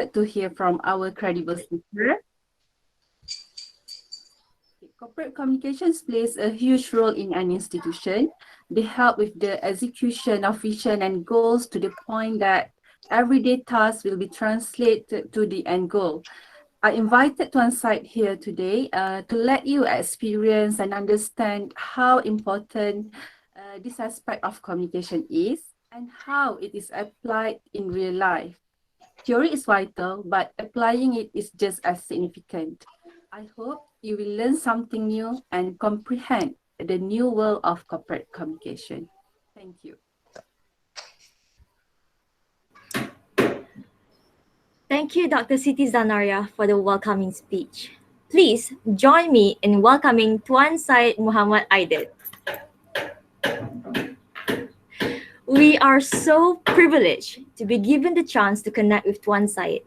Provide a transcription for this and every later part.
to hear from our credible speaker. Corporate communications plays a huge role in an institution. They help with the execution of vision and goals to the point that everyday tasks will be translated to the end goal. I invited Tuan Syed here today to let you experience and understand how important this aspect of communication is and how it is applied in real life. Theory is vital, but applying it is just as significant. I hope you will learn something new and comprehend the new world of corporate communication. Thank you. Thank you, Dr. Siti Zanariah, for the welcoming speech. Please join me in welcoming Tuan Syed Mohammed Idid. We are so privileged to be given the chance to connect with Tuan Syed.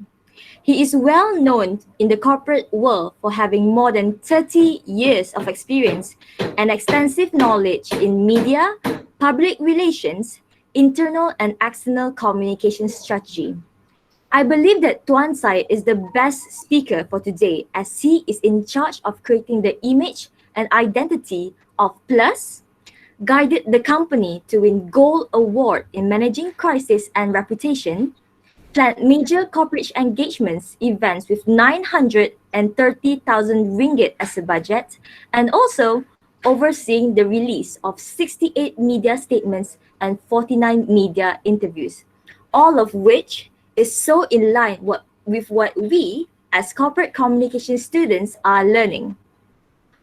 He is well known in the corporate world for having more than 30 years of experience and extensive knowledge in media, public relations, internal and external communication strategy. I believe that Tuan Syed is the best speaker for today as he is in charge of creating the image and identity of PLUS, guided the company to win Gold Award in managing crisis and reputation, planned major corporate engagements events with 930,000 ringgit as a budget, and also overseeing the release of 68 media statements and 49 media interviews, all of which is so in line with what we as corporate communication students are learning.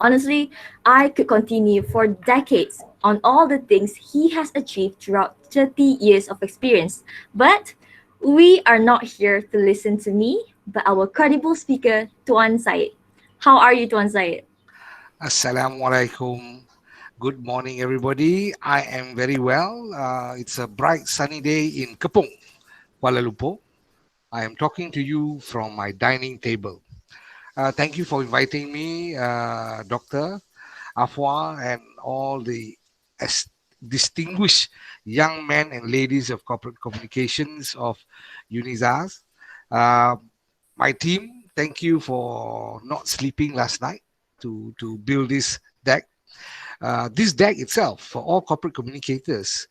Honestly, I could continue for decades on all the things he has achieved throughout 30 years of experience, but we are not here to listen to me, but our credible speaker, Tuan Syed. How are you, Tuan Syed? Assalamualaikum. Good morning, everybody. I am very well. It's a bright sunny day in Kepong, Kuala Lumpur. I am talking to you from my dining table. Thank you for inviting me, Dr. Afwa, and all the distinguished young men and ladies of corporate communications of UNIZAS. Uh, my team, thank you for not sleeping last night to build this deck. This deck itself, for all corporate communicators,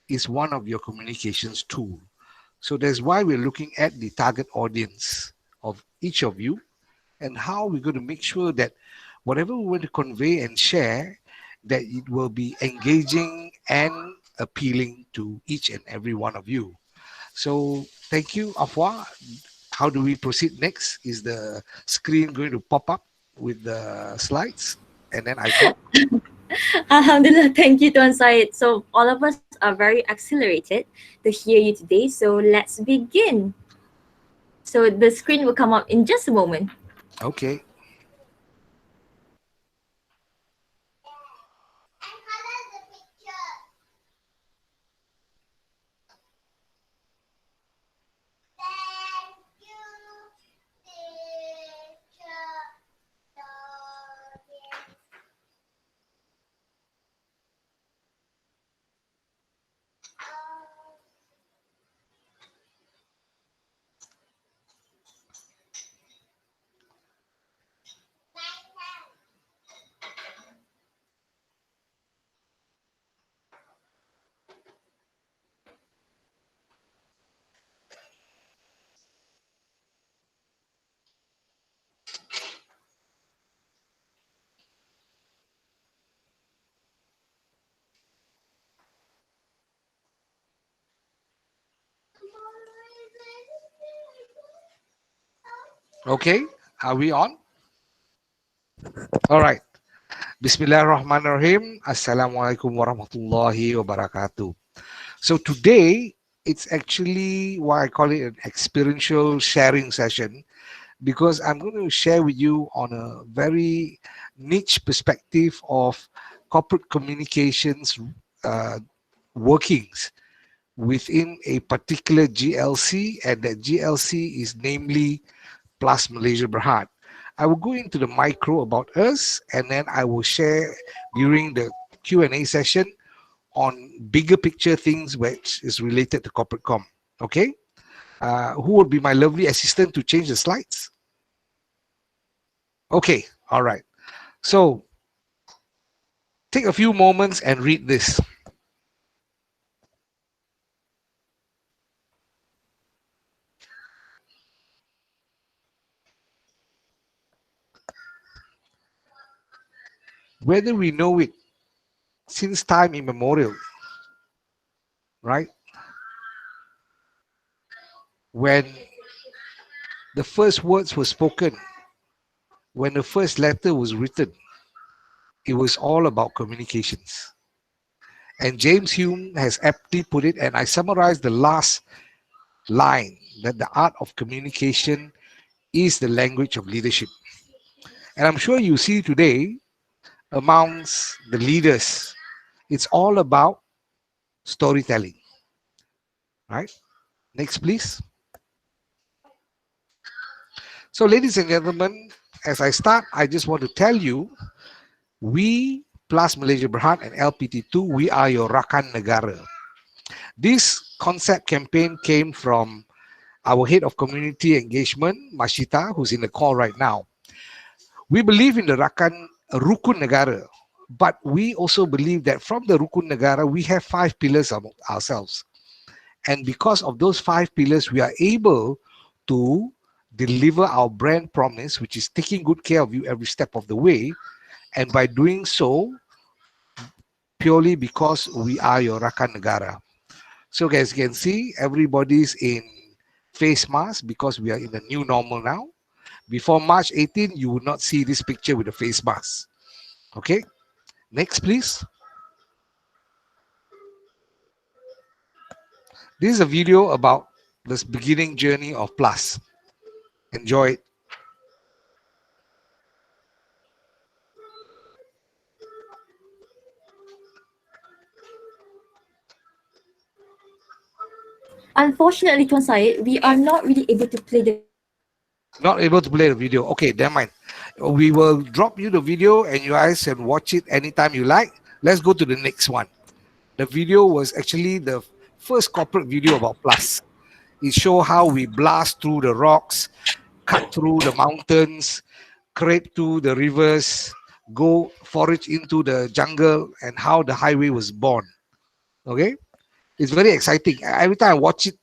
is one of your communications tool. So that's why we're looking at the target audience of each of you and how we're going to make sure that whatever we want to convey and share, that it will be engaging and appealing to each and every one of you. So thank you, Afwa. How do we proceed next? Is the screen going to pop up with the slides? And then I talk? Alhamdulillah, thank you, Tuan Syed. So all of us are very accelerated to hear you today. So let's begin. So the screen will come up in just a moment. Okay. Okay. Are we on? All right. Bismillahirrahmanirrahim. Assalamualaikum warahmatullahi wabarakatuh. So today, it's actually why I call it an experiential sharing session, because I'm going to share with you on a very niche perspective of corporate communications uh, workings within a particular GLC, and that GLC is namely PLUS Malaysia Berhad. I will go into the micro about us, and then I will share during the Q&A session on bigger picture things which is related to corporate com. Okay. Who would be my lovely assistant to change the slides? Okay, all right. So take a few moments and read this. Whether we know it since time immemorial, right? When the first words were spoken, when the first letter was written, it was all about communications. And James Hume has aptly put it, and I summarize the last line, that the art of communication is the language of leadership. And I'm sure you see today amongst the leaders, it's all about storytelling, right? Next, please. So, ladies and gentlemen, as I start, I just want to tell you, we PLUS Malaysia Berhad and LPT2, we are your Rakan Negara. This concept campaign came from our head of community engagement, Mashita, who's in the call right now. We believe in the Rukun Negara, but we also believe that from the Rukun Negara, we have 5 pillars of ourselves. And because of those 5 pillars, we are able to deliver our brand promise, which is taking good care of you every step of the way. And by doing so, purely because we are your Rakan Negara. So as you can see, everybody's in face mask because we are in a new normal now. Before March 18, you would not see this picture with a face mask. Okay, next please. This is a video about this beginning journey of PLUS. Enjoy it. Unfortunately, Tuan Syed, we are not really able to play the Not able to play the video. Okay, never mind. We will drop you the video and you guys can watch it anytime you like. Let's go to the next one. The video was actually the first corporate video about PLUS. It show how we blast through the rocks, cut through the mountains, creep through the rivers, go forage into the jungle, and how the highway was born. Okay, it's very exciting. Every time I watch it,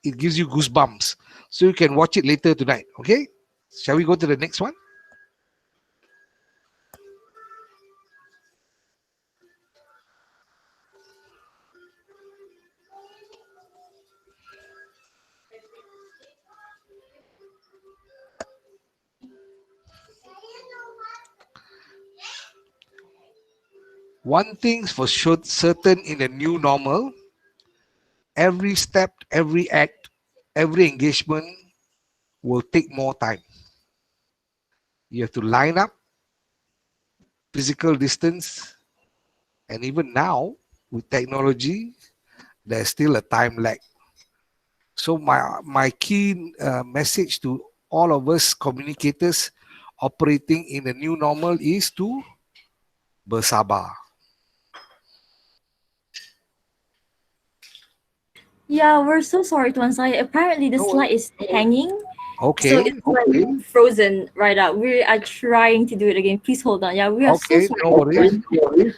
it gives you goosebumps. So you can watch it later tonight. Okay, shall we go to the next one? One thing's for sure, certain in the new normal, every step, every act, every engagement will take more time. You have to line up, physical distance, and even now with technology, there's still a time lag. So my key message to all of us communicators operating in the new normal is to bersabar. Yeah, we're so sorry, Tuan Syed. Apparently, the No slide worries. is hanging, so Okay, it's like frozen right up. We are trying to do it again. Please hold on. Yeah, we are so okay, sorry. no worries.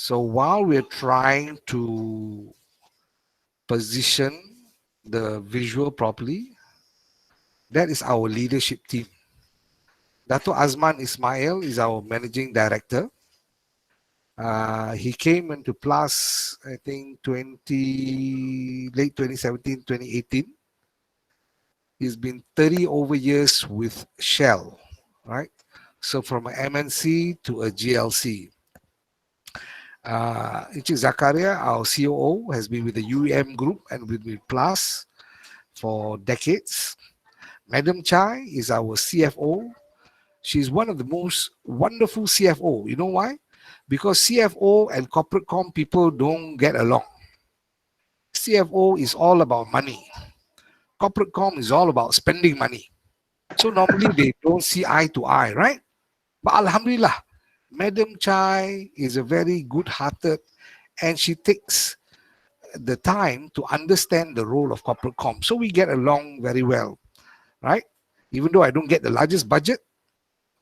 So while we're trying to position the visual properly, that is our leadership team. Dato Azman Ismail is our managing director. He came into PLUS, I think, late 2017, 2018. He's been 30 over years with Shell, right? So from an MNC to a GLC. Encik Zakaria, our COO, has been with the UEM group and with PLUS for decades. Madam Chai is our CFO. She's one of the most wonderful CFO. You know why? Because CFO and corporate com people don't get along. CFO is all about money. Corporate com is all about spending money. So normally they don't see eye to eye, right? But Alhamdulillah, Madam Chai is a very good-hearted, and she takes the time to understand the role of corporate com. So we get along very well, right? Even though I don't get the largest budget,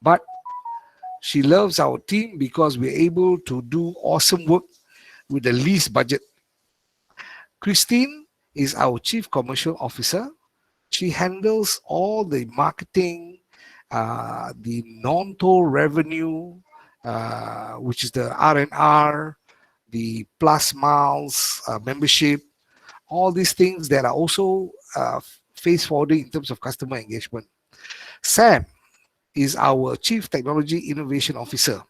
but she loves our team because we're able to do awesome work with the least budget. Christine is our Chief Commercial Officer. She handles all the marketing, the non-toll revenue, which is the R&R, the Plus Miles membership, all these things that are also face forwarding in terms of customer engagement. Sam is our Chief Technology Innovation Officer.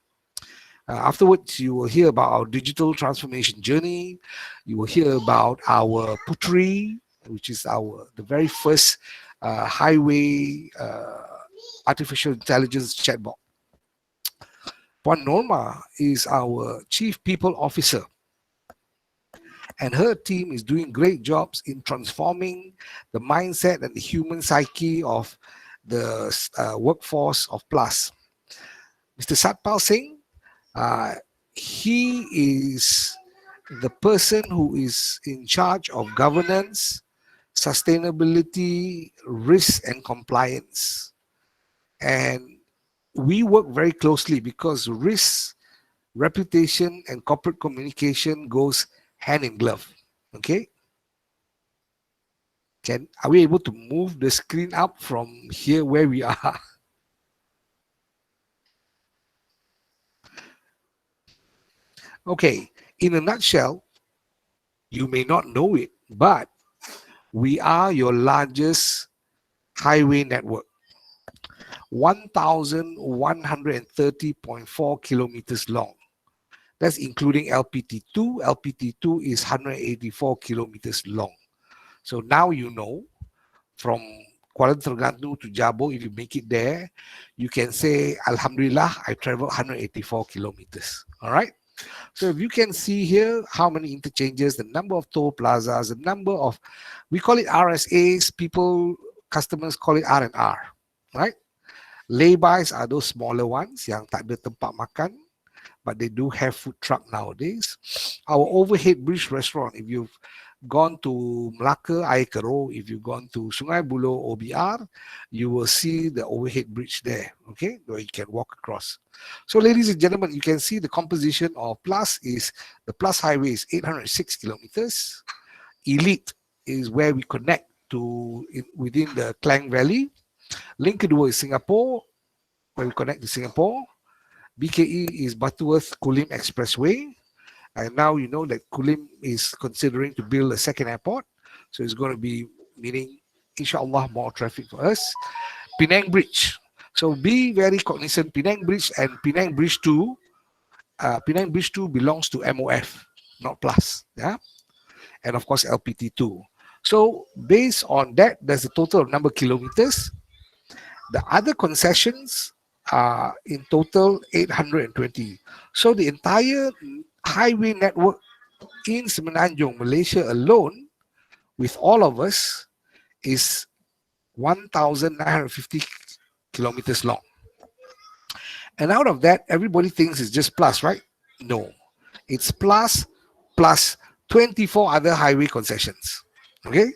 Afterwards, you will hear about our digital transformation journey. You will hear about our Putri, which is the very first highway artificial intelligence chatbot. Puan Norma is our Chief People Officer, and her team is doing great jobs in transforming the mindset and the human psyche of the workforce of PLUS. Mr. Satpal Singh, he is the person who is in charge of governance, sustainability, risk, and compliance. And we work very closely because risk, reputation, and corporate communication goes hand in glove. Okay? Are we able to move the screen up from here where we are? Okay, in a nutshell, you may not know it, but we are your largest highway network. 1,130.4 kilometers long. That's including LPT2. LPT2 is 184 kilometers long. So now you know, from Kuala Terengganu to Jabo, if you make it there, you can say, Alhamdulillah, I traveled 184 kilometers. All right? So if you can see here how many interchanges, the number of toll plazas, the number of, we call it RSAs, customers call it R&R, right? Laybys are those smaller ones yang tak ada tempat makan, but they do have food truck nowadays. Our overhead bridge restaurant, if you've gone to Melaka, Air Keroh, if you've gone to Sungai Buloh, OBR, you will see the overhead bridge there, okay, where you can walk across. So ladies and gentlemen, you can see the composition of PLUS is, the PLUS highway is 806 kilometers. Elite is where we connect to within the Klang Valley. Link kedua is Singapore, where we connect to Singapore. BKE is Butterworth Kulim Expressway. And now you know that Kulim is considering to build a second airport. So it's going to be meaning, inshallah, more traffic for us. Penang Bridge. So be very cognizant. Penang Bridge and Penang Bridge 2. Penang Bridge 2 belongs to MOF, not PLUS. Yeah. And of course, LPT2. So based on that, there's a total of number of kilometers. The other concessions are in total 820. So the entire highway network in Semenanjung, Malaysia alone, with all of us, is 1,950 kilometers long. And out of that, everybody thinks it's just PLUS, right? No. It's PLUS plus 24 other highway concessions. Okay?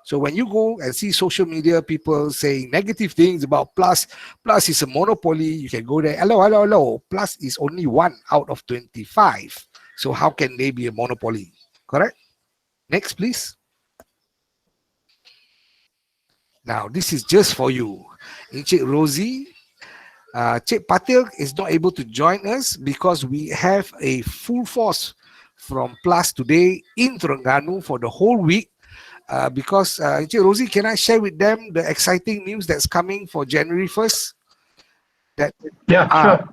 So when you go and see social media people saying negative things about PLUS, PLUS is a monopoly, you can go there, hello, PLUS is only one out of 25 So how can they be a monopoly? Correct? Next, please. Now, this is just for you. Encik Rosie, Cik Patil is not able to join us because we have a full force from PLUS today in Terengganu for the whole week. Because Encik Rosie, can I share with them the exciting news that's coming for January 1st? That, Sure.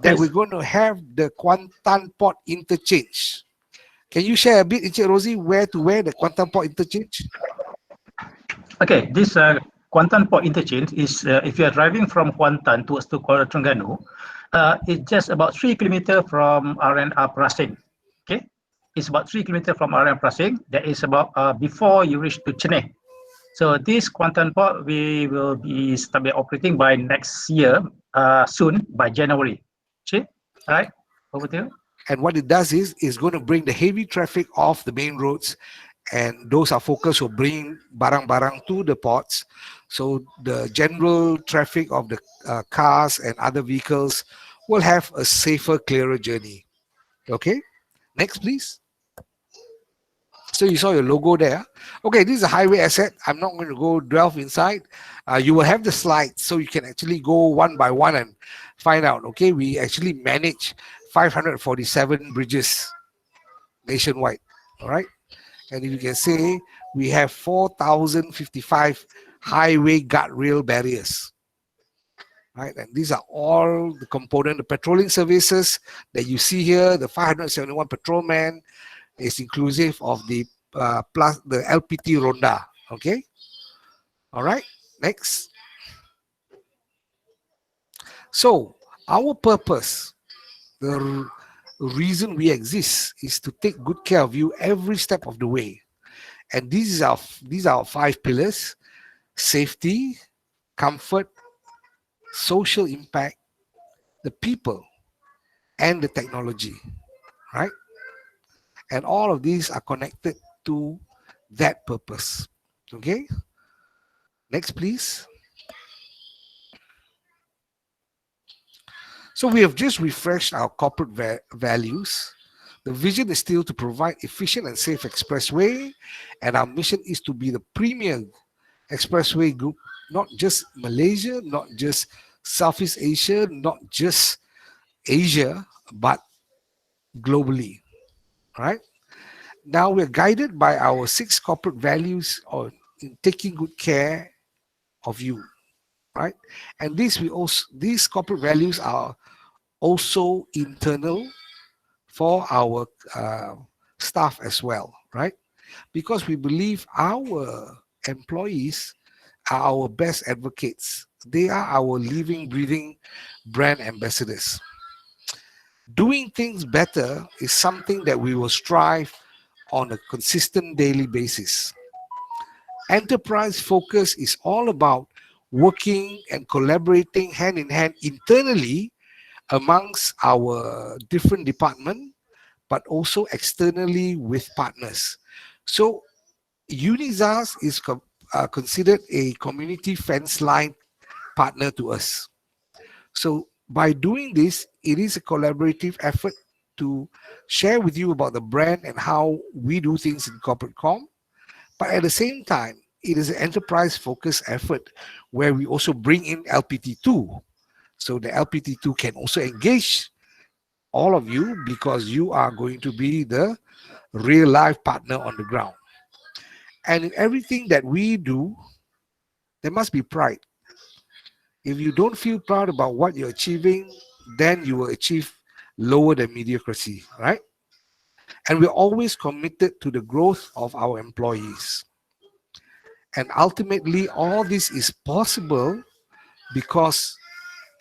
that we're going to have the Kuantan Port interchange. Can you share a bit, Encik Rosie, where the Kuantan Port interchange? Okay, this Kuantan Port interchange is if you are driving from Kuantan towards to Kuala Terengganu, it's just about 3 kilometers from RNR Prasing. Okay, it's about 3 kilometers from RNR Prasing. That is about before you reach to Chennai. So this Kuantan Port we will be start operating by next year, soon by January. Okay, all right, over to you. And what it does is going to bring the heavy traffic off the main roads, and those are focused on bringing barang-barang to the ports. So the general traffic of the cars and other vehicles will have a safer, clearer journey. Okay, next please. So you saw your logo there. Okay, this is a highway asset. I'm not going to go delve inside. You will have the slides so you can actually go one by one and find out. Okay, we actually manage 547 bridges nationwide. All right, and if you can say we have 4,055 highway guardrail barriers. Right, and these are all the component, the patrolling services that you see here. The 571 patrolmen is inclusive of the plus the LPT Ronda. Okay, all right, next. So our purpose, the reason we exist, is to take good care of you every step of the way. And these are our 5 pillars: safety, comfort, social impact, the people, and the technology. Right? And all of these are connected to that purpose. Okay? Next, please. So we have just refreshed our corporate values. The vision is still to provide efficient and safe expressway, and our mission is to be the premier expressway group, not just Malaysia, not just Southeast Asia, not just Asia, but globally. Right? Now we're guided by our 6 corporate values on in taking good care of you, right? And these corporate values are also internal for our staff as well, right? Because we believe our employees are our best advocates. They are our living, breathing brand ambassadors. Doing things better is something that we will strive on a consistent daily basis. Enterprise focus is all about working and collaborating hand in hand internally amongst our different departments, but also externally with partners. So UNIZAS is considered a community fence line partner to us. So by doing this, it is a collaborative effort to share with you about the brand and how we do things in corporate com. But at the same time, it is an enterprise focused effort where we also bring in LPT2. So the LPT2 can also engage all of you because you are going to be the real life partner on the ground. And in everything that we do, there must be pride. If you don't feel proud about what you're achieving, then you will achieve lower than mediocrity, right? And we're always committed to the growth of our employees. And ultimately, all this is possible because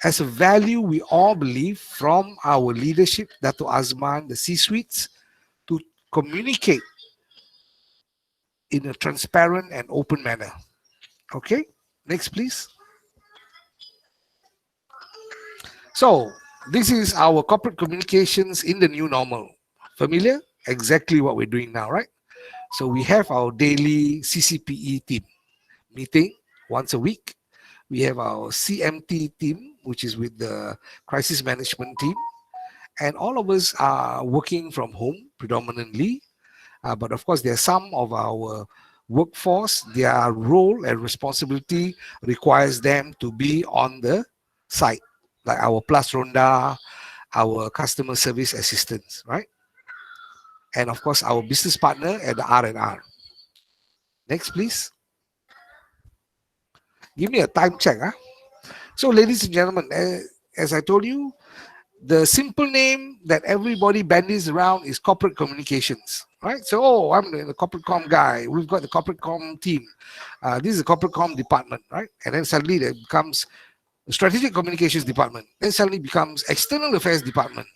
as a value, we all believe from our leadership, Dato' Azman, the C-suites, to communicate in a transparent and open manner. Okay, next please. So this is our corporate communications in the new normal. Familiar? Exactly what we're doing now, right? So we have our daily CCPE team meeting once a week. We have our CMT team, which is with the crisis management team. and all of us are working from home predominantly. But of course, there are some of our workforce, their role and responsibility requires them to be on the site, like our Plus Ronda, our customer service assistants, right? And of course, our business partner at the R&R. Next, please. Give me a time check. Huh? So, ladies and gentlemen, as I told you, the simple name that everybody bandies around is corporate communications, right? So, oh, I'm the corporate com guy. We've got the corporate com team. This is the corporate com department, right? And then suddenly there becomes strategic communications department. Then suddenly becomes external affairs department.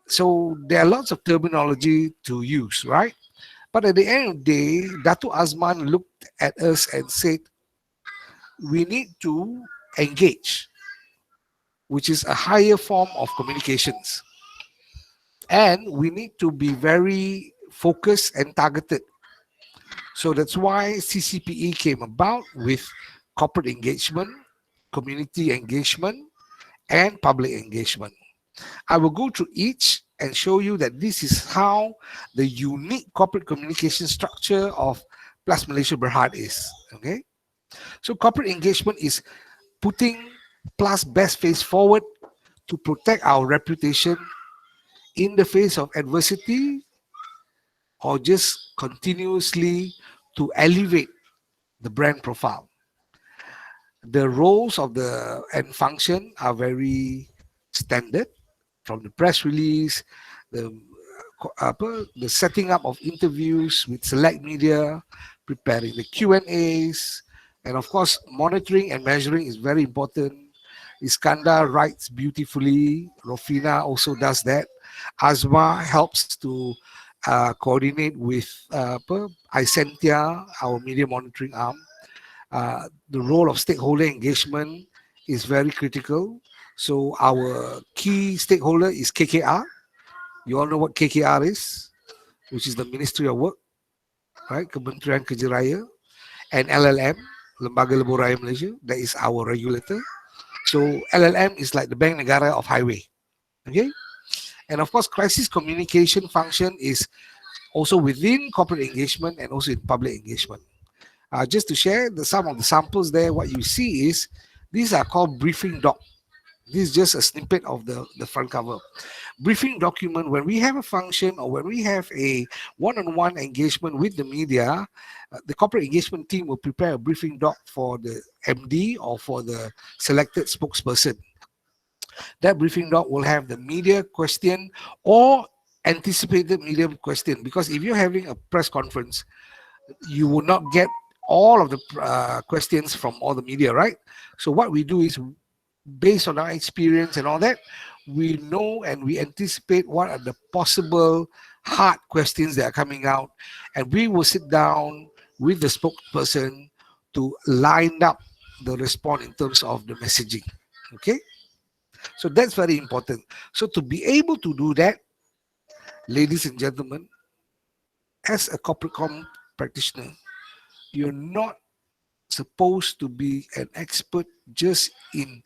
So there are lots of terminology to use, right? But at the end of the day, Datuk Azman looked at us and said, we need to engage, which is a higher form of communications. And we need to be very focused and targeted. So that's why CCPE came about with corporate engagement, community engagement, and public engagement. I will go through each and show you that this is how the unique corporate communication structure of PLUS Malaysia Berhad is. Okay, so corporate engagement is putting PLUS best face forward to protect our reputation in the face of adversity, or just continuously to elevate the brand profile. The roles of the and function are very standard, from the press release, the setting up of interviews with select media, preparing the Q&As, and of course monitoring and measuring is very important. Iskandar writes beautifully, Rofina also does that, Azma helps to coordinate with Isentia, our media monitoring arm. The role of stakeholder engagement is very critical. So our key stakeholder is KKR. You all know what KKR is, which is the Ministry of Work, right? Kementerian Kerja Raya, and LLM, Lembaga Lebuh Raya Malaysia, that is our regulator. So LLM is like the Bank Negara of highway. Okay? And of course, crisis communication function is also within corporate engagement and also in public engagement. Just to share some of the samples there, what you see is these are called briefing doc. This is just a snippet of the front cover. Briefing document, when we have a function or when we have a one-on-one engagement with the media, the corporate engagement team will prepare a briefing doc for the MD or for the selected spokesperson. That briefing doc will have the media question or anticipated media question, because if you're having a press conference, you will not get all of the questions from all the media, right? So what we do is, based on our experience and all that, we know and we anticipate what are the possible hard questions that are coming out, and we will sit down with the spokesperson to line up the response in terms of the messaging. Okay, so that's very important. So to be able to do that, ladies and gentlemen, as a corporate com practitioner, you're not supposed to be an expert just in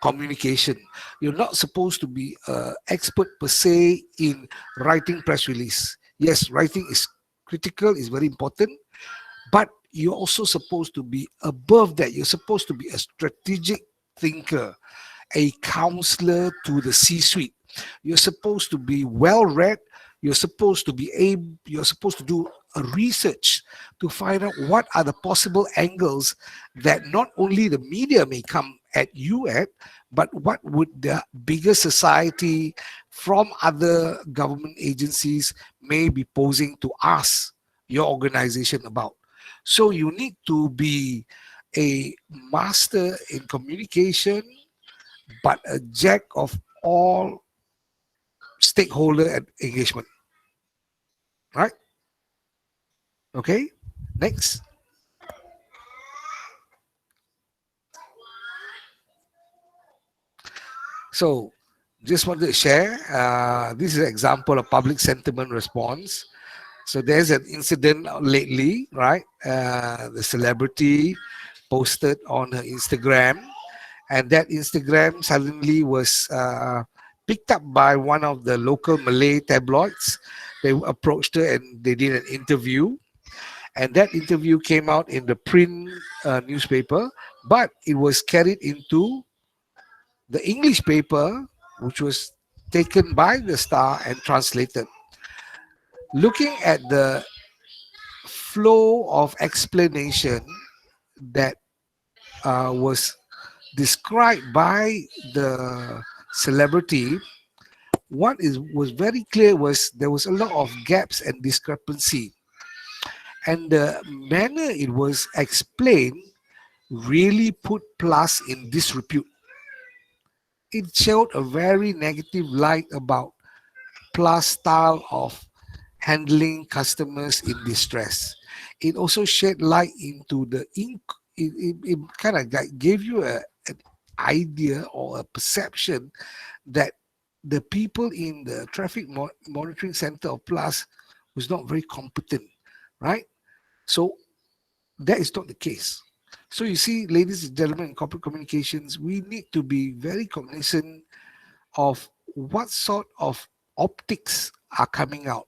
communication. You're not supposed to be an expert per se in writing press release. Yes, writing is critical, is very important, but you're also supposed to be above that. You're supposed to be a strategic thinker, a counselor to the C-suite. You're supposed to be well read. You're supposed to be you're supposed to do a research to find out what are the possible angles that not only the media may come at you at, but what would the bigger society from other government agencies may be posing to us, your organization, about. So you need to be a master in communication, but a jack of all stakeholder and engagement. Right? Okay, next. So just wanted to share, this is an example of public sentiment response. So there's an incident lately, right? The celebrity posted on her Instagram, and that Instagram suddenly was picked up by one of the local Malay tabloids. They approached her and they did an interview, and that interview came out in the print newspaper, but it was carried into the English paper, which was taken by the Star and translated. Looking at the flow of explanation that was described by the celebrity, what was very clear was there was a lot of gaps and discrepancy, and the manner it was explained really put PLUS in disrepute. It showed a very negative light about PLUS style of handling customers in distress. It also shed light into it kind of gave you an idea or a perception that the people in the traffic monitoring center of PLUS was not very competent, right? So that is not the case. So you see, ladies and gentlemen, in corporate communications, we need to be very cognizant of what sort of optics are coming out.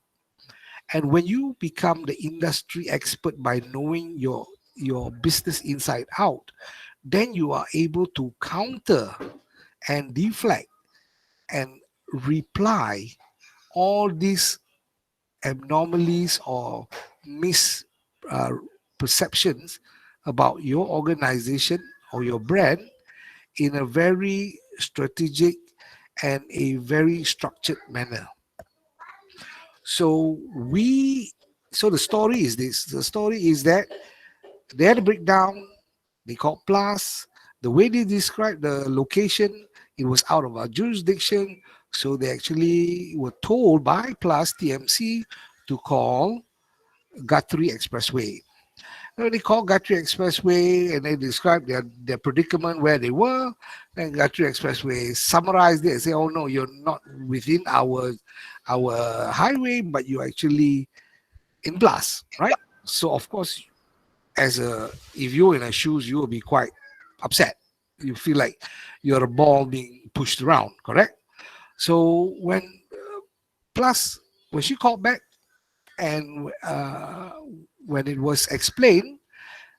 And when you become the industry expert by knowing your business inside out, then you are able to counter and deflect and reply all these anomalies or misperceptions about your organization or your brand in a very strategic and a very structured manner. So the story is this. The story is that they had a breakdown. They called PLUS. The way they described the location, it was out of our jurisdiction. So they actually were told by PLUS TMC to call Guthrie Expressway. When they called Guthrie Expressway and they described their predicament where they were, and Guthrie Expressway summarized it and said, "Oh no, you're not within our highway, but you're actually in PLUS, right?" So of course, if you're in her shoes, you will be quite upset. You feel like you're a ball being pushed around, correct? So when she called back and when it was explained,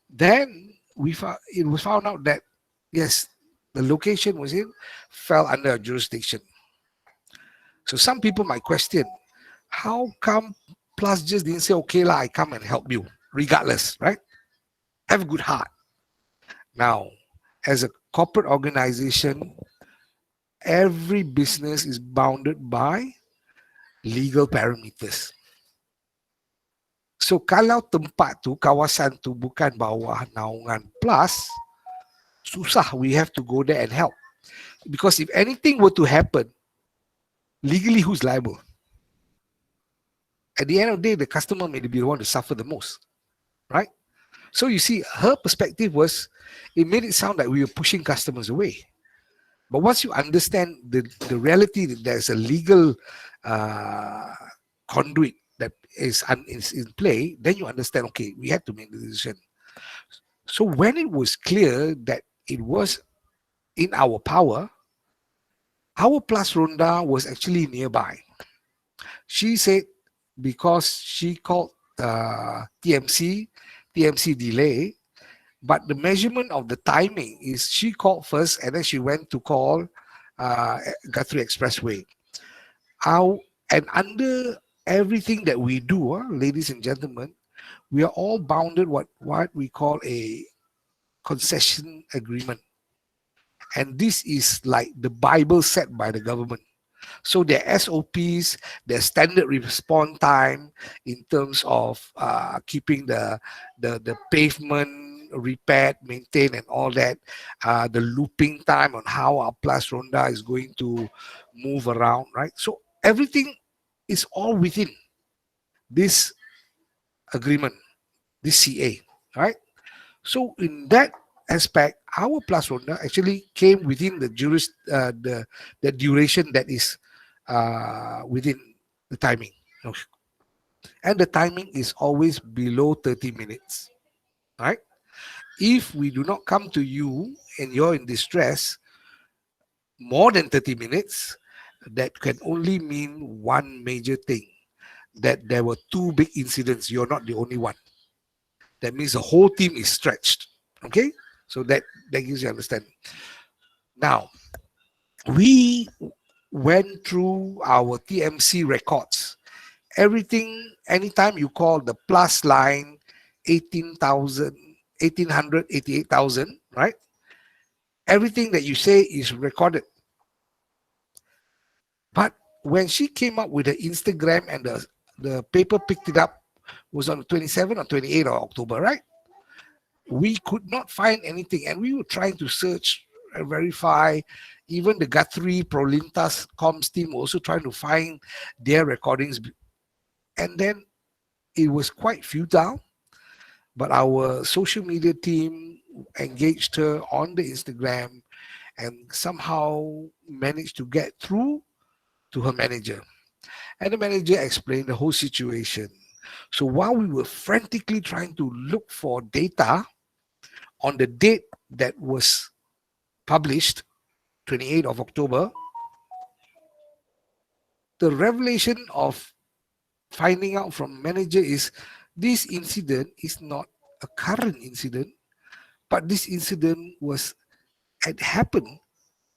then it was found out that yes, the location fell under jurisdiction. So some people might question, how come PLUS just didn't say, "Okay lah, I come and help you," regardless, right? Have a good heart. Now, as a corporate organization, every business is bounded by legal parameters. So kalau tempat tu, kawasan tu bukan bawah naungan PLUS, susah, we have to go there and help. Because if anything were to happen, legally who's liable? At the end of the day, the customer may be the one to suffer the most, right? So you see, her perspective was, it made it sound like we were pushing customers away. But once you understand the reality that there's a legal conduit that is in play, then you understand, okay, we had to make the decision. So when it was clear that it was in our power, our PLUS Ronda was actually nearby. She said because she called TMC delay, but the measurement of the timing is she called first and then she went to call Guthrie Expressway. And under everything that we do, ladies and gentlemen, we are all bounded what we call a concession agreement. And this is like the Bible set by the government. So their SOPs, their standard response time in terms of keeping the pavement repaired, maintained, and all that, the looping time on how our PLUS Ronda is going to move around, right? So everything is all within this agreement, this CA, right? So in that aspect, our PLUS Ronda actually came within the duration that is within the timing. And the timing is always below 30 minutes, right? If we do not come to you and you're in distress more than 30 minutes, that can only mean one major thing, that there were two big incidents. You're not the only one. That means the whole team is stretched. Okay, so that gives you understanding. Now we went through our TMC records. Everything, anytime you call the plus line 18,000, 1800, 88,000, right? Everything that you say is recorded. But when she came up with the Instagram and the paper picked it up, was on the 27th or 28th of October, right? We could not find anything, and we were trying to search and verify. Even the Guthrie Prolintas comms team also trying to find their recordings, and then it was quite futile. But our social media team engaged her on the Instagram and somehow managed to get through to her manager. And the manager explained the whole situation. So while we were frantically trying to look for data on the date that was published, 28th of October, the revelation of finding out from manager is this incident is not a current incident, but this incident had happened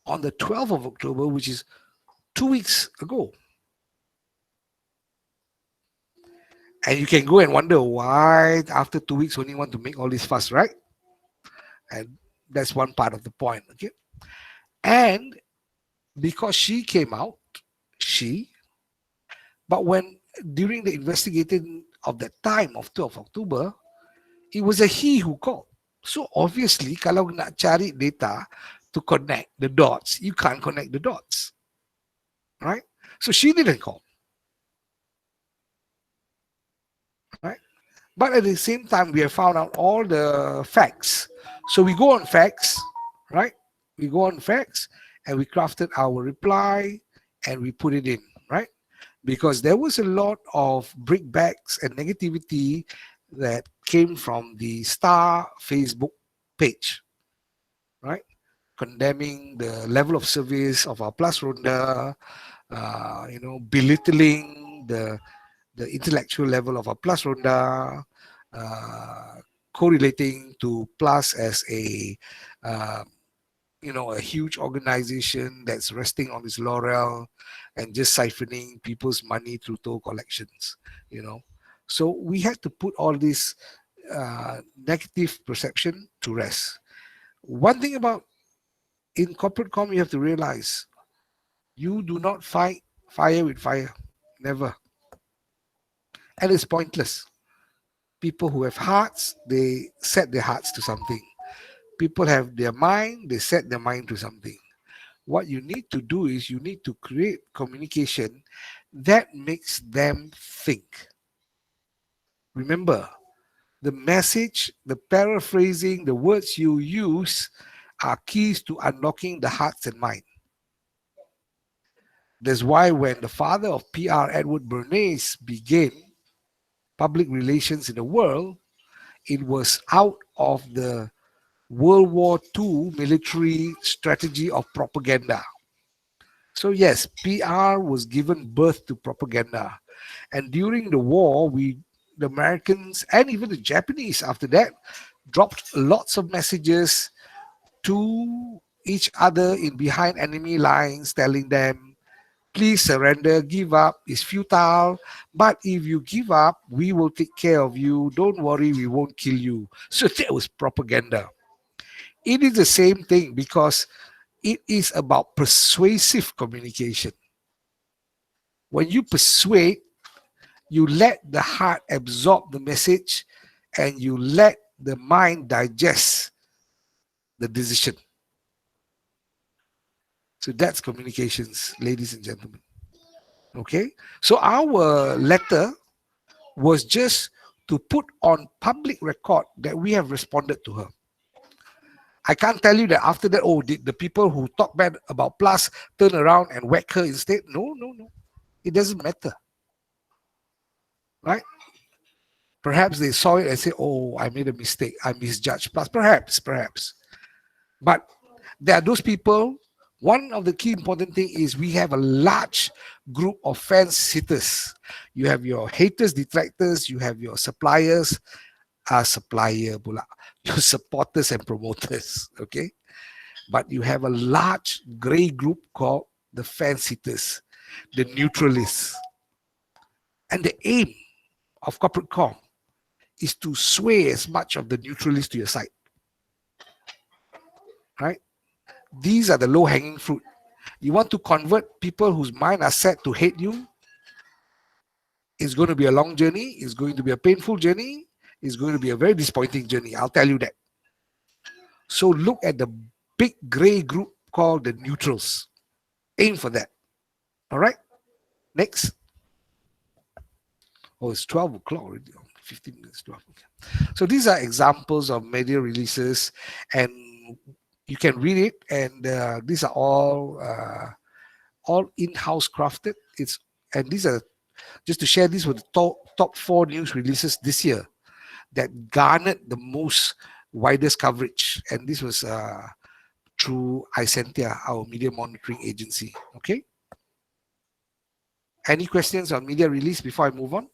on the 12th of October, which is 2 weeks ago. And you can go and wonder why after 2 weeks only want to make all this fuss, right? And that's one part of the point, okay? And because she came out, but when during the investigation of that time of 12th October, it was a he who called. So obviously, kalau nak cari data to connect the dots, you can't connect the dots, right? So she didn't call, right? But at the same time, we have found out all the facts. So we go on facts, right? We go on facts and we crafted our reply and we put it in, right? Because there was a lot of brickbats and negativity that came from the Star Facebook page, right? Condemning the level of service of our Plus Ronda, belittling the intellectual level of our Plus Ronda, correlating to Plus as a huge organization that's resting on its laurel and just siphoning people's money through toll collections, So we had to put all this negative perception to rest. One thing about in corporate com, you have to realize you do not fight fire with fire. Never. And it's pointless. People who have hearts, they set their hearts to something. People have their mind, they set their mind to something. What you need to do is you need to create communication that makes them think. Remember, the message, the paraphrasing, the words you use are keys to unlocking the hearts and mind. That's why when the father of PR, Edward Bernays, began public relations in the world, it was out of the World War II military strategy of propaganda. So yes, PR was given birth to propaganda. And during the war, the Americans and even the Japanese after that dropped lots of messages to each other in behind enemy lines telling them, please surrender, give up, it's futile. But if you give up, we will take care of you. Don't worry, we won't kill you. So that was propaganda. It is the same thing because it is about persuasive communication. When you persuade, you let the heart absorb the message and you let the mind digest the decision. So that's communications, ladies and gentlemen. Okay, so our letter was just to put on public record that we have responded to her. I can't tell you that after that, did the people who talk bad about Plus turn around and whack her instead? No. It doesn't matter. Right? Perhaps they saw it and say, I made a mistake. I misjudged Plus. Perhaps. But there are those people One of the key important thing is we have a large group of fence sitters. You have your haters, detractors, you have your suppliers, supplier pula, your supporters and promoters, okay? But you have a large grey group called the fence sitters, the neutralists. And the aim of corporate com is to sway as much of the neutralists to your side, right? These are the low-hanging fruit. You want to convert people whose mind are set to hate you. It's going to be a long journey. It's going to be a painful journey. It's going to be a very disappointing journey. I'll tell you that. So look at the big gray group called the neutrals. Aim for that. All right. Next. Oh, it's 12 o'clock already. 15 minutes, 12. Okay. So these are examples of media releases, and you can read it. And these are all in-house crafted. And these are just to share. These were the top 4 news releases this year that garnered the most widest coverage, and this was through iSentia, our media monitoring agency. Okay. Any questions on media release before I move on?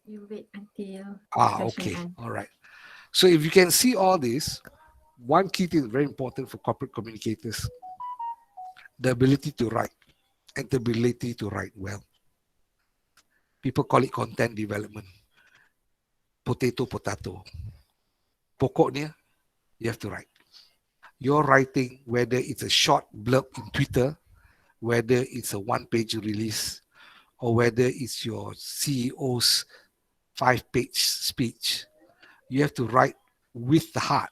You wait until Okay. All right. So if you can see all this, one key thing is very important for corporate communicators: the ability to write and the ability to write well. People call it content development. Potato. Pokoknya, you have to write. Your writing, whether it's a short blurb in Twitter, whether it's a one-page release, or whether it's your CEO's 5-page speech, you have to write with the heart.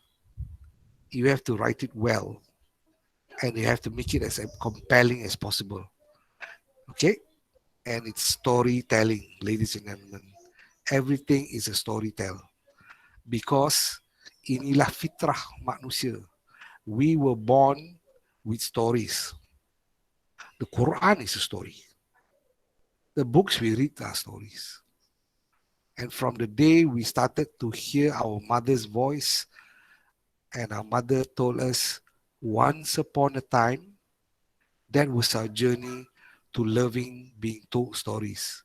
You have to write it well, and you have to make it as compelling as possible. Okay? And it's storytelling, ladies and gentlemen. Everything is a storytell, because inilah fitrah manusia. We were born with stories. The Quran is a story. The books we read are stories. And from the day we started to hear our mother's voice, and our mother told us, once upon a time, that was our journey to loving being told stories.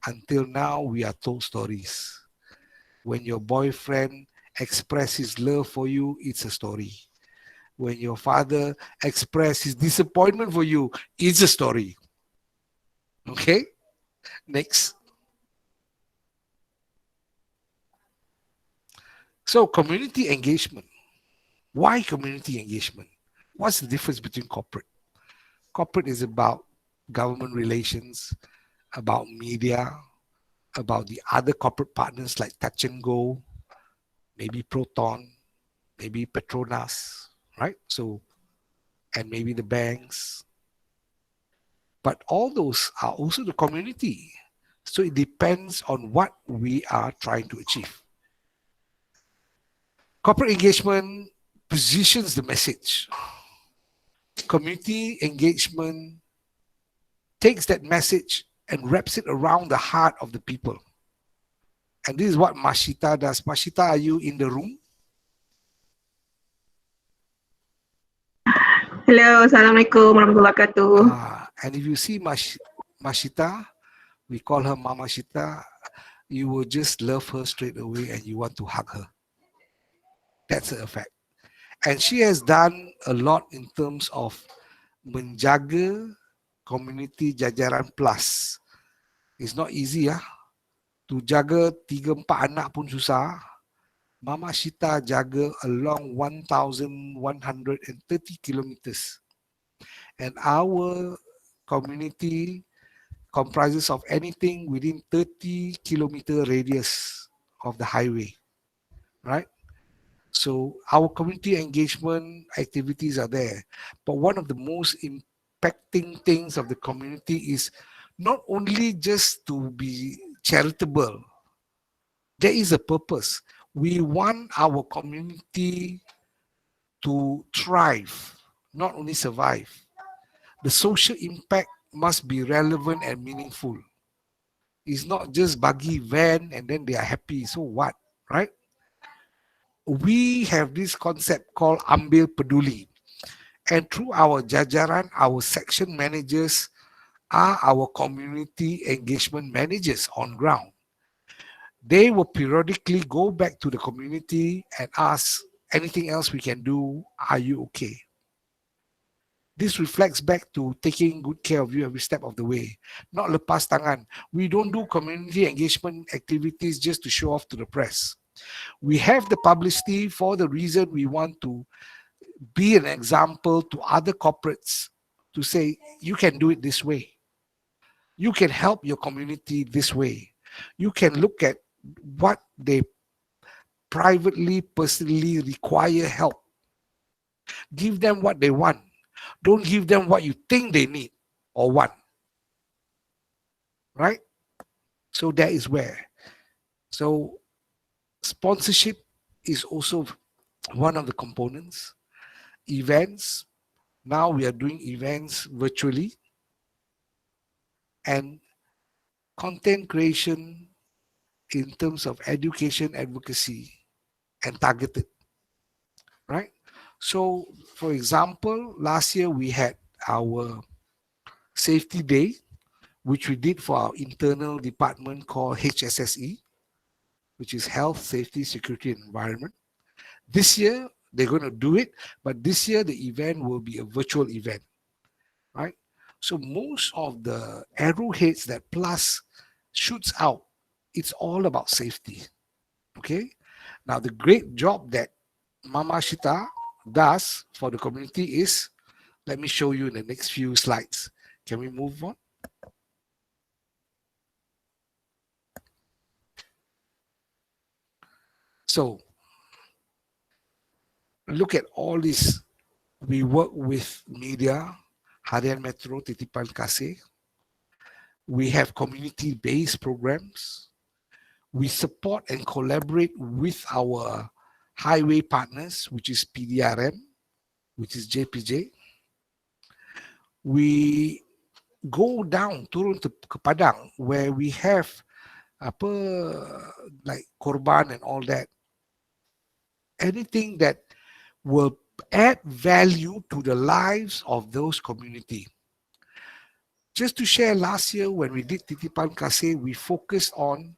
Until now, we are told stories. When your boyfriend expresses his love for you, it's a story. When your father expresses his disappointment for you, it's a story. Okay? Next. So, community engagement. Why community engagement? What's the difference between corporate? Corporate is about government relations, about media, about the other corporate partners like Touch and Go, maybe Proton, maybe Petronas, right? So, and maybe the banks. But all those are also the community. So it depends on what we are trying to achieve. Corporate engagement positions the message. Community engagement takes that message and wraps it around the heart of the people. And this is what Mashita does. Mashita, are you in the room? Hello, Assalamualaikum warahmatullahi wabarakatuh. And if you see Mashita, we call her Mama Shita, you will just love her straight away and you want to hug her. That's the effect. And she has done a lot in terms of menjaga community jajaran PLUS. It's not easy to jaga 3-4 anak pun susah. Mama Shita jaga along 1,130 kilometers. And our community comprises of anything within 30-kilometer radius of the highway, right? So our community engagement activities are there. But one of the most impacting things of the community is not only just to be charitable. There is a purpose. We want our community to thrive, not only survive. The social impact must be relevant and meaningful. It's not just bagi van and then they are happy. So what, right? We have this concept called Ambil Peduli. And through our jajaran, our section managers are our community engagement managers on ground. They will periodically go back to the community and ask, anything else we can do? Are you okay? This reflects back to taking good care of you every step of the way, not lepas tangan. We don't do community engagement activities just to show off to the press. We have the publicity for the reason we want to be an example to other corporates to say, you can do it this way. You can help your community this way. You can look at what they privately, personally require help. Give them what they want. Don't give them what you think they need or want. Right? So that is where. So sponsorship is also one of the components. Events. Now we are doing events virtually. And content creation in terms of education, advocacy, and targeted. Right? So, for example, last year we had our safety day, which we did for our internal department called HSSE, which is Health, Safety, Security, and Environment. This year, they're going to do it, but this year the event will be a virtual event, right? So most of the arrowheads that PLUS shoots out, it's all about safety, okay? Now, the great job that Mama Shita does for the community is, let me show you in the next few slides. Can we move on? So, look at all this. We work with media, Harian Metro, Titipan Kasih. We have community-based programs. We support and collaborate with our highway partners, which is PDRM, which is JPJ. We go down, turun ke Padang, where we have like korban and all that. Anything that will add value to the lives of those community. Just to share, last year when we did Titipan Kasih, we focused on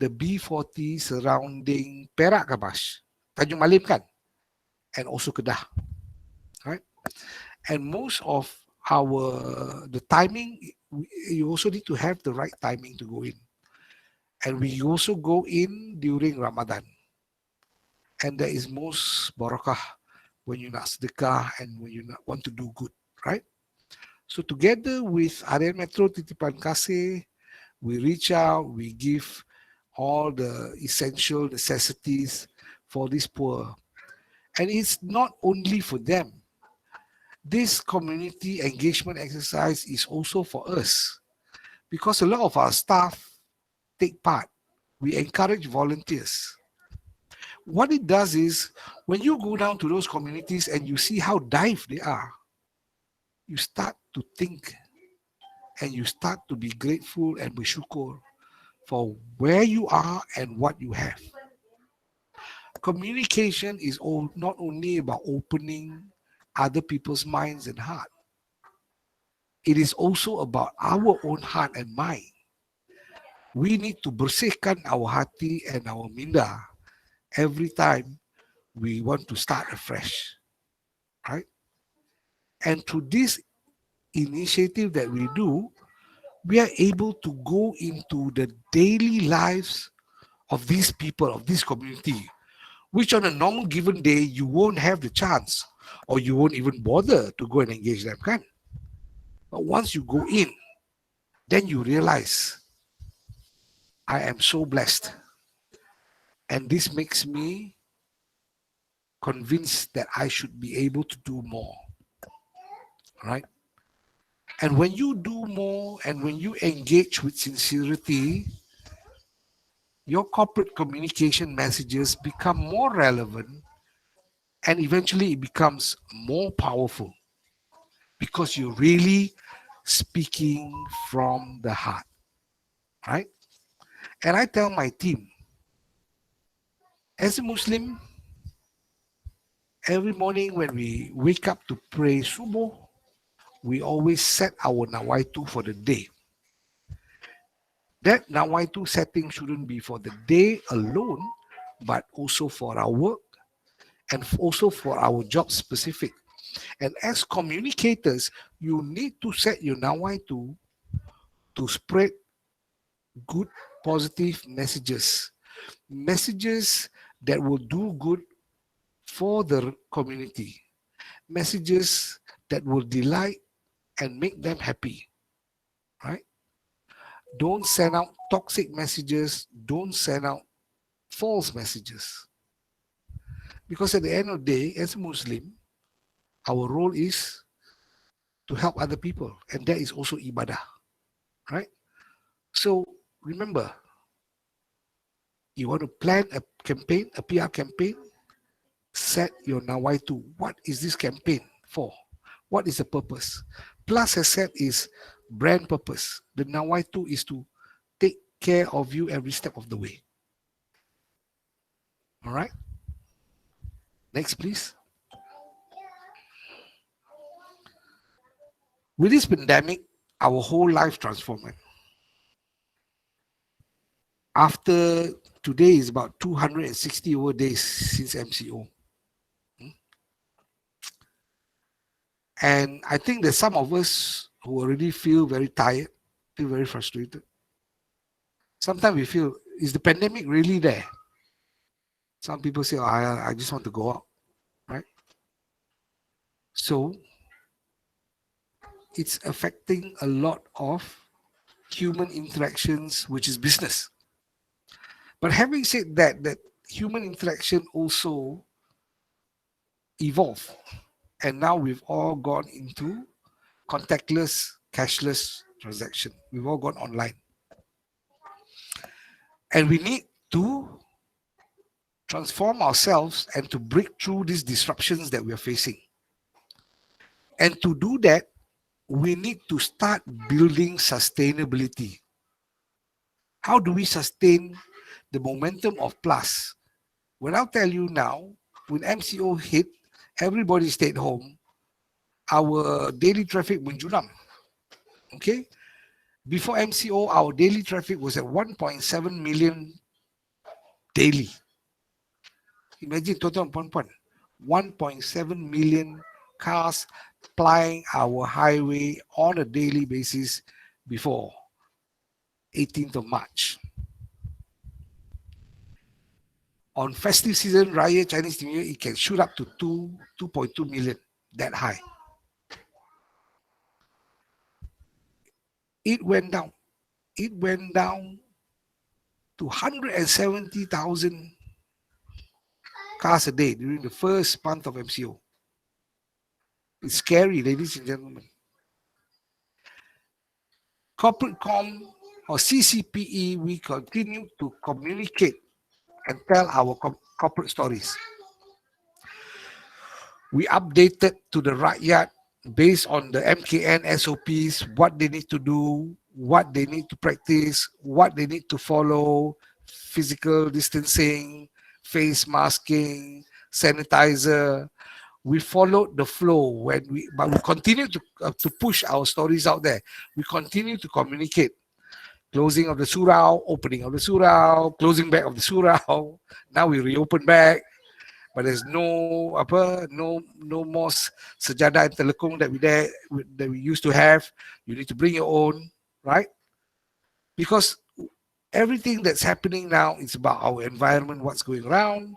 the B40 surrounding Perak Kabash, Tanjung Malim kan, and also Kedah, right? And most of the timing, you also need to have the right timing to go in. And we also go in during Ramadan. And there is most barakah when you nak sedekah and when you want to do good, right? So together with Harian Metro Titipan Kasih, we reach out, we give all the essential necessities for these poor. And it's not only for them. This community engagement exercise is also for us, because a lot of our staff take part. We encourage volunteers. What it does is, when you go down to those communities and you see how diverse they are, you start to think and you start to be grateful and bersyukur for where you are and what you have. Communication is not only about opening other people's minds and heart. It is also about our own heart and mind. We need to bersihkan our hati and our minda every time we want to start afresh, right? And through this initiative that we do, we are able to go into the daily lives of these people, of this community, which on a normal given day, you won't have the chance or you won't even bother to go and engage them, kan? But once you go in, then you realize, I am so blessed. And this makes me convinced that I should be able to do more, right? And when you do more and when you engage with sincerity, your corporate communication messages become more relevant and eventually it becomes more powerful because you're really speaking from the heart, right? And I tell my team, As a Muslim, every morning when we wake up to pray subuh, we always set our nawaitu for the day. That nawaitu setting shouldn't be for the day alone, but also for our work and also for our job specific. And as communicators, you need to set your nawaitu to spread good, positive messages. Messages that will do good for the community. Messages that will delight and make them happy. Right? Don't send out toxic messages. Don't send out false messages. Because at the end of the day, as a Muslim, our role is to help other people. And that is also ibadah. Right? So remember, you want to plan a campaign, a PR campaign, set your nawaitu. What is this campaign for? What is the purpose? PLUS has said is brand purpose. The nawaitu is to take care of you every step of the way. All right. Next, please. With this pandemic, our whole life transformed. After today is about 260 over days since MCO. And I think that some of us who already feel very tired, feel very frustrated. Sometimes we feel, is the pandemic really there? Some people say, oh, I just want to go out, right? So it's affecting a lot of human interactions, which is business. But having said that, that human interaction also evolved. And now we've all gone into contactless, cashless transaction. We've all gone online. And we need to transform ourselves and to break through these disruptions that we are facing. And to do that, we need to start building sustainability. How do we sustain the momentum of PLUS? Well, I'll tell you now, when MCO hit, everybody stayed home, our daily traffic menjuram. Okay? Before MCO, our daily traffic was at 1.7 million daily. Imagine total 1.7 million cars plying our highway on a daily basis before 18th of March. On festive season, Raya, Chinese New Year, it can shoot up to 2.2 million, that high. It went down. It went down to 170,000 cars a day during the first month of MCO. It's scary, ladies and gentlemen. Corporate Com or CCPE, we continue to communicate and tell our corporate stories. We updated to the rakyat based on the MKN SOPs, what they need to do, what they need to practice, what they need to follow, physical distancing, face masking, sanitizer. We followed the flow but we continue to push our stories out there. We continue to communicate. Closing of the surau, opening of the surau, closing back of the surau. Now we reopen back, but there's no more sejadah and telekung that we used to have. You need to bring your own, right? Because everything that's happening now is about our environment, what's going around,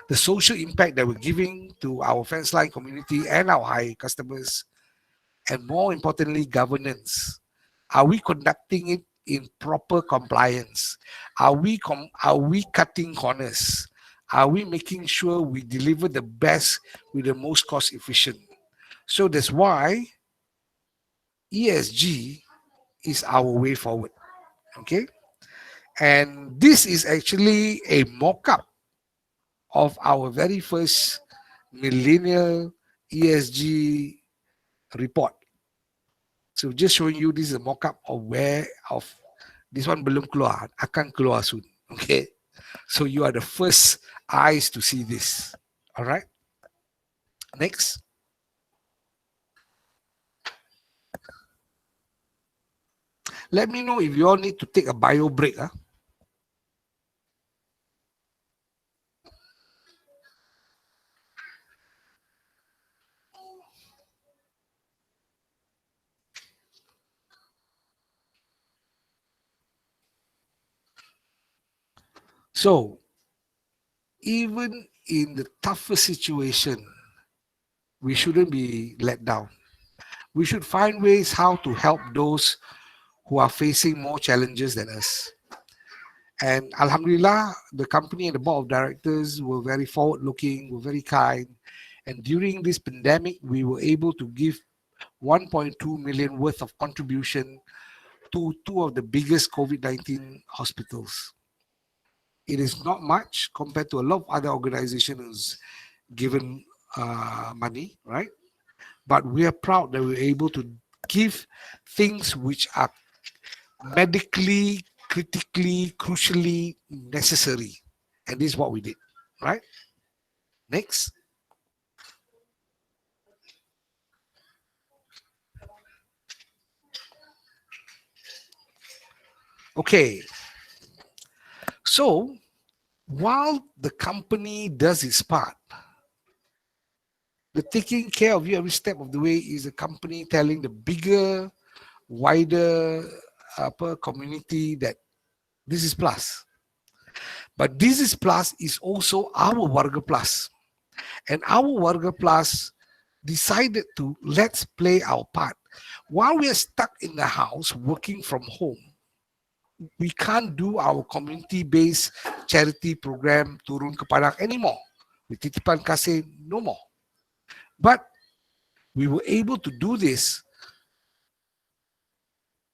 the social impact that we're giving to our fence line community and our high customers, and more importantly, governance. Are we conducting it in proper compliance? Are we cutting corners? Are we making sure we deliver the best with the most cost efficient? So that's why ESG is our way forward. Okay? And this is actually a mock-up of our very first millennial ESG report. So just showing you, this is a mock-up of this one belum keluar, akan keluar soon. Okay. So you are the first eyes to see this. All right. Next. Let me know if you all need to take a bio break. Huh? So, even in the toughest situation, we shouldn't be let down. We should find ways how to help those who are facing more challenges than us. And Alhamdulillah, the company and the board of directors were very forward looking, were very kind. And during this pandemic, we were able to give 1.2 million worth of contribution to two of the biggest COVID-19 hospitals. It is not much compared to a lot of other organizations given money, right? But we are proud that we're able to give things which are medically, critically, crucially necessary. And this is what we did, right? Next. Okay. So, while the company does its part, the taking care of you every step of the way is a company telling the bigger, wider community that this is plus. But this is plus is also our Warga Plus. And our Warga Plus decided to let's play our part. While we are stuck in the house working from home, we can't do our community-based charity program Turun ke Padang anymore. With Titipan Kasih, no more. But we were able to do this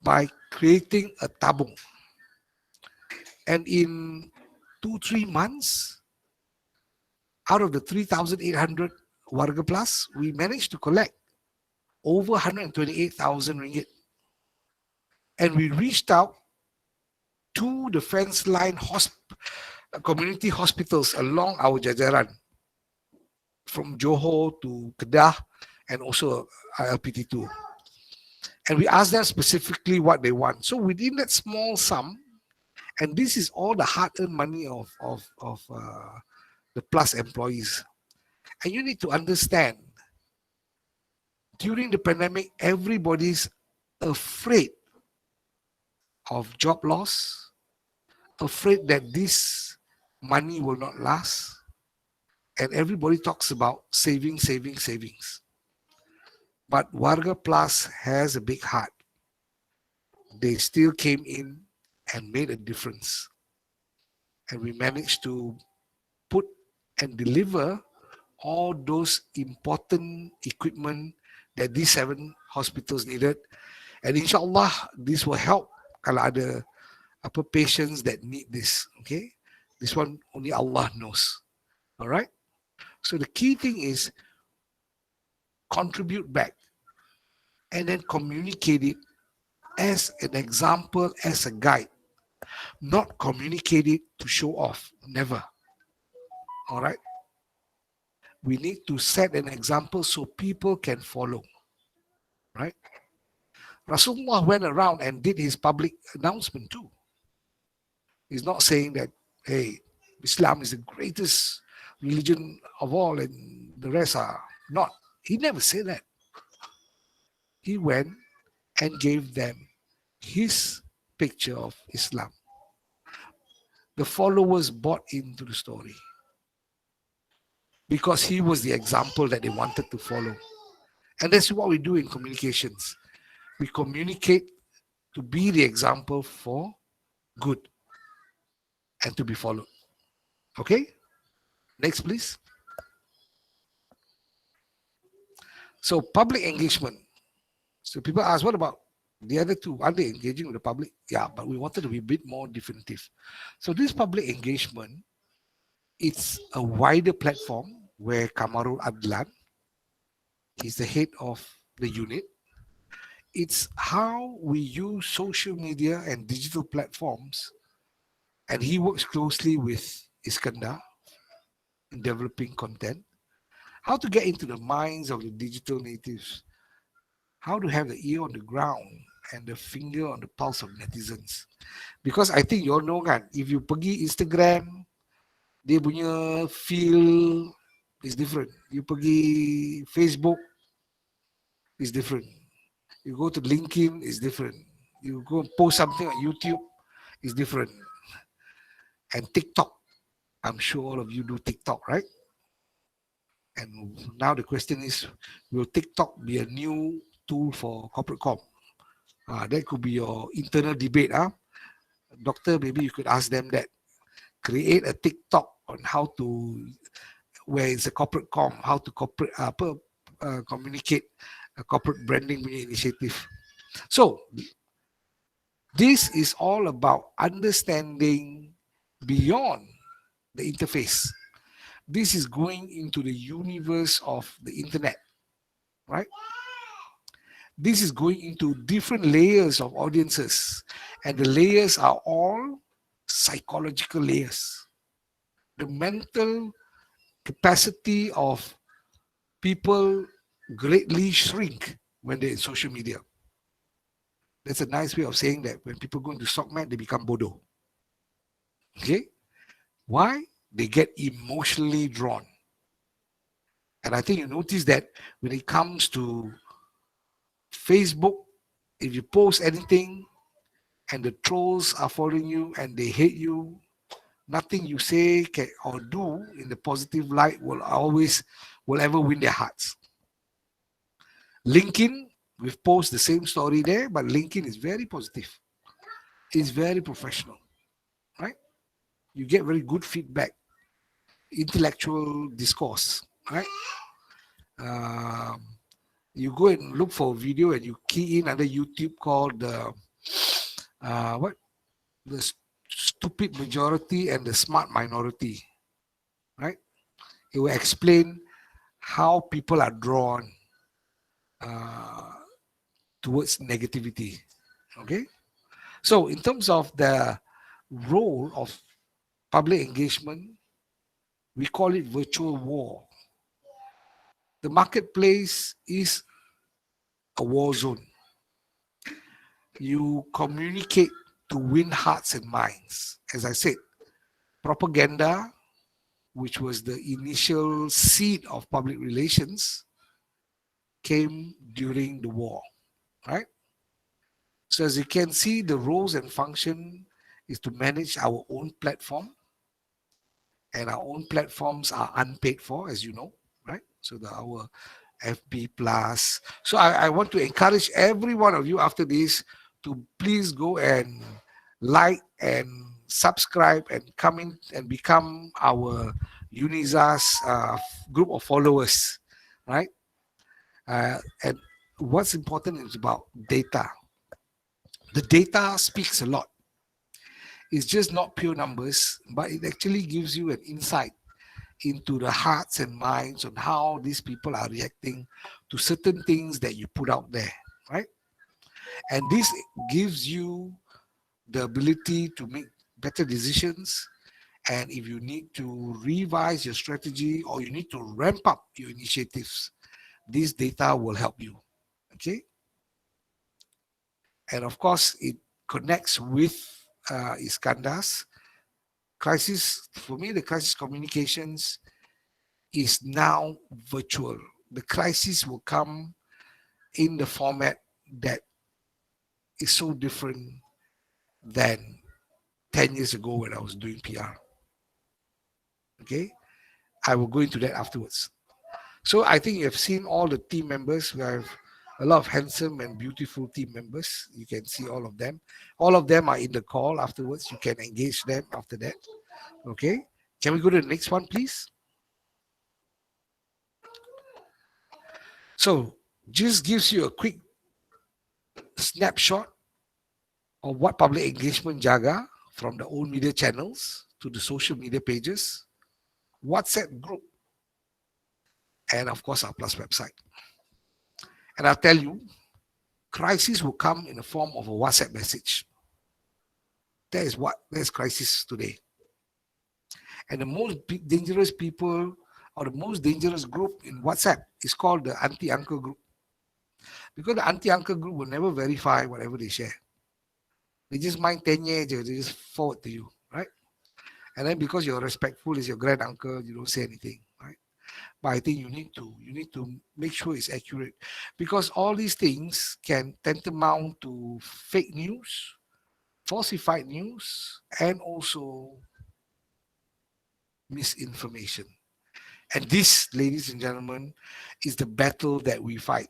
by creating a tabung. And in 2-3 months, out of the 3,800 Warga Plus, we managed to collect over 128,000 ringgit. And we reached out to the fence line community hospitals along our jajaran, from Johor to Kedah and also LPT2. And we asked them specifically what they want. So within that small sum, and this is all the hard-earned money of the Plus employees. And you need to understand, during the pandemic, everybody's afraid of job loss, afraid that this money will not last. And everybody talks about savings. But Warga Plus has a big heart. They still came in and made a difference. And we managed to put and deliver all those important equipment that these 7 hospitals needed. And inshallah, this will help kalau ada patients that need this. Okay, this one only Allah knows. All right. So the key thing is contribute back and then communicate it as an example, as a guide. Not communicate it to show off. Never. All right. We need to set an example so people can follow. Right. Rasulullah went around and did his public announcement too. He's not saying that, hey, Islam is the greatest religion of all and the rest are not. He never said that. He went and gave them his picture of Islam. The followers bought into the story because he was the example that they wanted to follow. And that's what we do in communications. We communicate to be the example for good and to be followed. Okay? Next, please. So, public engagement. So, people ask, what about the other two? Are they engaging with the public? Yeah, but we wanted to be a bit more definitive. So, this public engagement, it's a wider platform where Kamarul Adlan, he's the head of the unit. It's how we use social media and digital platforms And he works closely with Iskandar in developing content. How to get into the minds of the digital natives. How to have the ear on the ground and the finger on the pulse of netizens. Because I think you all know kan, if you pergi Instagram, dia punya feel is different. You pergi Facebook, is different. You go to LinkedIn, is different. You go and post something on YouTube, is different. And TikTok, I'm sure all of you do TikTok, right? And now the question is, will TikTok be a new tool for corporate com? That could be your internal debate. Doctor, maybe you could ask them that. Create a TikTok on how to, where it's a corporate com, how to communicate a corporate branding initiative. So, this is all about understanding beyond the interface. This is going into the universe of the internet, right? This is going into different layers of audiences, and the layers are all psychological layers. The mental capacity of people greatly shrink when they're in social media. That's a nice way of saying that when people go into SOCMAT, they become bodoh. Okay? Why? They get emotionally drawn. And I think you notice that when it comes to Facebook, if you post anything and the trolls are following you and they hate you, nothing you say can, or do in the positive light will ever win their hearts. LinkedIn, we've posted the same story there, but LinkedIn is very positive. It's very professional, right? You get very good feedback, intellectual discourse, right? You go and look for a video and you key in under YouTube called the stupid majority and the smart minority, right? It will explain how people are drawn towards negativity. Okay, so in terms of the role of public engagement, we call it virtual war. The marketplace is a war zone. You communicate to win hearts and minds. As I said, propaganda, which was the initial seed of public relations, came during the war, right? So as you can see, the roles and function is to manage our own platform, and our own platforms are unpaid for, as you know, right? So our FB Plus. So I want to encourage every one of you after this to please go and like and subscribe and come in and become our UNIZA's group of followers, right? And what's important is about data. The data speaks a lot. It's just not pure numbers, but it actually gives you an insight into the hearts and minds on how these people are reacting to certain things that you put out there, right? And this gives you the ability to make better decisions. And if you need to revise your strategy or you need to ramp up your initiatives, this data will help you. Okay. And of course, it connects with Iskandar's crisis. For me, the crisis communications is now virtual. The crisis will come in the format that is so different than 10 years ago when I was doing PR. Okay, I will go into that afterwards. So I think you have seen all the team members. We have a lot of handsome and beautiful team members. You can see all of them. All of them are in the call afterwards. You can engage them after that. Okay, can we go to the next one, please? So just gives you a quick snapshot of what public engagement jaga, from the old media channels to the social media pages, WhatsApp group, and of course our PLUS website. And I'll tell you, crisis will come in the form of a WhatsApp message. There's crisis today. And the most dangerous people or the most dangerous group in WhatsApp is called the auntie-uncle group. Because the auntie-uncle group will never verify whatever they share. They just mind 10 years, they just forward to you, right? And then because you're respectful as your grand uncle, you don't say anything, right? But I think you need to make sure it's accurate, because all these things can tantamount to fake news, falsified news, and also misinformation. And this, ladies and gentlemen, is the battle that we fight.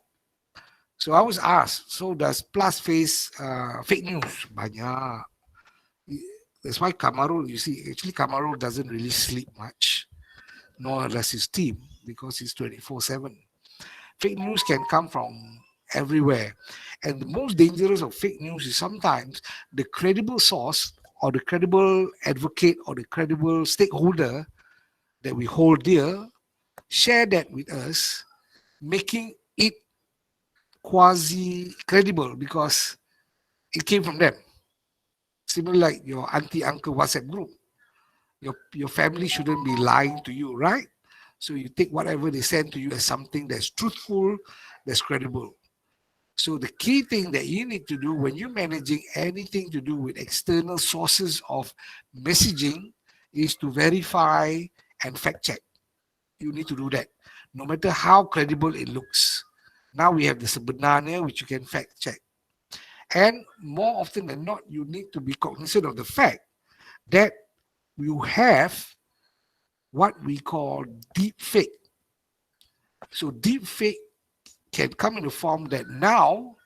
So I was asked, so does PLUS face fake news? Banyak. That's why Kamarul, you see, actually Kamarul doesn't really sleep much, nor does his team, because he's 24/7. Fake news can come from everywhere. And the most dangerous of fake news is sometimes the credible source or the credible advocate or the credible stakeholder that we hold dear share that with us, making it quasi credible because it came from them. Similar like your auntie uncle WhatsApp group. Your family shouldn't be lying to you, right? So you take whatever they send to you as something that's truthful, that's credible. So the key thing that you need to do when you're managing anything to do with external sources of messaging is to verify and fact check. You need to do that, no matter how credible it looks. Now we have the sebenarnya, which you can fact check. And more often than not, you need to be cognizant of the fact that you have what we call deep fake. So deep fake can come in the form that now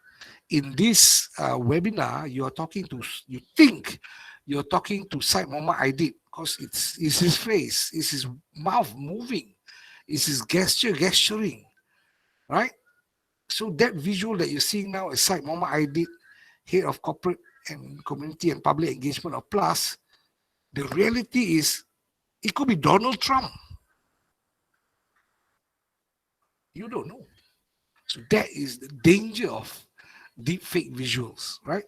in this webinar, you think you're talking to Syed Mohammed Idid because it's his face, it's his mouth moving, it's his gesturing, right? So that visual that you're seeing now is Syed Mohammed Idid, Head of Corporate and Community and Public Engagement of PLUS. The reality is, it could be Donald Trump. You don't know. So that is the danger of deep fake visuals, right?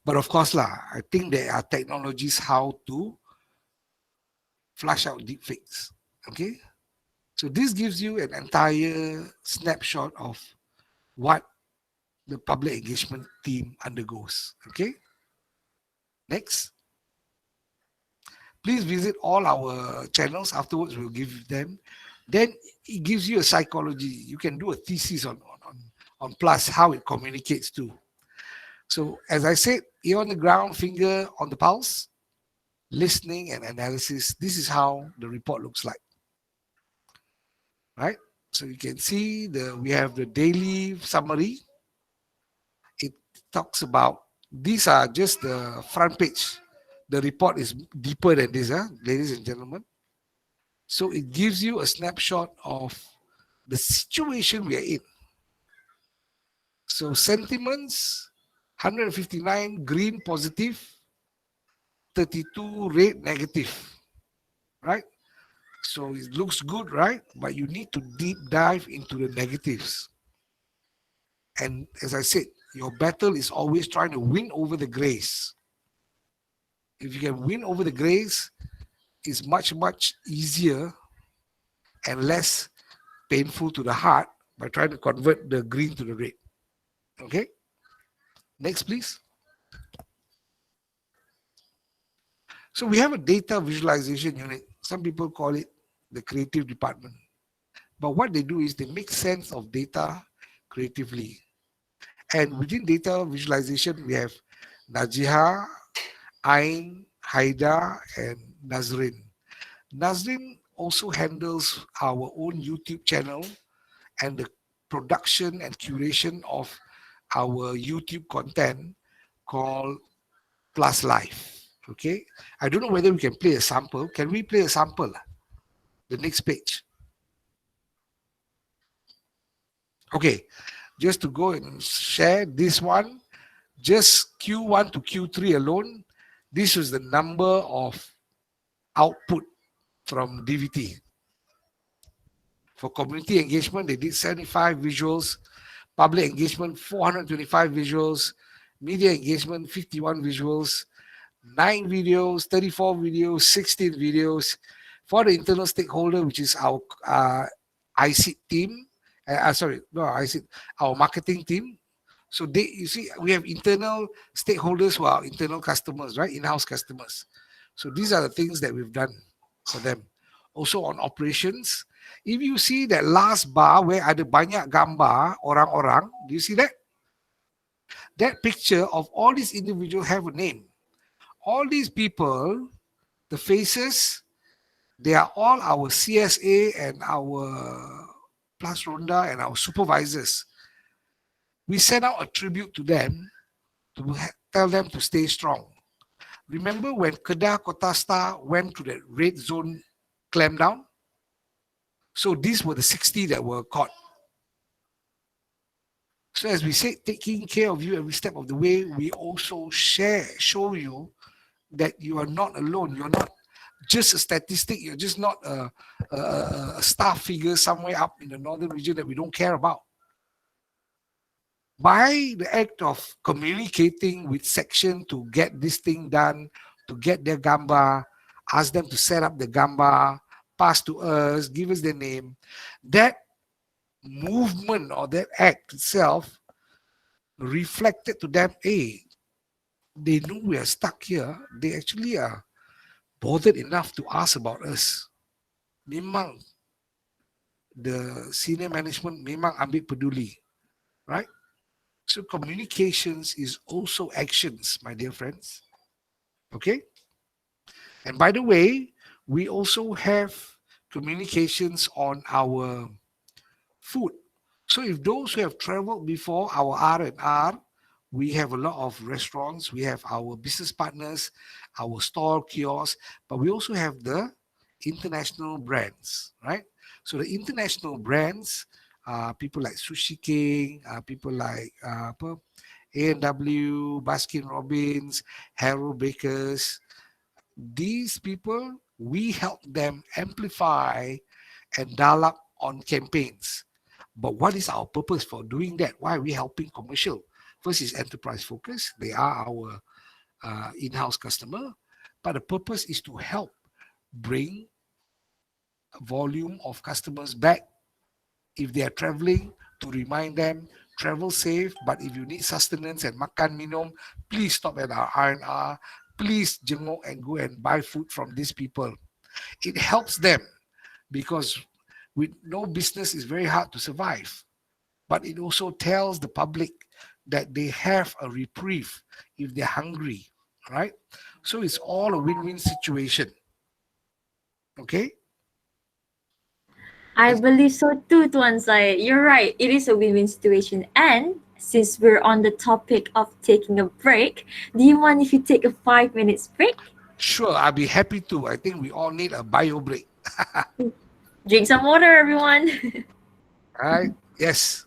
But of course, I think there are technologies how to flush out deep fakes. Okay? So this gives you an entire snapshot of what the public engagement team undergoes. Okay? Next. Please visit all our channels. Afterwards, we'll give them. Then it gives you a psychology. You can do a thesis on PLUS, how it communicates too. So as I said, ear on the ground, finger on the pulse, listening and analysis. This is how the report looks like. Right? So you can see we have the daily summary. It talks about, these are just the front page. The report is deeper than this, ladies and gentlemen. So it gives you a snapshot of the situation we are in. So sentiments, 159 green positive, 32 red negative, right? So it looks good, right? But you need to deep dive into the negatives. And as I said, your battle is always trying to win over the grays. If you can win over the grays, it's much, much easier and less painful to the heart by trying to convert the green to the red. Okay? Next, please. So we have a data visualization unit. Some people call it the creative department. But what they do is they make sense of data creatively. And within data visualization, we have Najiha, Ain, Haida, and Nazrin. Nazrin also handles our own YouTube channel and the production and curation of our YouTube content called PLUS Live. Okay, I don't know whether we can play a sample. Can we play a sample? The next page. Okay, just to go and share this one, just Q1 to Q3 alone, this was the number of output from DVT. For community engagement, they did 75 visuals, public engagement, 425 visuals, media engagement, 51 visuals, 9 videos, 34 videos, 16 videos for the internal stakeholder, which is our IC team. Sorry, no, IC, our marketing team. So you see, we have internal stakeholders who are internal customers, right? In-house customers. So these are the things that we've done for them. Also on operations, if you see that last bar where ada banyak gambar orang-orang, do you see that? That picture of all these individuals have a name. All these people, the faces, they are all our CSA and our Plus Ronda and our supervisors. We send out a tribute to them to tell them to stay strong. Remember when Kedah Kota Star went to the red zone clampdown? So these were the 60 that were caught. So as we say, taking care of you every step of the way, we also show you that you are not alone. You're not just a statistic. You're just not a staff figure somewhere up in the northern region that we don't care about. By the act of communicating with section to get this thing done, to get their gamba, ask them to set up the gamba, pass to us, give us their name, that movement or that act itself reflected to them, hey, they know we are stuck here. They actually are bothered enough to ask about us. Memang the senior management memang ambil peduli, right? So communications is also actions, my dear friends. Okay? And by the way, we also have communications on our food. So if those who have traveled before our R&R, we have a lot of restaurants, we have our business partners, our store kiosks, but we also have the international brands, right? So the international brands, people like Sushi King, people like A&W, Baskin Robbins, Harrow Bakers. These people, we help them amplify and dial up on campaigns. But what is our purpose for doing that? Why are we helping commercial? First is enterprise focus. They are our in-house customer. But the purpose is to help bring a volume of customers back if they are traveling, to remind them, travel safe, but if you need sustenance and makan minum, please stop at our R&R. Please jenguk and go and buy food from these people. It helps them because with no business, it's very hard to survive. But it also tells the public that they have a reprieve if they're hungry, right? So it's all a win-win situation. Okay? I believe so too, Tuan Syed. You're right. It is a win-win situation. And since we're on the topic of taking a break, do you mind if you take a 5 minutes break? Sure, I'll be happy to. I think we all need a bio break. Drink some water, everyone. All right? Yes.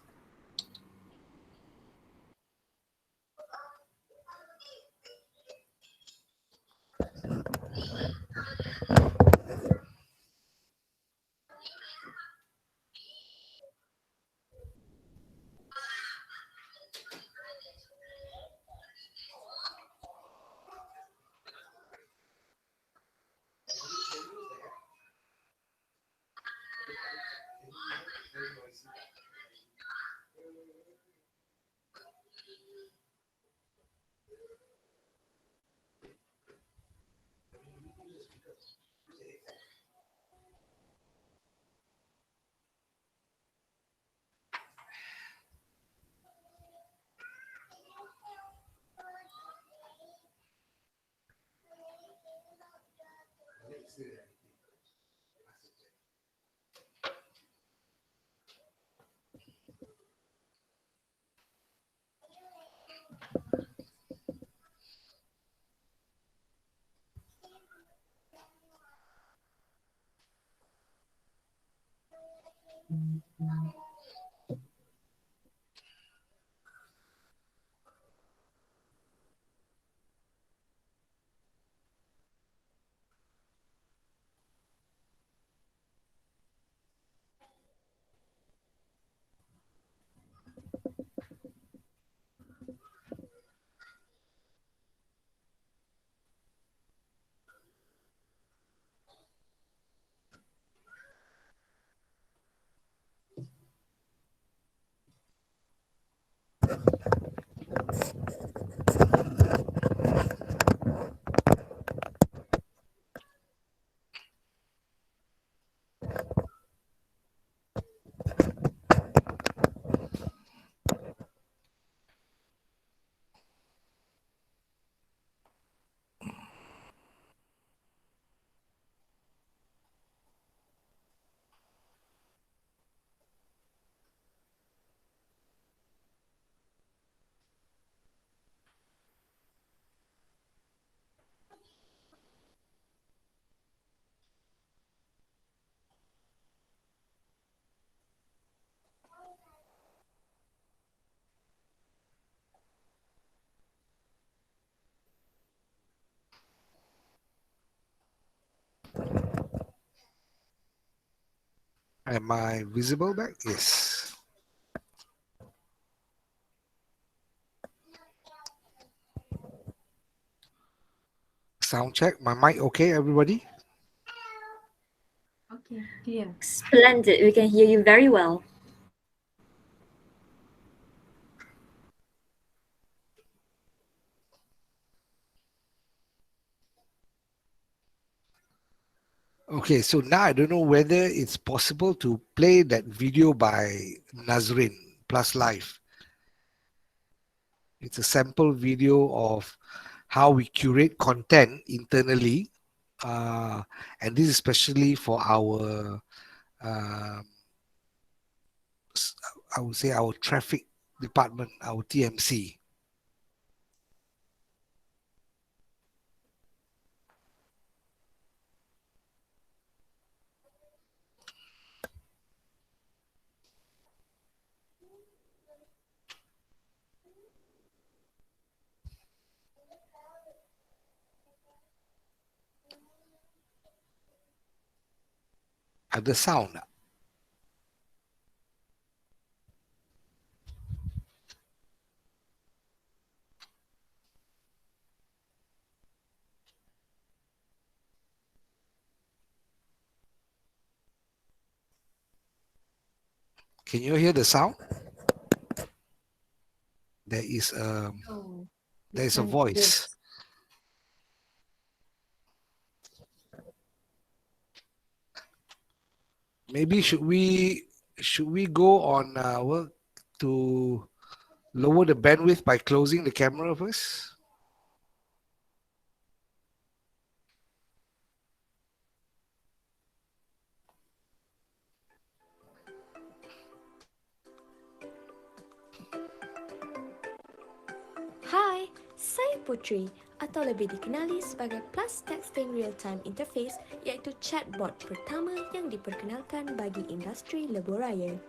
Am I visible back? Yes. Sound check. My mic okay, everybody? Okay, clear. Splendid. We can hear you very well. Okay, so now I don't know whether it's possible to play that video by Nazrin plus live. It's a sample video of how we curate content internally, and this is especially for our, um, I would say, our traffic department, our TMC. Ada sound tak? Can you hear the sound? There is a Oh, there is a voice. Maybe should we go on work to lower the bandwidth by closing the camera first? Hai, saya Putri atau lebih dikenali sebagai PLUS Texting Real-Time Interface iaitu chatbot pertama yang diperkenalkan bagi industri lebuh-raya.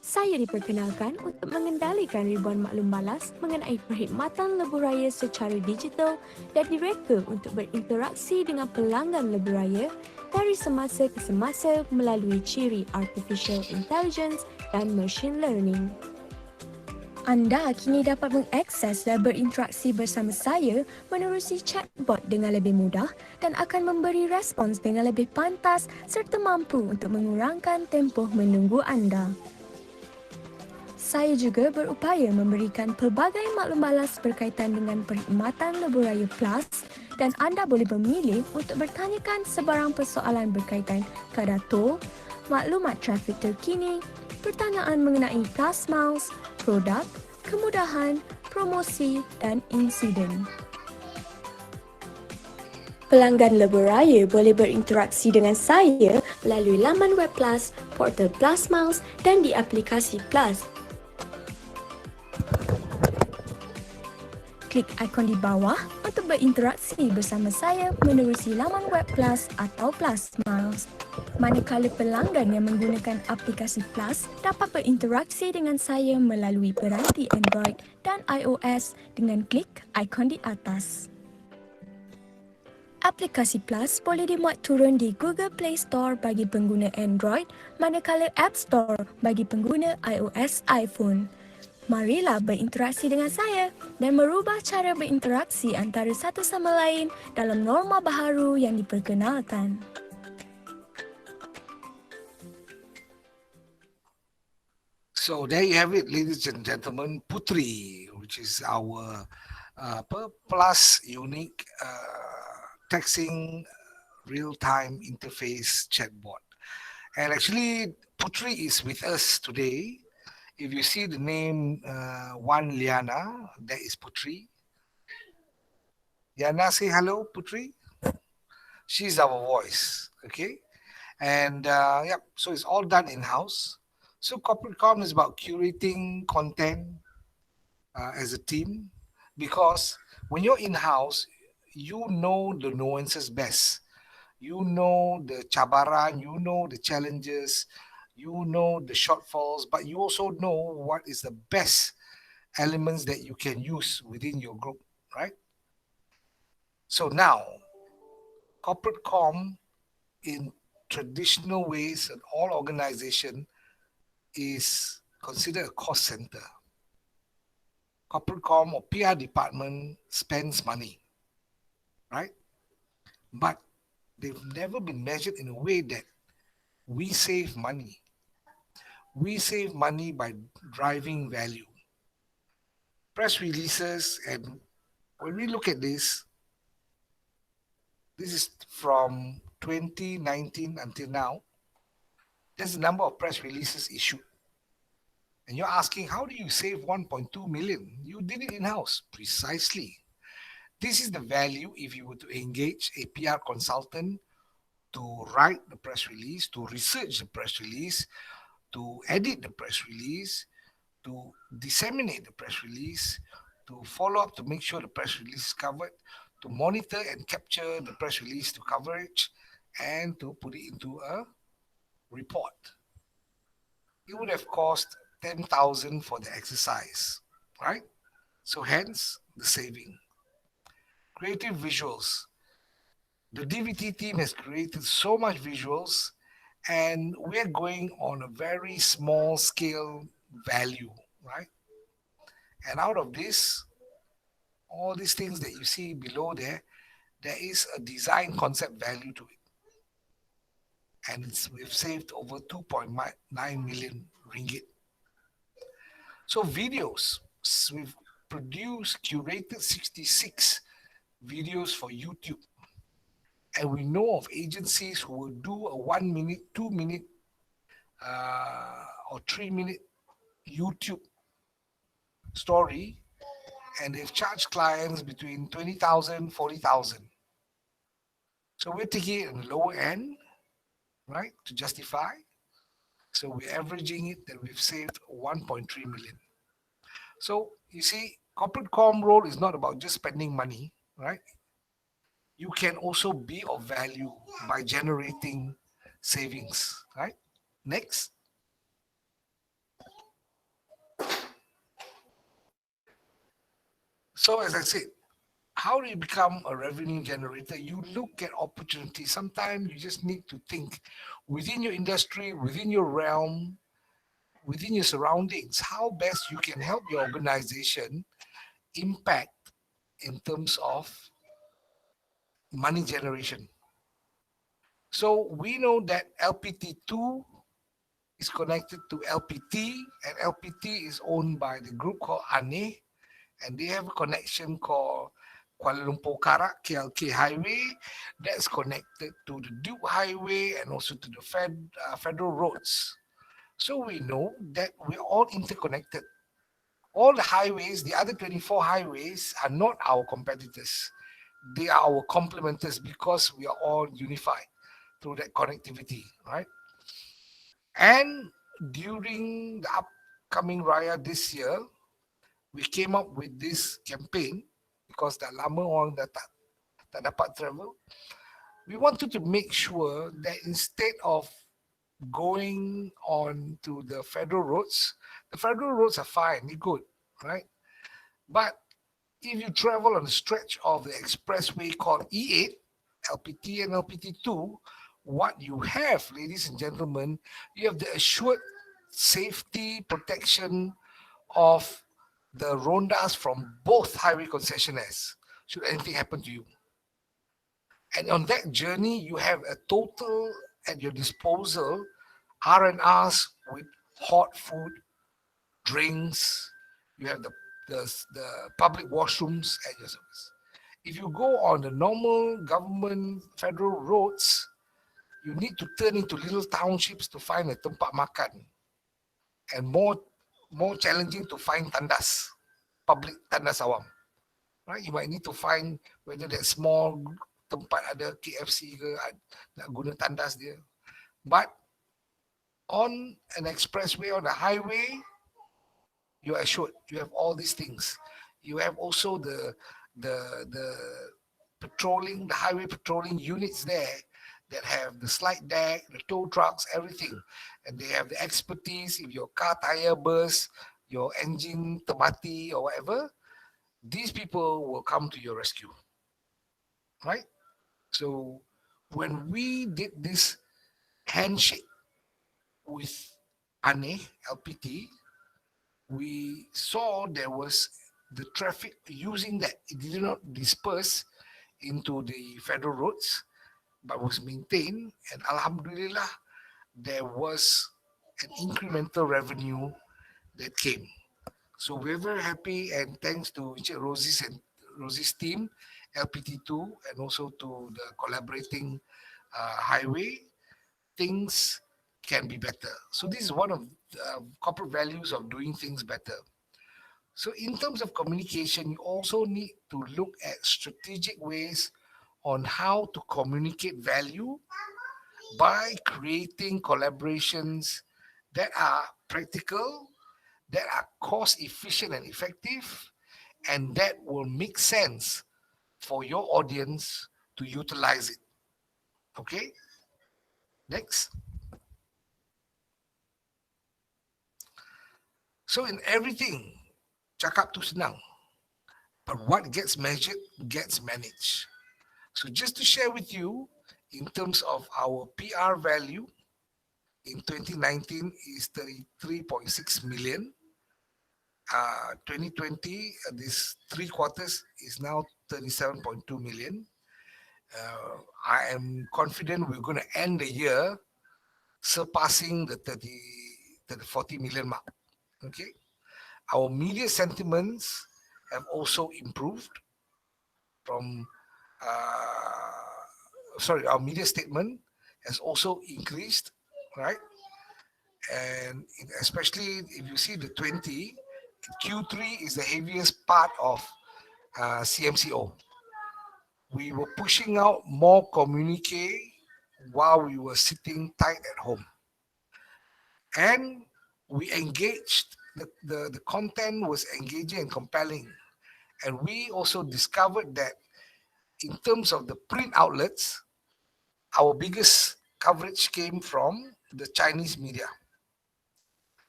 Saya diperkenalkan untuk mengendalikan ribuan maklum balas mengenai perkhidmatan lebuh-raya secara digital dan direka untuk berinteraksi dengan pelanggan lebuh-raya dari semasa ke semasa melalui ciri Artificial Intelligence dan Machine Learning. Anda kini dapat mengakses dan berinteraksi bersama saya menerusi chatbot dengan lebih mudah dan akan memberi respons dengan lebih pantas serta mampu untuk mengurangkan tempoh menunggu anda. Saya juga berupaya memberikan pelbagai maklum balas berkaitan dengan perkhidmatan lebuh-raya PLUS dan anda boleh memilih untuk bertanyakan sebarang persoalan berkaitan kadar tol, maklumat trafik terkini, pertanyaan mengenai PLUS Miles, produk, kemudahan, promosi dan insiden. Pelanggan lebuh-raya boleh berinteraksi dengan saya melalui laman web PLUS, portal PLUS Miles dan di aplikasi PLUS. Klik ikon di bawah untuk berinteraksi bersama saya menerusi laman web PLUS atau PLUS Miles. Manakala pelanggan yang menggunakan aplikasi PLUS dapat berinteraksi dengan saya melalui peranti Android dan iOS dengan klik ikon di atas. Aplikasi PLUS boleh dimuat turun di Google Play Store bagi pengguna Android, manakala App Store bagi pengguna iOS iPhone. Marilah berinteraksi dengan saya dan merubah cara berinteraksi antara satu sama lain dalam norma baharu yang diperkenalkan. So there you have it, ladies and gentlemen. Putri, which is our PLUS unique texting real-time interface chatbot. And actually, Putri is with us today. If you see the name Wan Liana, that is Putri. Liana, say hello, Putri. She's our voice, okay? And yeah, so it's all done in-house. So corporate comm is about curating content as a team, because when you're in-house, you know the nuances best. You know the cabaran, you know the challenges, you know the shortfalls, but you also know what is the best elements that you can use within your group, right? So now, corporate comm in traditional ways and all organization is considered a cost center. Corporate com or PR department spends money, right? But they've never been measured in a way that we save money. We save money by driving value. Press releases, and when we look at this is from 2019 until now. There's a number of press releases issued. And you're asking, how do you save 1.2 million? You did it in-house. Precisely. This is the value if you were to engage a PR consultant to write the press release, to research the press release, to edit the press release, to disseminate the press release, to follow up to make sure the press release is covered, to monitor and capture the press release to coverage, and to put it into a report. It would have cost 10,000 for the exercise, right? So hence the saving. Creative visuals. The DVT team has created so much visuals, and we're going on a very small scale value, right? And out of this, all these things that you see below there is a design concept value to it. And we've saved over 2.9 million ringgit. So videos, we've curated 66 videos for YouTube. And we know of agencies who will do a 1 minute, 2 minute, or 3 minute YouTube story, and they've charged clients between 20,000, 40,000. So we're taking it in the lower end, right, to justify. So we're averaging it that we've saved 1.3 million. So you see, corporate com role is not about just spending money, right? You can also be of value by generating savings, right? Next. So as I said, how do you become a revenue generator? You look at opportunities. Sometimes you just need to think within your industry, within your realm, within your surroundings, how best you can help your organization impact in terms of money generation. So we know that LPT2 is connected to LPT, and LPT is owned by the group called ANE, and they have a connection called Kuala Lumpur Karak KLK Highway that's connected to the Duke Highway and also to the federal roads. So we know that we're all interconnected. All the highways, the other 24 highways, are not our competitors. They are our complementers because we are all unified through that connectivity, right? And during the upcoming Raya this year, we came up with this campaign because dah lama orang dah tak dapat travel. We wanted to make sure that instead of going on to the federal roads are fine, they're good, right? But if you travel on a stretch of the expressway called E8, LPT and LPT2, what you have, ladies and gentlemen, you have the assured safety protection of the rondas from both highway concessionaires should anything happen to you. And on that journey, you have a total at your disposal R&Rs with hot food, drinks. You have the public washrooms at your service. If you go on the normal government federal roads, you need to turn into little townships to find a tempat makan, and more challenging to find tandas, public tandas awam. Right? You might need to find whether that small tempat ada KFC ke nak guna tandas dia. But on an expressway, on a highway, you are assured you have all these things. You have also the patrolling, the highway patrolling units there that have the slide deck, the tow trucks, everything. And they have the expertise. If your car tire bursts, your engine termati or whatever, these people will come to your rescue, right? So when we did this handshake with ANE, LPT, we saw there was the traffic using that. It did not disperse into the federal roads, but was maintained. And Alhamdulillah, there was an incremental revenue that came. So we're very happy, and thanks to Rosie's team, LPT2, and also to the collaborating highway, things can be better. So this is one of the corporate values of doing things better. So in terms of communication, you also need to look at strategic ways on how to communicate value by creating collaborations that are practical, that are cost efficient and effective, and that will make sense for your audience to utilize it. Okay? Next. So in everything, cakap tu senang. But what gets measured gets managed. So just to share with you, in terms of our PR value, in 2019 is 33.6 million. 2020, this 3 quarters is now 37.2 million. I am confident we're going to end the year surpassing the 40 million mark. Okay. Our media sentiments have also improved from, our media statement has also increased, right? And especially if you see the 20, Q3 is the heaviest part of CMCO. We were pushing out more communique while we were sitting tight at home. And we engaged, the content was engaging and compelling. And we also discovered that in terms of the print outlets, our biggest coverage came from the Chinese media.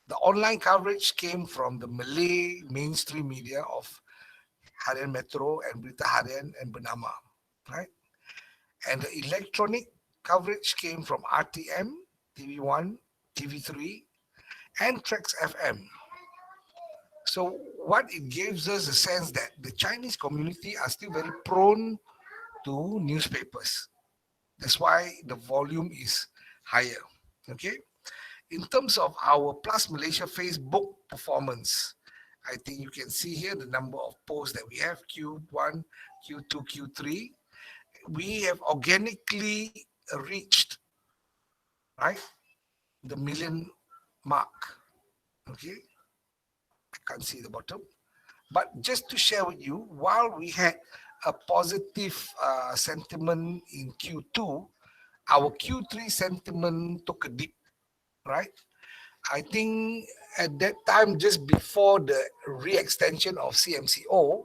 The online coverage came from the Malay mainstream media of Harian Metro and Berita Harian and Bernama, right? And the electronic coverage came from RTM, TV1, TV3, and Trax FM. So what it gives us a sense that the Chinese community are still very prone to newspapers. That's why the volume is higher. Okay. In terms of our PLUS Malaysia Facebook performance, I think you can see here the number of posts that we have, Q1, Q2, Q3. We have organically reached, right, the million mark. Okay. I can't see the bottom. But just to share with you, while we had a positive sentiment in Q2, our Q3 sentiment took a dip, right? I think at that time, just before the re-extension of CMCO,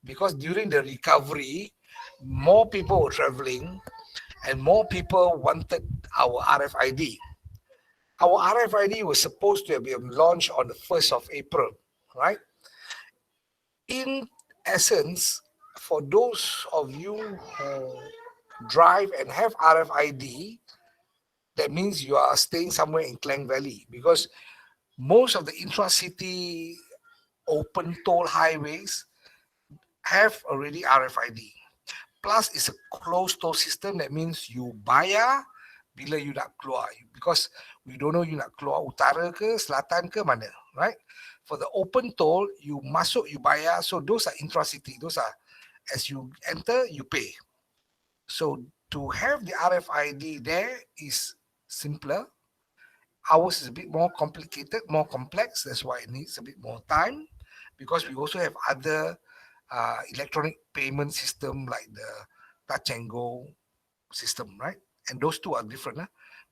because during the recovery, more people were traveling and more people wanted our RFID. Our RFID was supposed to be launched on the 1st of April, right? In essence, for those of you who drive and have RFID, that means you are staying somewhere in Klang Valley, because most of the intra-city open toll highways have already RFID. Plus, it's a closed toll system. That means you bayar bila you nak keluar, because we don't know you nak keluar utara ke, selatan ke, mana, right? For the open toll, you masuk, you bayar. So those are intra-city. Those are, as you enter, you pay. So to have the RFID there is simpler. Ours is a bit more complicated, more complex. That's why it needs a bit more time, because we also have other electronic payment system like the touch and go system, right? And those two are different.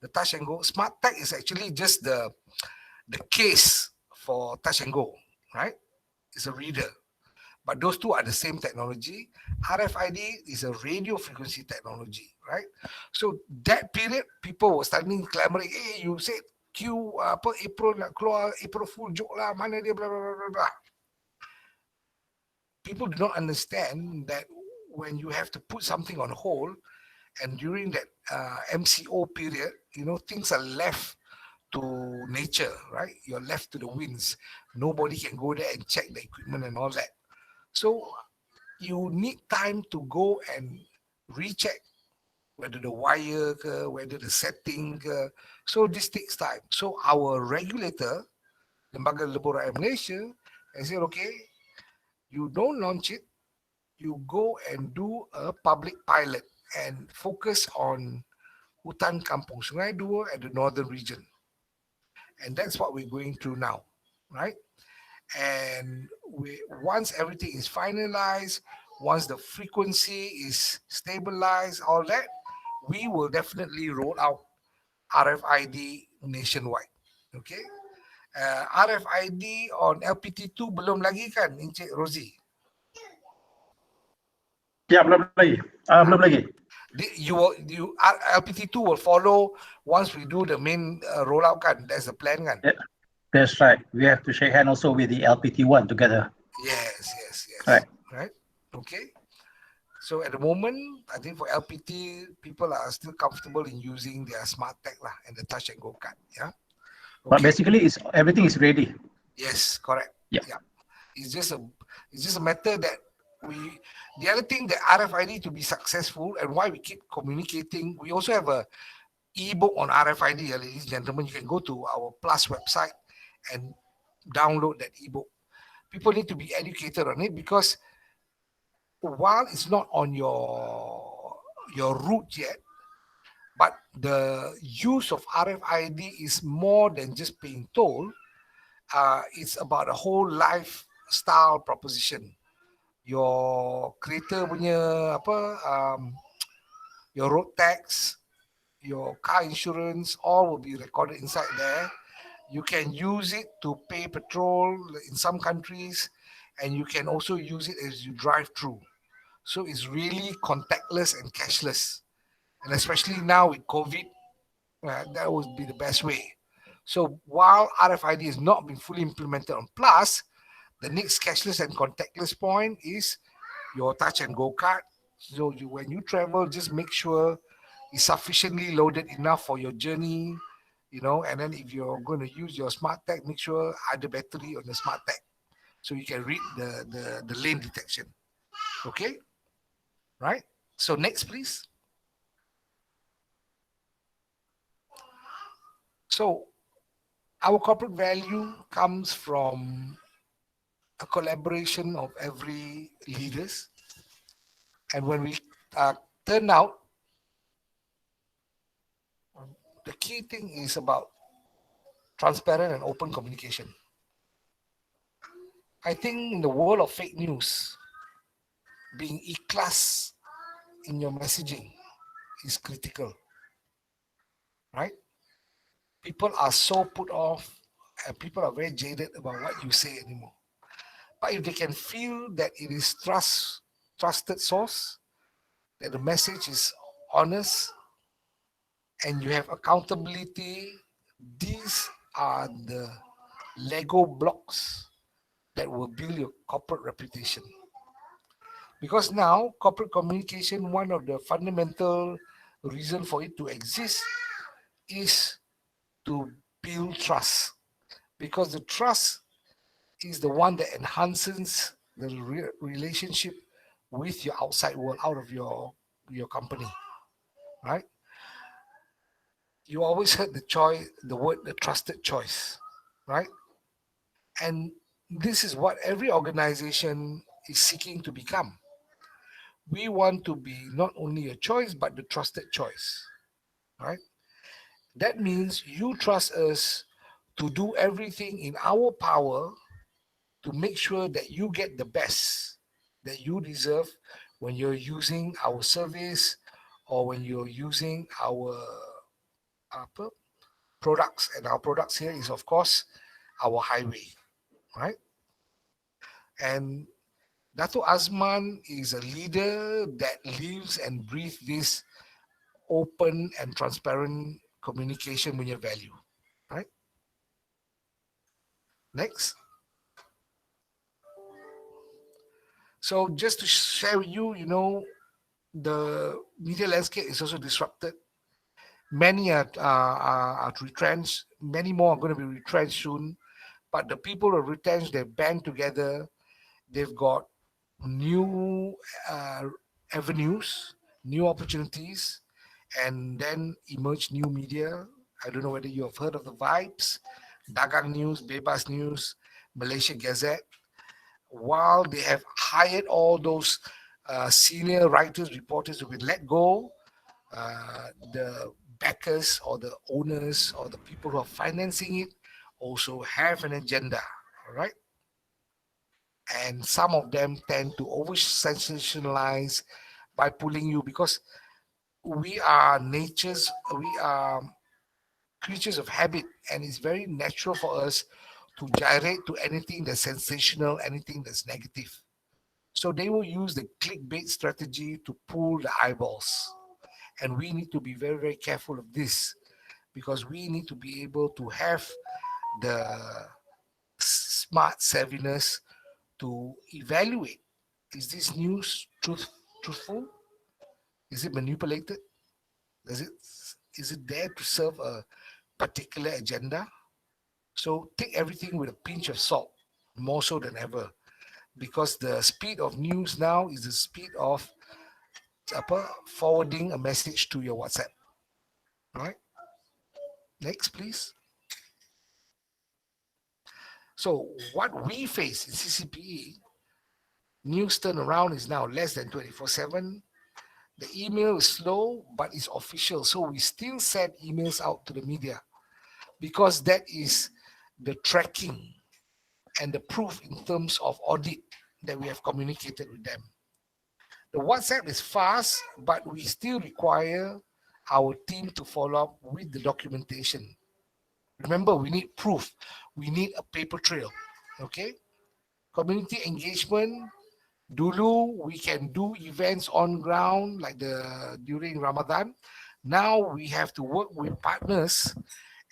The touch and go, Smart Tag is actually just the case for touch and go, right? It's a reader. But those two are the same technology. RFID is a radio frequency technology, right? So that period, people were starting clamoring, hey, you said April nak keluar, April Fool joke lah, mana dia, blah, blah, blah, blah, blah. People do not understand that when you have to put something on hold, And during that MCO period, things are left to nature, right? You're left to the winds. Nobody can go there and check the equipment and all that. So you need time to go and recheck whether the wire, whether the setting. So this takes time. So our regulator, Lembaga Lebuh Rakyat Malaysia, has said, okay, you don't launch it, you go and do a public pilot and focus on Hutan Kampung Sungai Dua at the northern region. And that's what we're going through now, right? And once everything is finalized, once the frequency is stabilized, all that, we will definitely roll out RFID nationwide. Okay, RFID on LPT2 belum lagi kan, Encik Rosie? Ya, belum lagi. Belum lagi. LPT2 will follow once we do the main rollout kan? That's the plan kan? Yeah, that's right. We have to shake hand also with the LPT1 together. Yes. Right. Okay. So at the moment, I think for LPT, people are still comfortable in using their smart tag lah and the touch and go card. Yeah. Okay. But basically, everything is ready. Yes, correct. Yeah. It's just a matter that the other thing that RFID to be successful and why we keep communicating, we also have a ebook on RFID, ladies and gentlemen. You can go to our PLUS website and download that ebook. People need to be educated on it because while it's not on your route yet, but the use of RFID is more than just paying toll. It's about a whole lifestyle proposition. Your kereta punya your road tax, your car insurance, all will be recorded inside there. You can use it to pay petrol in some countries, and you can also use it as you drive through. So it's really contactless and cashless. And especially now with COVID, that would be the best way. So while RFID has not been fully implemented on PLUS, the next cashless and contactless point is your touch and go card. So when you travel, just make sure it's sufficiently loaded enough for your journey, and then if you're going to use your smart tag, make sure add the battery on the smart tag so you can read the lane detection. Okay? Right? So next, please. So our corporate value comes from a collaboration of every leaders. And when we turn out, the key thing is about transparent and open communication. I think in the world of fake news, being ikhlas in your messaging is critical, right? People are so put off and people are very jaded about what you say anymore. But if they can feel that it is trusted source, that the message is honest, and you have accountability, these are the Lego blocks that will build your corporate reputation. Because now, corporate communication, one of the fundamental reason for it to exist is to build trust. Because the trust is the one that enhances the relationship with your outside world, out of your company, right? You always heard the trusted choice, right? And this is what every organization is seeking to become. We want to be not only a choice, but the trusted choice, right? That means you trust us to do everything in our power to make sure that you get the best that you deserve when you're using our service or when you're using our products. And our products here is, of course, our highway, right? And Dato Azman is a leader that lives and breathes this open and transparent communication punya value, right? Next. So just to share with you, the media landscape is also disrupted. Many are retrenched. Many more are going to be retrenched soon. But the people who are retrenched, they've band together. They've got new avenues, new opportunities, and then emerge new media. I don't know whether you have heard of the Vibes, Dagang News, Bebas News, Malaysia Gazette. While they have hired all those senior writers, reporters who will let go, the backers or the owners or the people who are financing it also have an agenda, all right? And some of them tend to over sensationalize by pulling you, because we are creatures of habit, and it's very natural for us to gyrate to anything that's sensational, anything that's negative. So they will use the clickbait strategy to pull the eyeballs. And we need to be very, very careful of this, because we need to be able to have the smart savviness to evaluate, is this news truthful? Is it manipulated? Is it there to serve a particular agenda? So take everything with a pinch of salt, more so than ever, because the speed of news now is the speed of forwarding a message to your WhatsApp. Right? Next, please. So what we face in CCPE, news turnaround is now less than 24/7. The email is slow, but it's official. So we still send emails out to the media, because that is the tracking and the proof in terms of audit that we have communicated with them. The WhatsApp is fast, but we still require our team to follow up with the documentation. Remember, we need proof. We need a paper trail. Okay? Community engagement. Dulu, we can do events on ground like during Ramadan. Now we have to work with partners,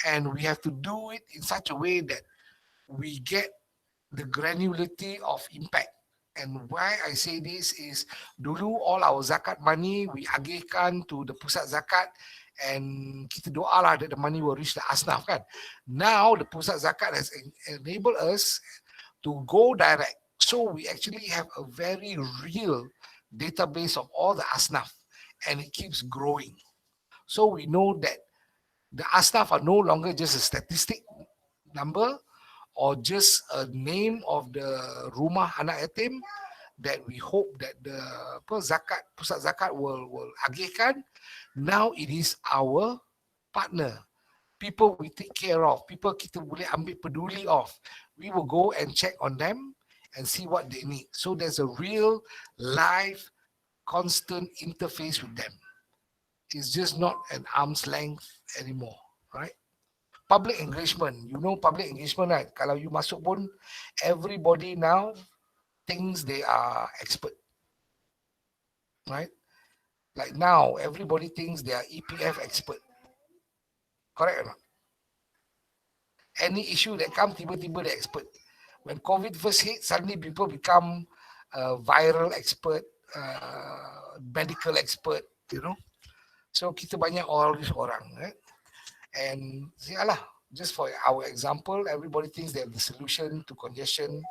and we have to do it in such a way that we get the granularity of impact. And why I say this is, dulu all our zakat money we agihkan to the pusat zakat, and kita doa lah that the money will reach the asnaf kan. Now the pusat zakat has enabled us to go direct. So we actually have a very real database of all the asnaf, and it keeps growing. So we know that the asnaf are no longer just a statistic number or just a name of the rumah anak yatim that we hope that the pusat zakat will agihkan. Now it is our partner, people we take care of, people kita boleh ambil peduli of. We will go and check on them and see what they need. So there's a real live constant interface with them. It's just not an arm's length anymore, right? Public engagement, public engagement, right? Kalau you masuk pun, everybody now thinks they are expert, right? Like now, everybody thinks they are EPF expert. Correct or not? Any issue that comes, tiba-tiba they're expert. When COVID first hit, suddenly people become viral expert, medical expert, So kita banyak all these orang, right? And just for our example, everybody thinks they have the solution to congestion,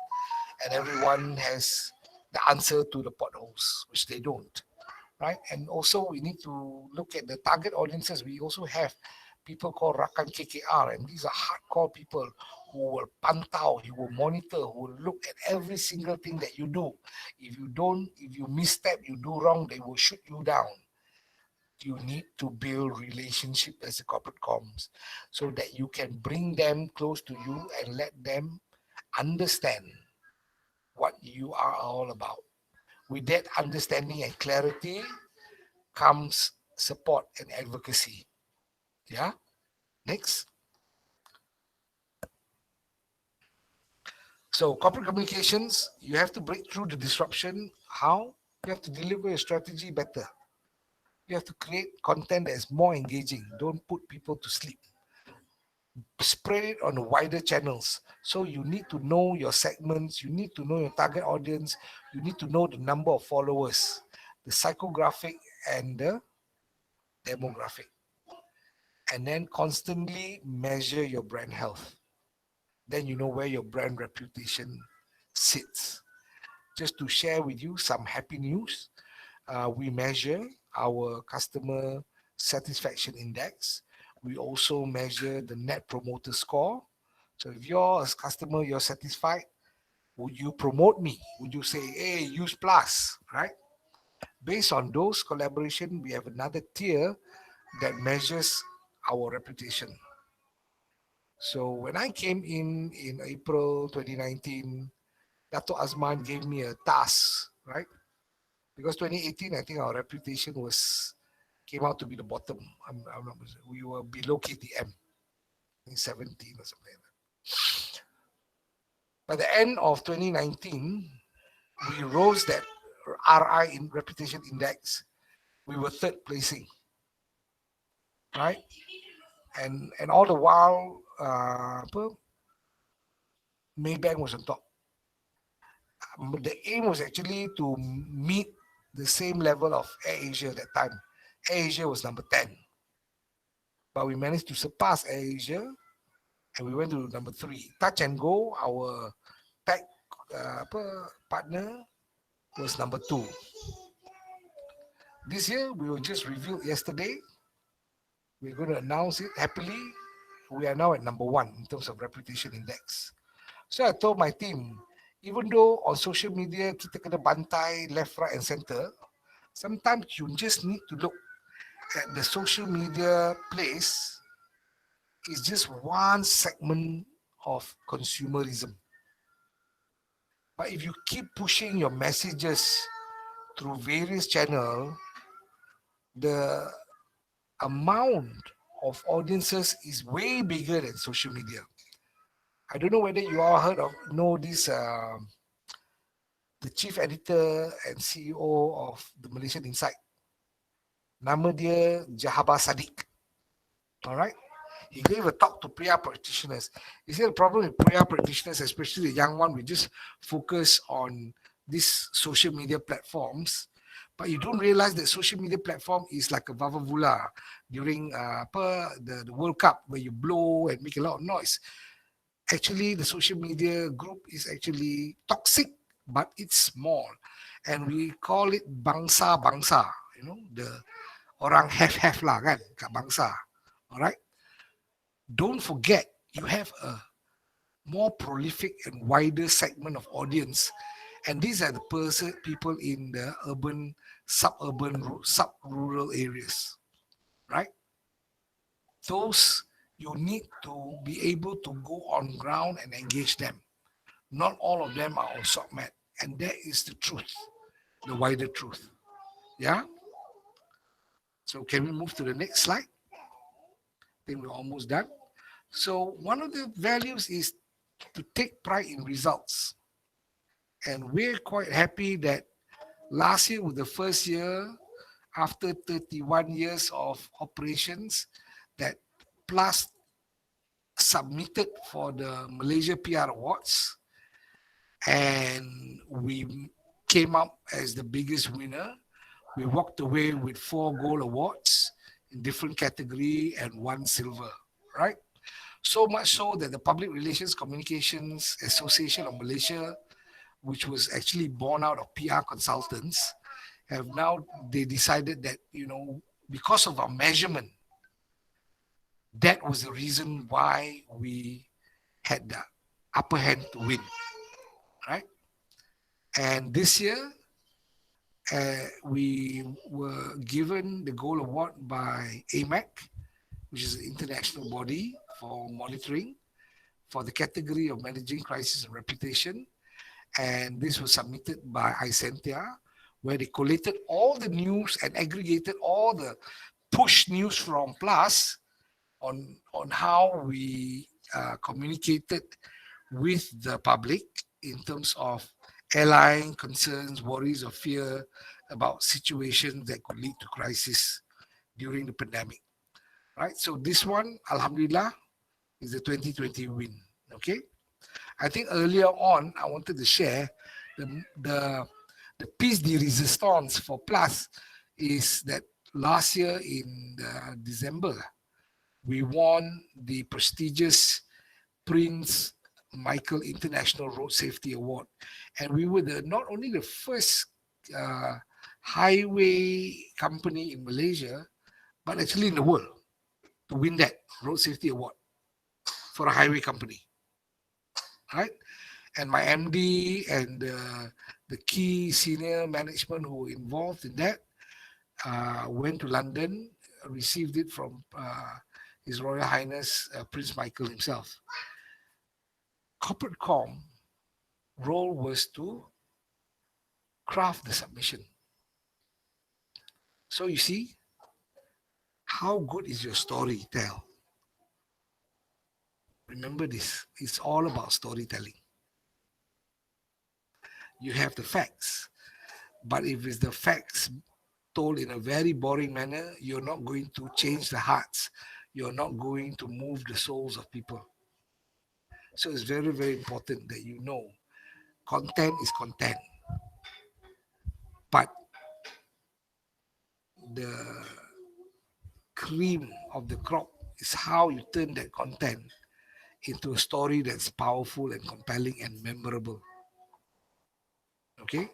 and everyone has the answer to the potholes, which they don't, right? And also we need to look at the target audiences. We also have people called Rakan KKR, and these are hardcore people who will pantau, who will monitor, who will look at every single thing that you do. If you misstep, you do wrong, they will shoot you down. You need to build relationship as a corporate comms so that you can bring them close to you and let them understand what you are all about. With that understanding and clarity comes support and advocacy. Yeah. Next. So corporate communications, you have to break through the disruption. How? You have to deliver your strategy better. You have to create content that is more engaging. Don't put people to sleep. Spread it on the wider channels. So you need to know your segments. You need to know your target audience. You need to know the number of followers. the psychographic and the demographic. And then constantly measure your brand health. Then you know where your brand reputation sits. Just to share with you some happy news, we measure our customer satisfaction index. We also measure the net promoter score. So if you're a customer, you're satisfied, would you promote me? Would you say, hey, use PLUS, right? Based on those collaboration, we have another tier that measures our reputation. So when I came in April 2019, Dato Azman gave me a task, right? Because 2018, I think our reputation came out to be the bottom. I'm not, we were below KTM in 17 or something like that. By the end of 2019, we rose that RI in reputation index. We were third placing, right? And all the while, Maybank was on top. The aim was actually to meet the same level of AirAsia at that time. AirAsia was number 10. But we managed to surpass AirAsia and we went to number 3. Touch and Go, our tech partner, was number 2. This year, we were just revealed yesterday. We're going to announce it happily. We are now at number 1 in terms of reputation index. So I told my team, even though on social media kita kena bantai left, right and center, sometimes you just need to look at the social media place is just one segment of consumerism. But if you keep pushing your messages through various channels, the amount of audiences is way bigger than social media. I don't know whether you all know this, the chief editor and CEO of the Malaysian Insight. Nama dia Jahabar Sadiq. All right. He gave a talk to Priya practitioners. He said the problem with Priya practitioners, especially the young one, we just focus on these social media platforms. But you don't realize that social media platform is like a vavavula during the World Cup where you blow and make a lot of noise. Actually, the social media group is actually toxic, but it's small. And we call it bangsa-bangsa, you know, the orang have lah kan, kat bangsa. All right. Don't forget, you have a more prolific and wider segment of audience. And these are the people in the urban, suburban, sub-rural areas, right? Those you need to be able to go on ground and engage them. Not all of them are on SOCMED. And that is the truth, the wider truth. Yeah? So can we move to the next slide? I think we're almost done. So one of the values is to take pride in results. And we're quite happy that last year was the first year after 31 years of operations that PLUS submitted for the Malaysia PR Awards, and we came up as the biggest winner. We walked away with 4 gold awards in different category and 1 silver, right? So much so that the Public Relations Communications Association of Malaysia, which was actually born out of PR consultants, they decided that, you know, because of our measurement, that was the reason why we had the upper hand to win, right? And this year, we were given the gold award by AMAC, which is an international body for monitoring, for the category of managing crisis and reputation. And this was submitted by iCentia, where they collated all the news and aggregated all the push news from PLUS on how we communicated with the public in terms of airline concerns, worries or fear about situations that could lead to crisis during the pandemic, right? So this one, Alhamdulillah, is the 2020 win, okay? I think earlier on, I wanted to share the The piece de resistance for PLUS is that last year in December, we won the prestigious Prince Michael International Road Safety Award. And we were not only the first highway company in Malaysia, but actually in the world to win that road safety award for a highway company. Right? And my MD and the key senior management who were involved in that went to London, received it from His Royal Highness Prince Michael himself. Corporate Com role was to craft the submission. So you see, how good is your story tell? Remember this, it's all about storytelling. You have the facts, but if it's the facts told in a very boring manner, you're not going to change the hearts. You're not going to move the souls of people. So it's very, very important that you know content is content. But the cream of the crop is how you turn that content into a story that's powerful and compelling and memorable. Okay?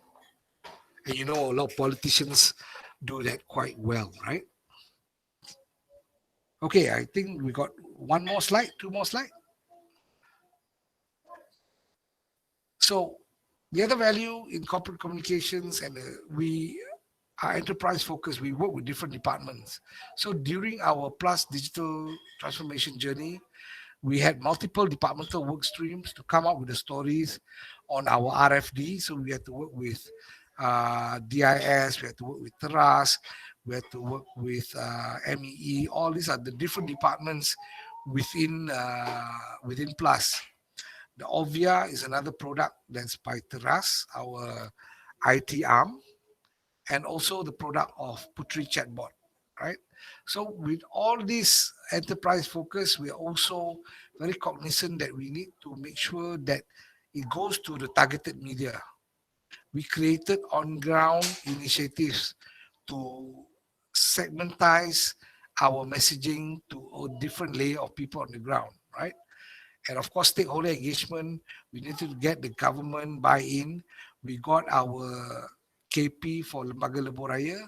And you know, a lot of politicians do that quite well, right? Okay, I think we got one more slide, two more slides. So the other value in corporate communications, and we are enterprise focused, we work with different departments. So during our PLUS digital transformation journey, we had multiple departmental work streams to come up with the stories on our RFD. So we had to work with DIS, we had to work with TERAS, we had to work with MEE. All these are the different departments within PLUS. The Ovia is another product that's by TERAS, our IT arm, and also the product of Putri Chatbot, right? So with all this enterprise focus, we are also very cognizant that we need to make sure that it goes to the targeted media. We created on-ground initiatives to segmentize our messaging to a different layer of people on the ground, right? And of course, stakeholder engagement, we need to get the government buy-in. We got our KP for Lembaga Lebuh Raya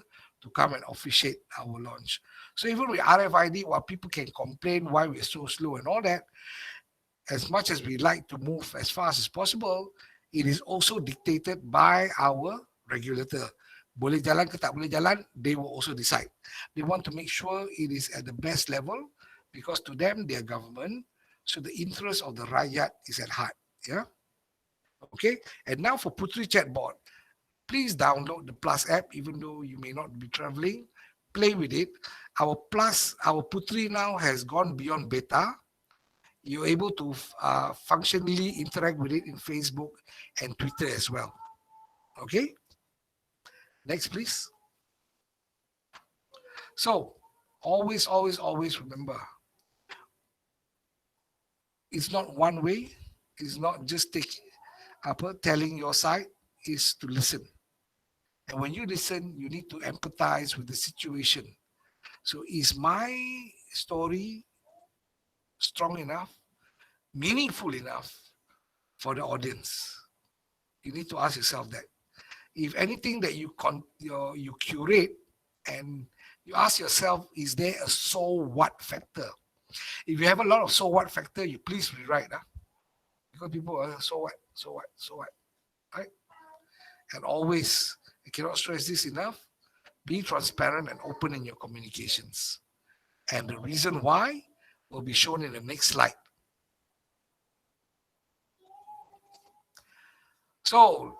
to come and officiate our launch. So even with RFID, while people can complain why we're so slow and all that, as much as we like to move as fast as possible, it is also dictated by our regulator. Boleh jalan ke tak boleh jalan, they will also decide. They want to make sure it is at the best level because to them, they are government. So the interest of the rakyat is at heart. Yeah. Okay. And now for Putri Chatbot, please download the PLUS app, even though you may not be traveling. Play with it. Our Putri now has gone beyond beta. You're able to functionally interact with it in Facebook and Twitter as well. Okay. Next, please. So always remember, it's not one way. It's not just telling your side, is to listen. And when you listen, you need to empathize with the situation. So is my story strong enough, meaningful enough for the audience? You need to ask yourself that. If anything that you curate and you ask yourself, is there a so what factor? If you have a lot of so what factor, you please rewrite. Because people are so what, right? And always, I cannot stress this enough, be transparent and open in your communications. And the reason why will be shown in the next slide. So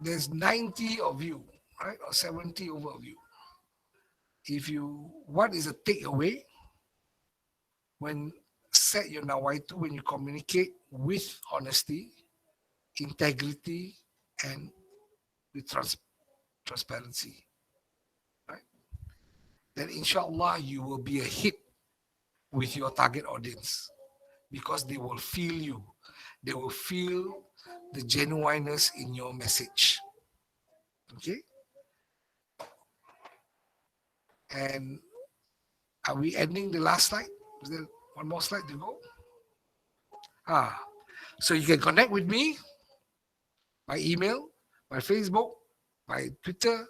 there's 90 of you, right? Or 70 over of you. What is a takeaway when set your nawaitu, when you communicate with honesty, integrity, and with transparency, right? Then inshallah you will be a hit with your target audience because they will feel you. They will feel the genuineness in your message. Okay. And are we ending the last slide? Is there one more slide to go? So you can connect with me by email, my Facebook, my Twitter,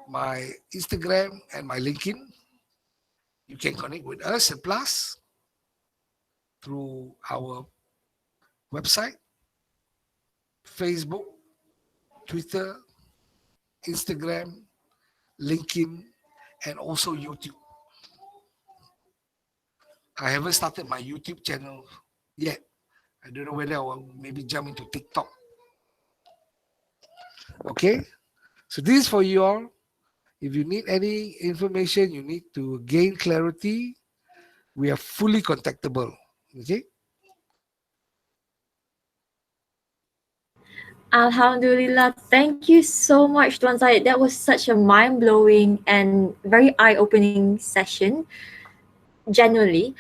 my Instagram, and my LinkedIn. You can connect with us at PLUS through our website, Facebook, Twitter, Instagram, LinkedIn, and also YouTube. I haven't started my YouTube channel yet. I don't know whether I will maybe jump into TikTok. Okay, so this is for you all. If you need any information, you need to gain clarity, we are fully contactable. Okay. Alhamdulillah, thank you so much, Tuan Syed. That was such a mind-blowing and very eye-opening session. Genuinely.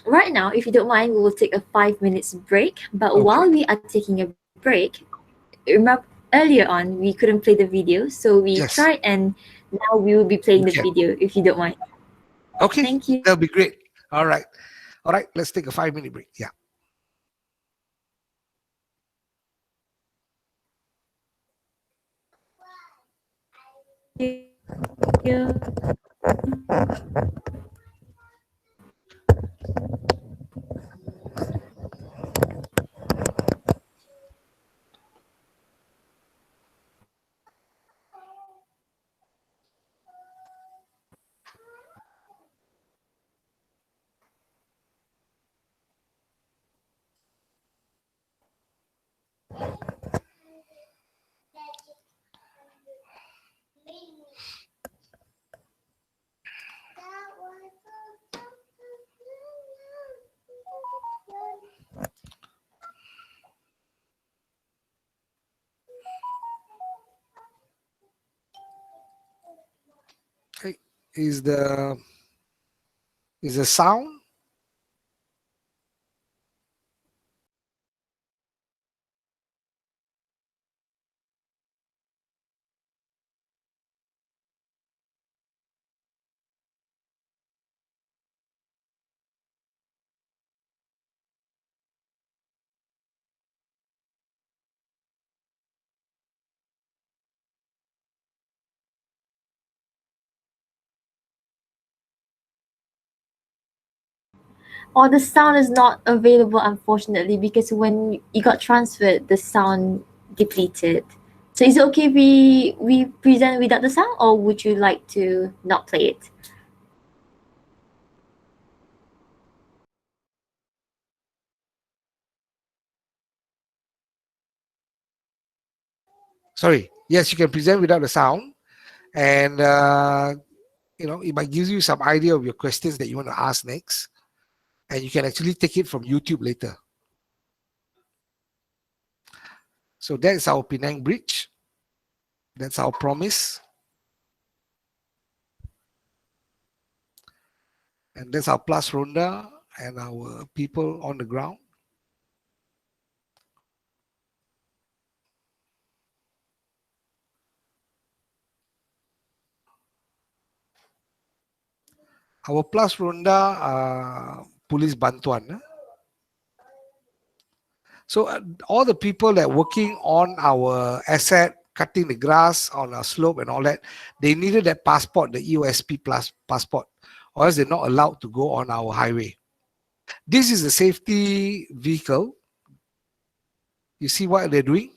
Right now, if you don't mind, we will take a 5 minutes break. But Okay. while we are taking a break, remember earlier on we couldn't play the video, so we Yes. tried, and now we will be playing the Okay. video. If you don't mind. Okay. Thank you. That'll be great. All right. All right. Let's take a 5-minute break. Yeah. Okay. Is the sound? Or the sound is not available, unfortunately, because when you got transferred, the sound depleted. So is it okay if we present without the sound, or would you like to not play it? Sorry. Yes, you can present without the sound, and it might give you some idea of your questions that you want to ask next, and you can actually take it from YouTube later. So that's our Penang Bridge. That's our promise. And that's our PLUS Ronda and our people on the ground. Our PLUS Ronda police bantuan. So all the people that working on our asset, cutting the grass on our slope and all that, they needed that passport, the EOSP plus passport, or else they're not allowed to go on our highway. This is a safety vehicle. You see what they're doing?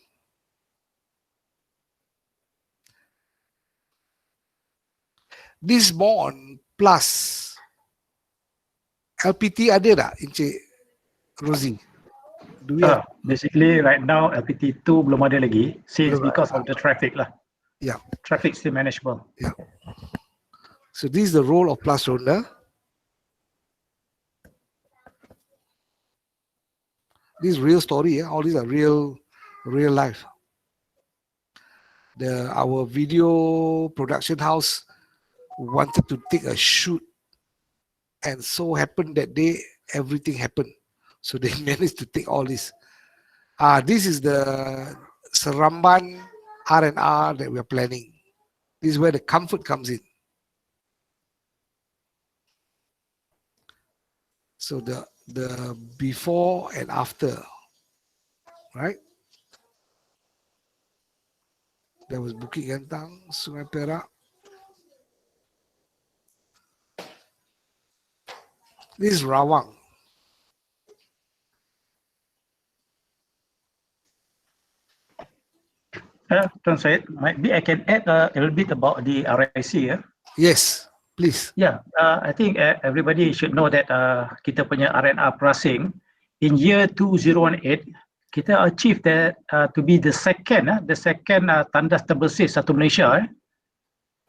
This more on PLUS. LPT ada tak, Encik Rosie? Do we have? Basically right now LPT2 belum ada lagi, since because of the traffic lah. Yeah. Traffic still manageable. Yeah. So this is the role of PLUS Ronda. This is real story. All these are real life. Our video production house wanted to take a shoot, and so happened that day everything happened. So they managed to take all this. This is the Seramban R&R that we're planning. This is where the comfort comes in. So the before and after, right? There was Bukit Gantang, Sungai Perak. This is Rawang. Tuan Syed, might be I can add a little bit about the RIC. Yes, please. Yeah, I think everybody should know that kita punya R&R pricing in year 2018, kita achieve that to be the second tandas terbersih satu Malaysia.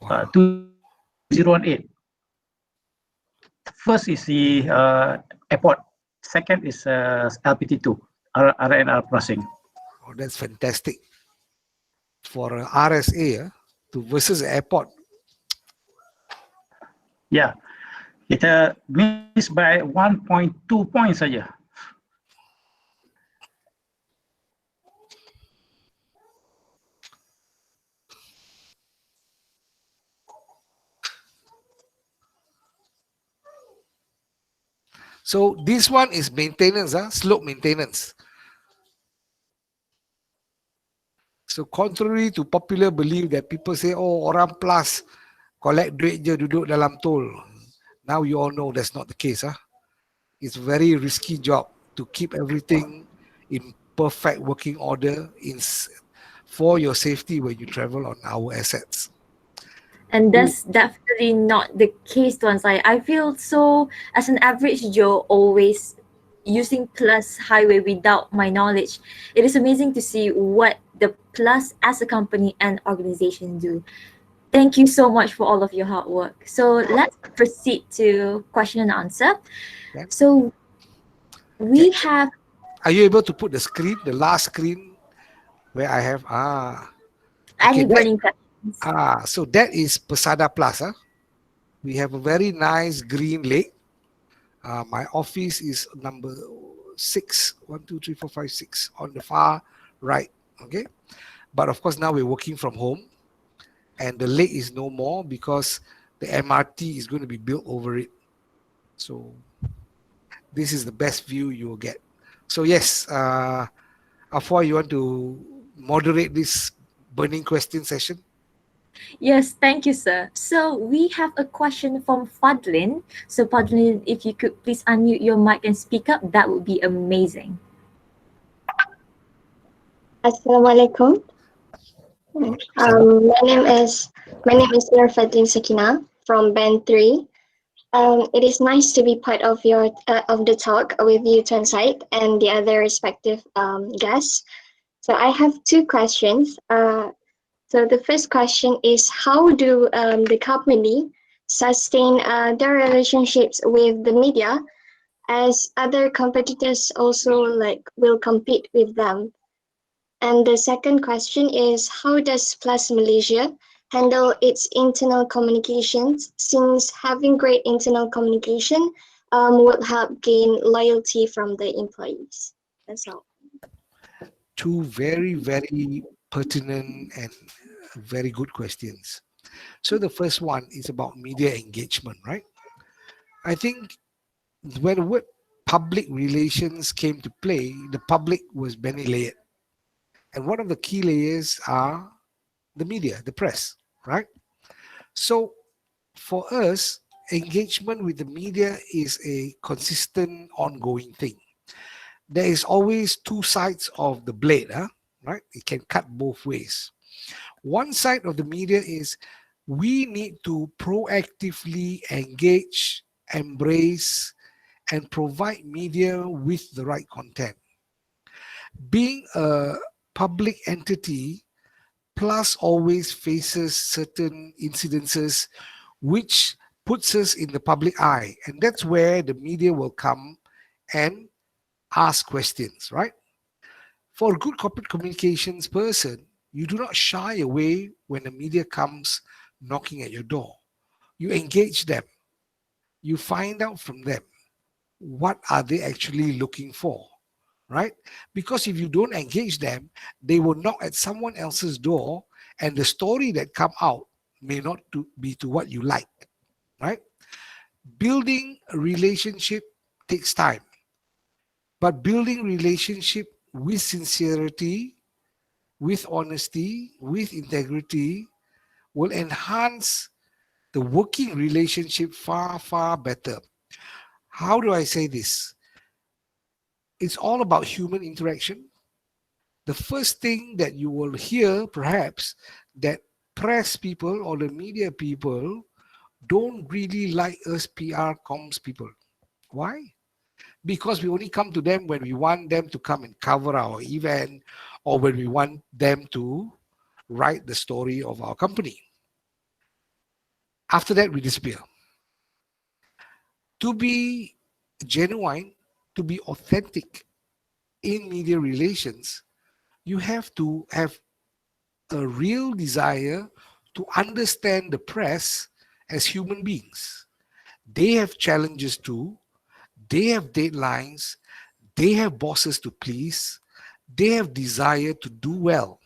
2018. First is the airport. Second is LPT2, R&R pricing. Oh, that's fantastic. For RSA to versus airport. Yeah, kita miss by 1.2 points saja. So this one is maintenance, slope maintenance. So contrary to popular belief that people say, oh, orang PLUS collect duit je duduk dalam tol. Now you all know that's not the case. It's a very risky job to keep everything in perfect working order for your safety when you travel on our assets. And that's definitely not the case, Tuan Syed. I feel so, as an average Joe, always using PLUS Highway without my knowledge. It is amazing to see what the PLUS as a company and organization do. Thank you so much for all of your hard work. So let's proceed to question and answer. Okay. So we have... Are you able to put the screen, the last screen where I have... any burning questions. So that is Pesada Plus. We have a very nice green lake. My office is number 6. 1, 2, 3, 4, 5, 6 on the far right. Okay. But of course, now we're working from home. And the lake is no more because the MRT is going to be built over it. So this is the best view you will get. So yes, Afua, you want to moderate this burning question session? Yes, thank you, sir. So we have a question from Fadlin. So Fadlin, if you could please unmute your mic and speak up, that would be amazing. Assalamualaikum. My name is Nur Fadlin Sakina from Band 3. It is nice to be part of your of the talk with you, Tuan Syed, and the other respective guests. So I have two questions. So the first question is, how do the company sustain their relationships with the media, as other competitors also will compete with them? And the second question is, how does PLUS Malaysia handle its internal communications, since having great internal communication would help gain loyalty from the employees? That's all. Two very, very pertinent and very good questions. So the first one is about media engagement, right? I think when the word public relations came to play, the public was many layered. And one of the key layers are the media, the press, right? So for us, engagement with the media is a consistent, ongoing thing. There is always two sides of the blade, right? It can cut both ways. One side of the media is we need to proactively engage, embrace, and provide media with the right content. Being a public entity, PLUS always faces certain incidences which puts us in the public eye, and that's where the media will come and ask questions, right? For a good corporate communications person, you do not shy away when the media comes knocking at your door. You engage them. You find out from them what are they actually looking for, right? Because if you don't engage them, they will knock at someone else's door and the story that come out may not be to what you like, right? Building a relationship takes time, but building relationship with sincerity, with honesty, with integrity will enhance the working relationship far, far better. How do I say this? It's all about human interaction. The first thing that you will hear, perhaps, that press people or the media people don't really like us PR comms people. Why? Because we only come to them when we want them to come and cover our event, or when we want them to write the story of our company. After that, we disappear. To be genuine, to be authentic in media relations, you have to have a real desire to understand the press as human beings. They have challenges too. They have deadlines. They have bosses to please. They have desire to do well.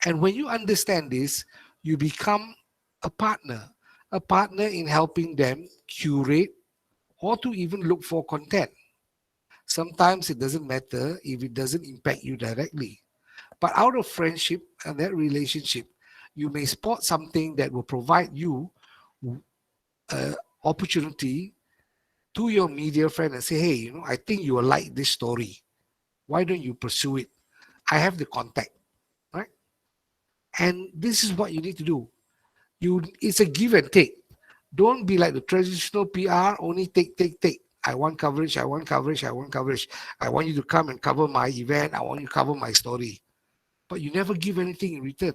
And when you understand this, you become a partner in helping them curate or to even look for content. Sometimes it doesn't matter if it doesn't impact you directly. But out of friendship and that relationship, you may spot something that will provide you an opportunity to your media friend and say, hey, I think you will like this story. Why don't you pursue it? I have the contact, right? And this is what you need to do. It's a give and take. Don't be like the traditional PR, only take. I want coverage. I want you to come and cover my event. I want you to cover my story. But you never give anything in return.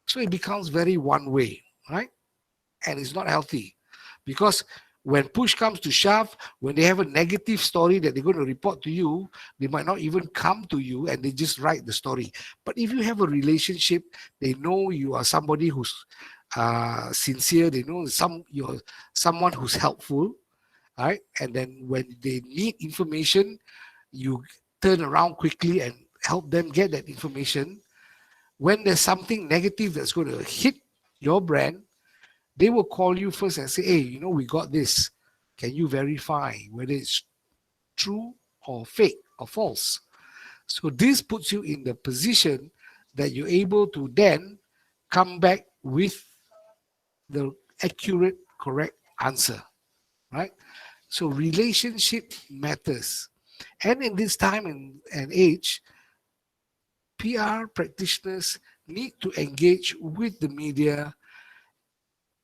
So it becomes very one way, right? And it's not healthy. Because when push comes to shove, when they have a negative story that they're going to report to you, they might not even come to you and they just write the story. But if you have a relationship, they know you are somebody who's sincere, they know you're someone who's helpful, right? And then when they need information, you turn around quickly and help them get that information. When there's something negative that's going to hit your brand, they will call you first and say, hey, we got this. Can you verify whether it's true or fake or false? So this puts you in the position that you're able to then come back with the accurate, correct answer, right? So relationship matters. And in this time and age, PR practitioners need to engage with the media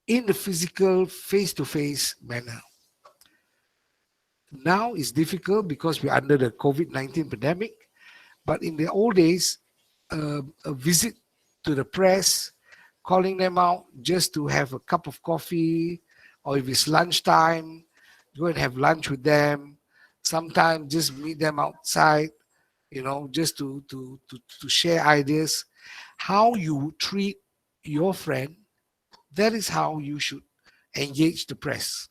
in the physical, face-to-face manner. Now it's difficult because we're under the COVID-19 pandemic, but in the old days, a visit to the press, calling them out just to have a cup of coffee, or if it's lunchtime, go and have lunch with them. Sometimes just meet them outside, just to share ideas. How you treat your friend, that is how you should engage the press.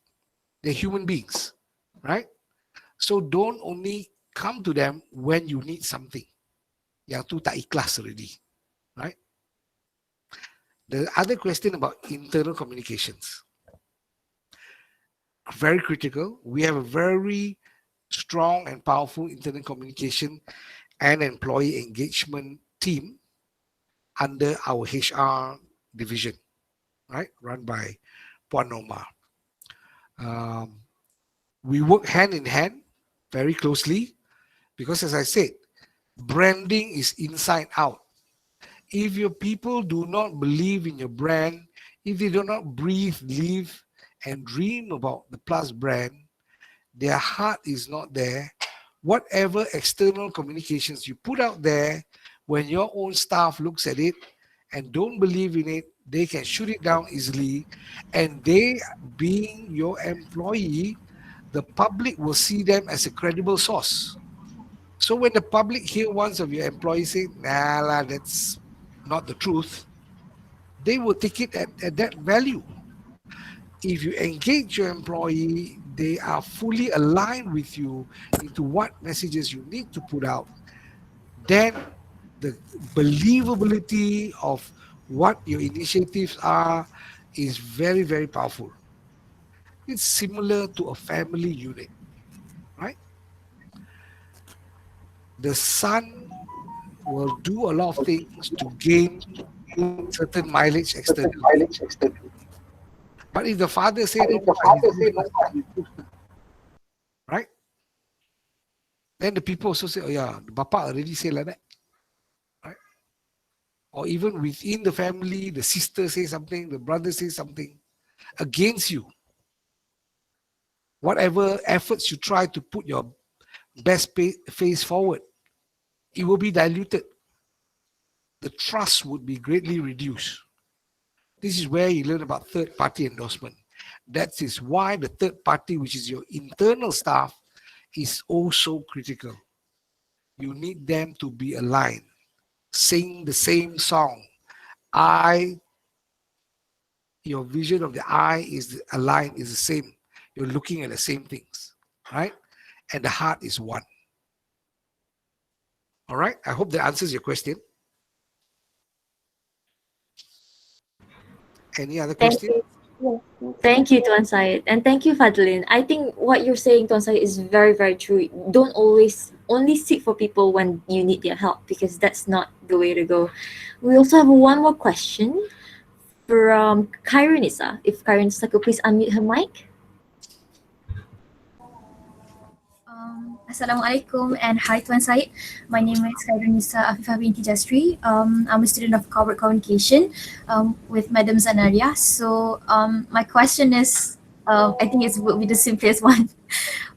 They're human beings, right? So don't only come to them when you need something. Yang tu tak ikhlas already, right? The other question about internal communications. Very critical. We have a very strong and powerful internal communication and employee engagement team under our HR division, right? Run by Puan Omar. We work hand in hand very closely because, as I said, branding is inside out. If your people do not believe in your brand, if they do not breathe, live, and dream about the PLUS brand, their heart is not there. Whatever external communications you put out there, when your own staff looks at it and don't believe in it, they can shoot it down easily. And they, being your employee, the public will see them as a credible source. So when the public hear once of your employees say, nah, that's not the truth, they will take it at that value. If you engage your employee, they are fully aligned with you into what messages you need to put out, then the believability of what your initiatives are is very, very powerful. It's similar to a family unit, right? The son will do a lot of things to gain certain mileage externally. But if the father say no, right? Then the people also say, oh yeah, the Bapa already say like that. Right? Or even within the family, the sister says something, the brother says something against you. Whatever efforts you try to put your best face forward, it will be diluted. The trust would be greatly reduced. This is where you learn about third party endorsement. That is why the third party, which is your internal staff, is also critical. You need them to be aligned, sing the same song. Your vision of the eye is aligned, is the same. You're looking at the same things, right? And the heart is one. All right. I hope that answers your question. Any other question? Thank you, Tuan Syed. And thank you, Fadlin. I think what you're saying, Tuan Syed, is very, very true. Don't always only seek for people when you need their help, because that's not the way to go. We also have one more question from Kaironisa. If Kaironisa could please unmute her mic. Assalamualaikum and hi Tuan Syed. My name is Khairunisa Afifah binti Jasri. I'm a student of corporate communication with Madam Zanariah. So my question is, I think it will be the simplest one.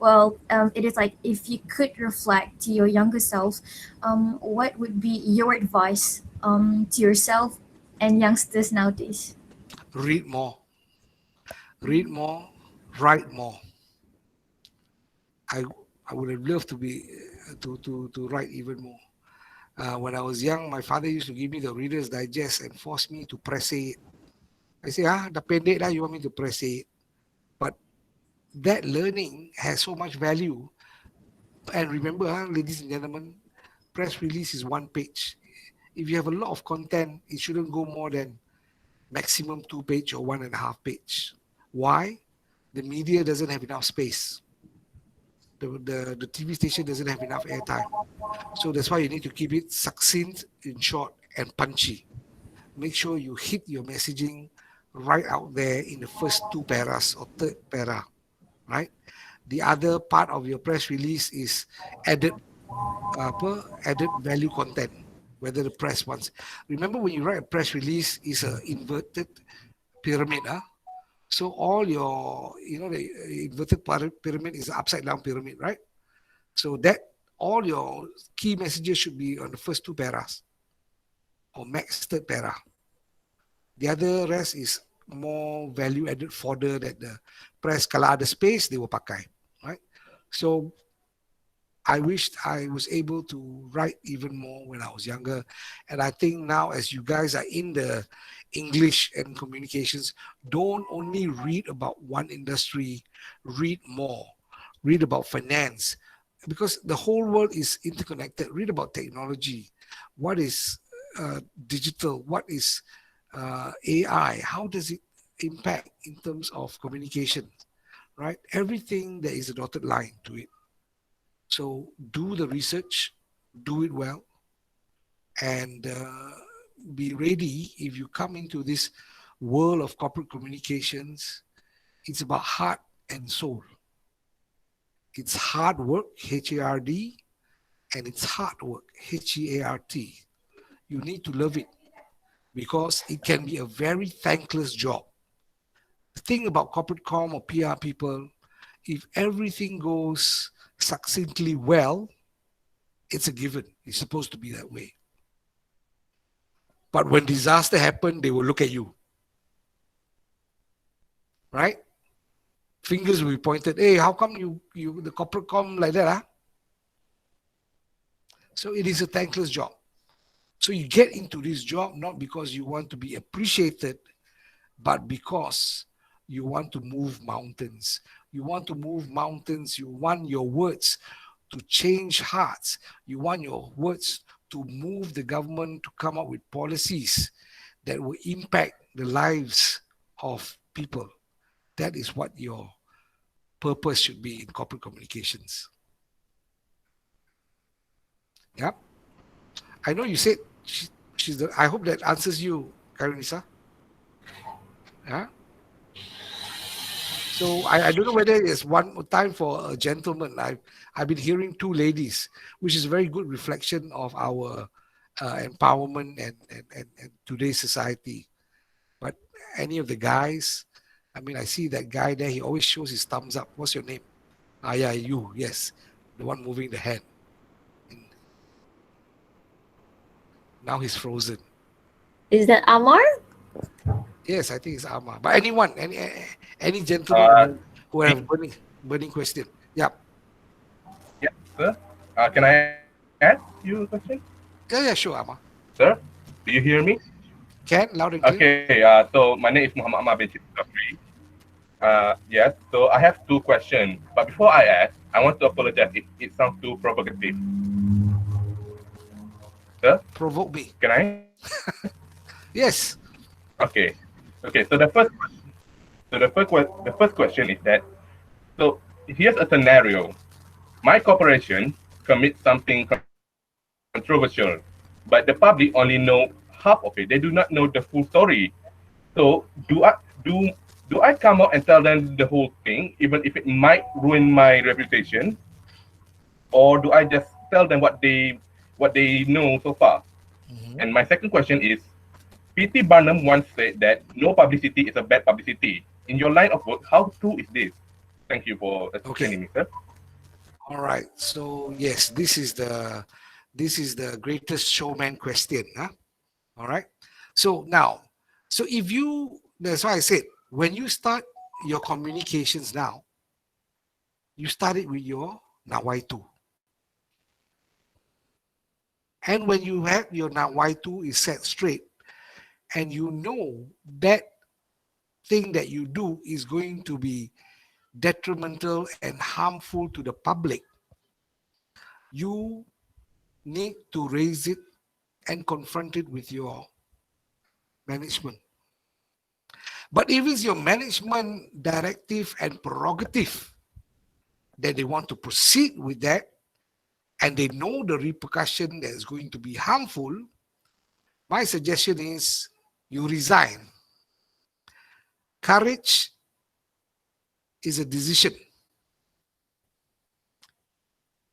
Well, it is like, if you could reflect to your younger self, what would be your advice to yourself and youngsters nowadays? Read more. Read more. Write more. I would have loved to be to write even more. When I was young, my father used to give me the Reader's Digest and force me to press it. I say, dah pendek dah, you want me to press it? But that learning has so much value. And remember, ladies and gentlemen, press release is 1 page. If you have a lot of content, it shouldn't go more than maximum 2 page or 1.5 page. Why? The media doesn't have enough space. The TV station doesn't have enough airtime. So that's why you need to keep it succinct, in short, and punchy. Make sure you hit your messaging right out there in the first 2 paras or third para, right? The other part of your press release is added value content, whether the press wants. Remember, when you write a press release, it's an inverted pyramid. So all your, the inverted pyramid is an upside down pyramid, right? So that all your key messages should be on the first 2 paras or max third para. The other rest is more value added fodder that the press, kalau ada space, they will pakai, right? So I wished I was able to write even more when I was younger. And I think now, as you guys are in the English and communications, don't only read about one industry, read more. Read about finance, because the whole world is interconnected. Read about technology. What is digital? What is AI? How does it impact in terms of communication, right? Everything, there is a dotted line to it. So do the research, do it well, and be ready. If you come into this world of corporate communications, it's about heart and soul. It's hard work, H-A-R-D, and it's hard work, H-E-A-R-T. You need to love it, because it can be a very thankless job. The thing about corporate comm or PR people, if everything goes succinctly well, it's a given. It's supposed to be that way. But when disaster happens, they will look at you, right? Fingers will be pointed. Hey, how come you the corporate comm like that? So it is a thankless job. So you get into this job not because you want to be appreciated, but because you want to move mountains. You want to move mountains. You want your words to change hearts. You want your words to move the government to come up with policies that will impact the lives of people. That is what your purpose should be in corporate communications. Yeah. I know you said she's the. I hope that answers you, Karinisa. Yeah. So I don't know whether it's one more time for a gentleman. I've been hearing two ladies, which is a very good reflection of our empowerment and today's society. But any of the guys, I mean, I see that guy there. He always shows his thumbs up. What's your name? Ah, yeah, you. Yes, the one moving the hand. And now he's frozen. Is that Amar? Yes, I think it's Amma. But anyone, any gentleman who have burning question. Yeah. Yeah, sir. Can I ask you a question? Yeah, sure, Amma. Sir, do you hear me? Can, loud and clear. Okay, so my name is Muhammad bin Siti. Yes, so I have two questions. But before I ask, I want to apologize if it sounds too provocative. Sir? Provoke me. Can I? Yes. Okay. Okay, so the first question is that, so here's a scenario. My corporation commits something controversial, but the public only know half of it. They do not know the full story. So do I come out and tell them the whole thing, even if it might ruin my reputation, or do I just tell them what they know so far? Mm-hmm. And my second question is, P.T. Barnum once said that no publicity is a bad publicity. In your line of work, how true is this? Thank you for explaining me, sir. All right. So yes, this is the greatest showman question, huh? All right. So now, if you, that's why I said, when you start your communications now, you start it with your nawaitu. And when you have your nawaitu is set straight, and you know that thing that you do is going to be detrimental and harmful to the public, you need to raise it and confront it with your management. But if it's your management directive and prerogative that they want to proceed with that, and they know the repercussion that is going to be harmful, my suggestion is you resign. Courage is a decision.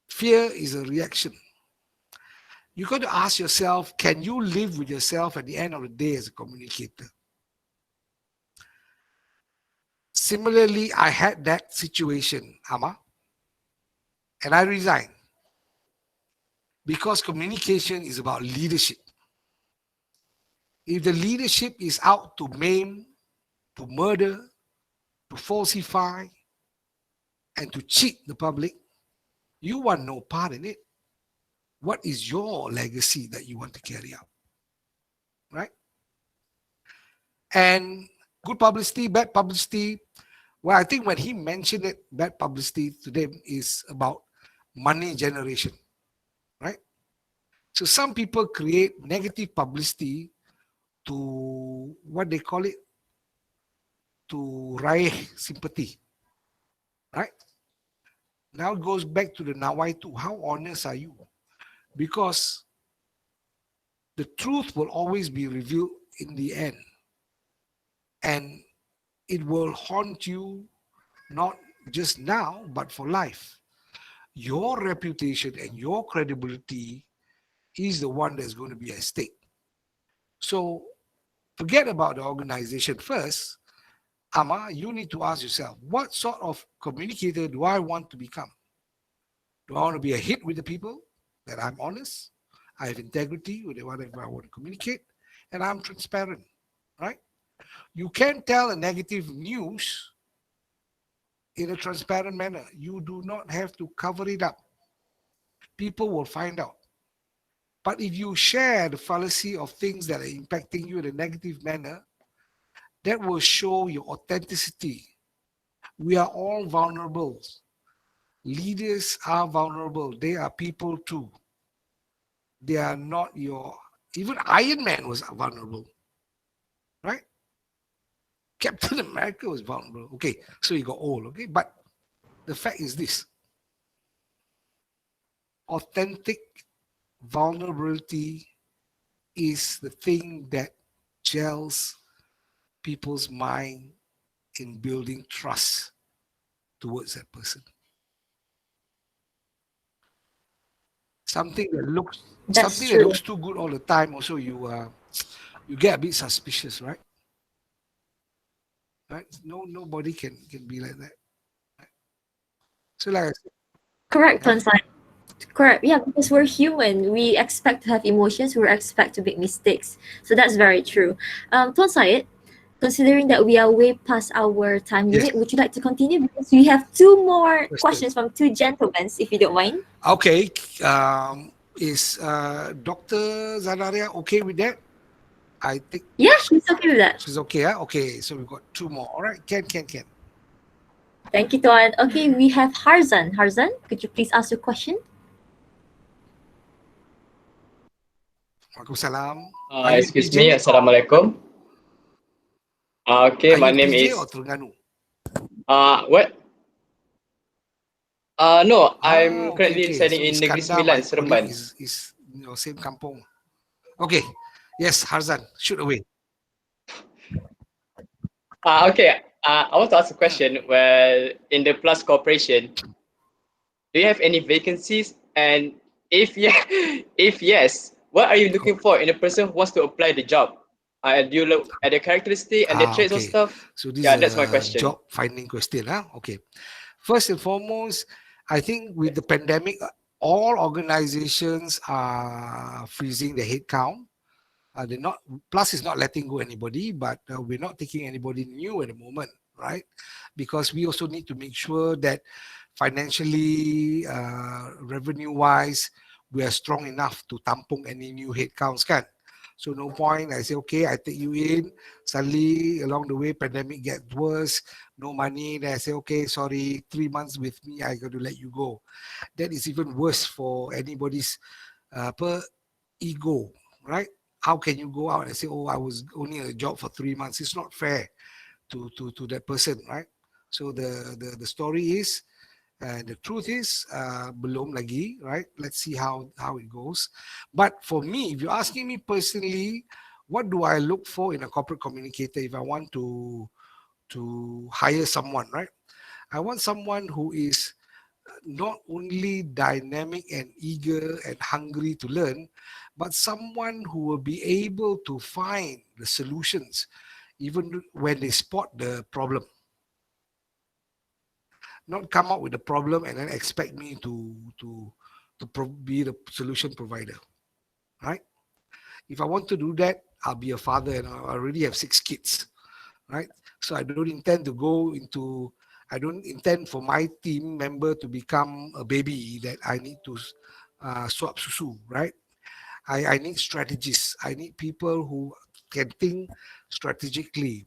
Fear is a reaction. You got to ask yourself, can you live with yourself at the end of the day as a communicator? Similarly, I had that situation, Amma, and I resigned. Because communication is about leadership. If the leadership is out to maim, to murder, to falsify, and to cheat the public, you want no part in it. What is your legacy that you want to carry out? Right? And good publicity, bad publicity. Well, I think when he mentioned it, bad publicity to them is about money generation. Right? So some people create negative publicity to what they call it, to raih sympathy. Right? Now it goes back to the nawaitu. How honest are you? Because the truth will always be revealed in the end. And it will haunt you not just now, but for life. Your reputation and your credibility is the one that's going to be at stake. So forget about the organization first. Amma, you need to ask yourself, what sort of communicator do I want to become? Do I want to be a hit with the people? That I'm honest, I have integrity with whatever I want to communicate, and I'm transparent, right? You can't tell a negative news in a transparent manner. You do not have to cover it up. People will find out. But if you share the fallacy of things that are impacting you in a negative manner, that will show your authenticity. We are all vulnerable. Leaders are vulnerable. They are people too. They are not your, even Iron Man was vulnerable, right? Captain America was vulnerable. Okay, so he got old, okay? But the fact is this: authentic vulnerability is the thing that gels people's mind in building trust towards that person. Something that looks too good all the time, also you get a bit suspicious, right? Right? Nobody can be like that. Right? So like I said, Correct, Tuan Syed. Correct. Yeah, because we're human. We expect to have emotions. We expect to make mistakes. So that's very true. Tuan Syed, considering that we are way past our time limit, would you like to continue? Because we have two more questions from two gentlemen, if you don't mind. Okay. Is Dr. Zanariah okay with that? I think. Yeah, she's okay with that. She's okay, huh? Okay, so we've got two more. All right, can. Thank you, Tuan. Okay, we have Harzan. Harzan, could you please ask your question? Waalaikumsalam. Excuse me, Assalamualaikum. Okay, my name is. Or Terengganu? What? No, I'm currently residing in Negeri Sembilan, Seremban. Is your same kampung. Okay, yes, Harzan, shoot away. Okay, I want to ask a question. Well, in the PLUS Corporation, do you have any vacancies? And if yes, what are you looking for in a person who wants to apply the job? Do you look at the characteristic and the traits or stuff? So this that's is my a question. job finding question. Okay. First and foremost, I think with the pandemic, all organizations are freezing the headcount. They're not, PLUS is not letting go anybody, but we're not taking anybody new at the moment, right? Because we also need to make sure that financially, revenue-wise, we are strong enough to tampung any new headcounts, kan? So no point, I say, okay, I take you in, suddenly along the way, pandemic gets worse, no money, then I say, okay, sorry, 3 months with me, I got to let you go. That is even worse for anybody's ego, right? How can you go out and say, oh, I was only in a job for 3 months? It's not fair to that person, right? So the story is, the truth is, belum lagi, right? Let's see how it goes. But for me, if you're asking me personally, what do I look for in a corporate communicator if I want to hire someone, right? I want someone who is not only dynamic and eager and hungry to learn, but someone who will be able to find the solutions even when they spot the problem. Not come up with a problem and then expect me to be the solution provider, right? If I want to do that, I'll be a father and I already have 6 kids, right? So I don't intend to go into, I don't intend for my team member to become a baby that I need to swap susu, right? I need strategists. I need people who can think strategically.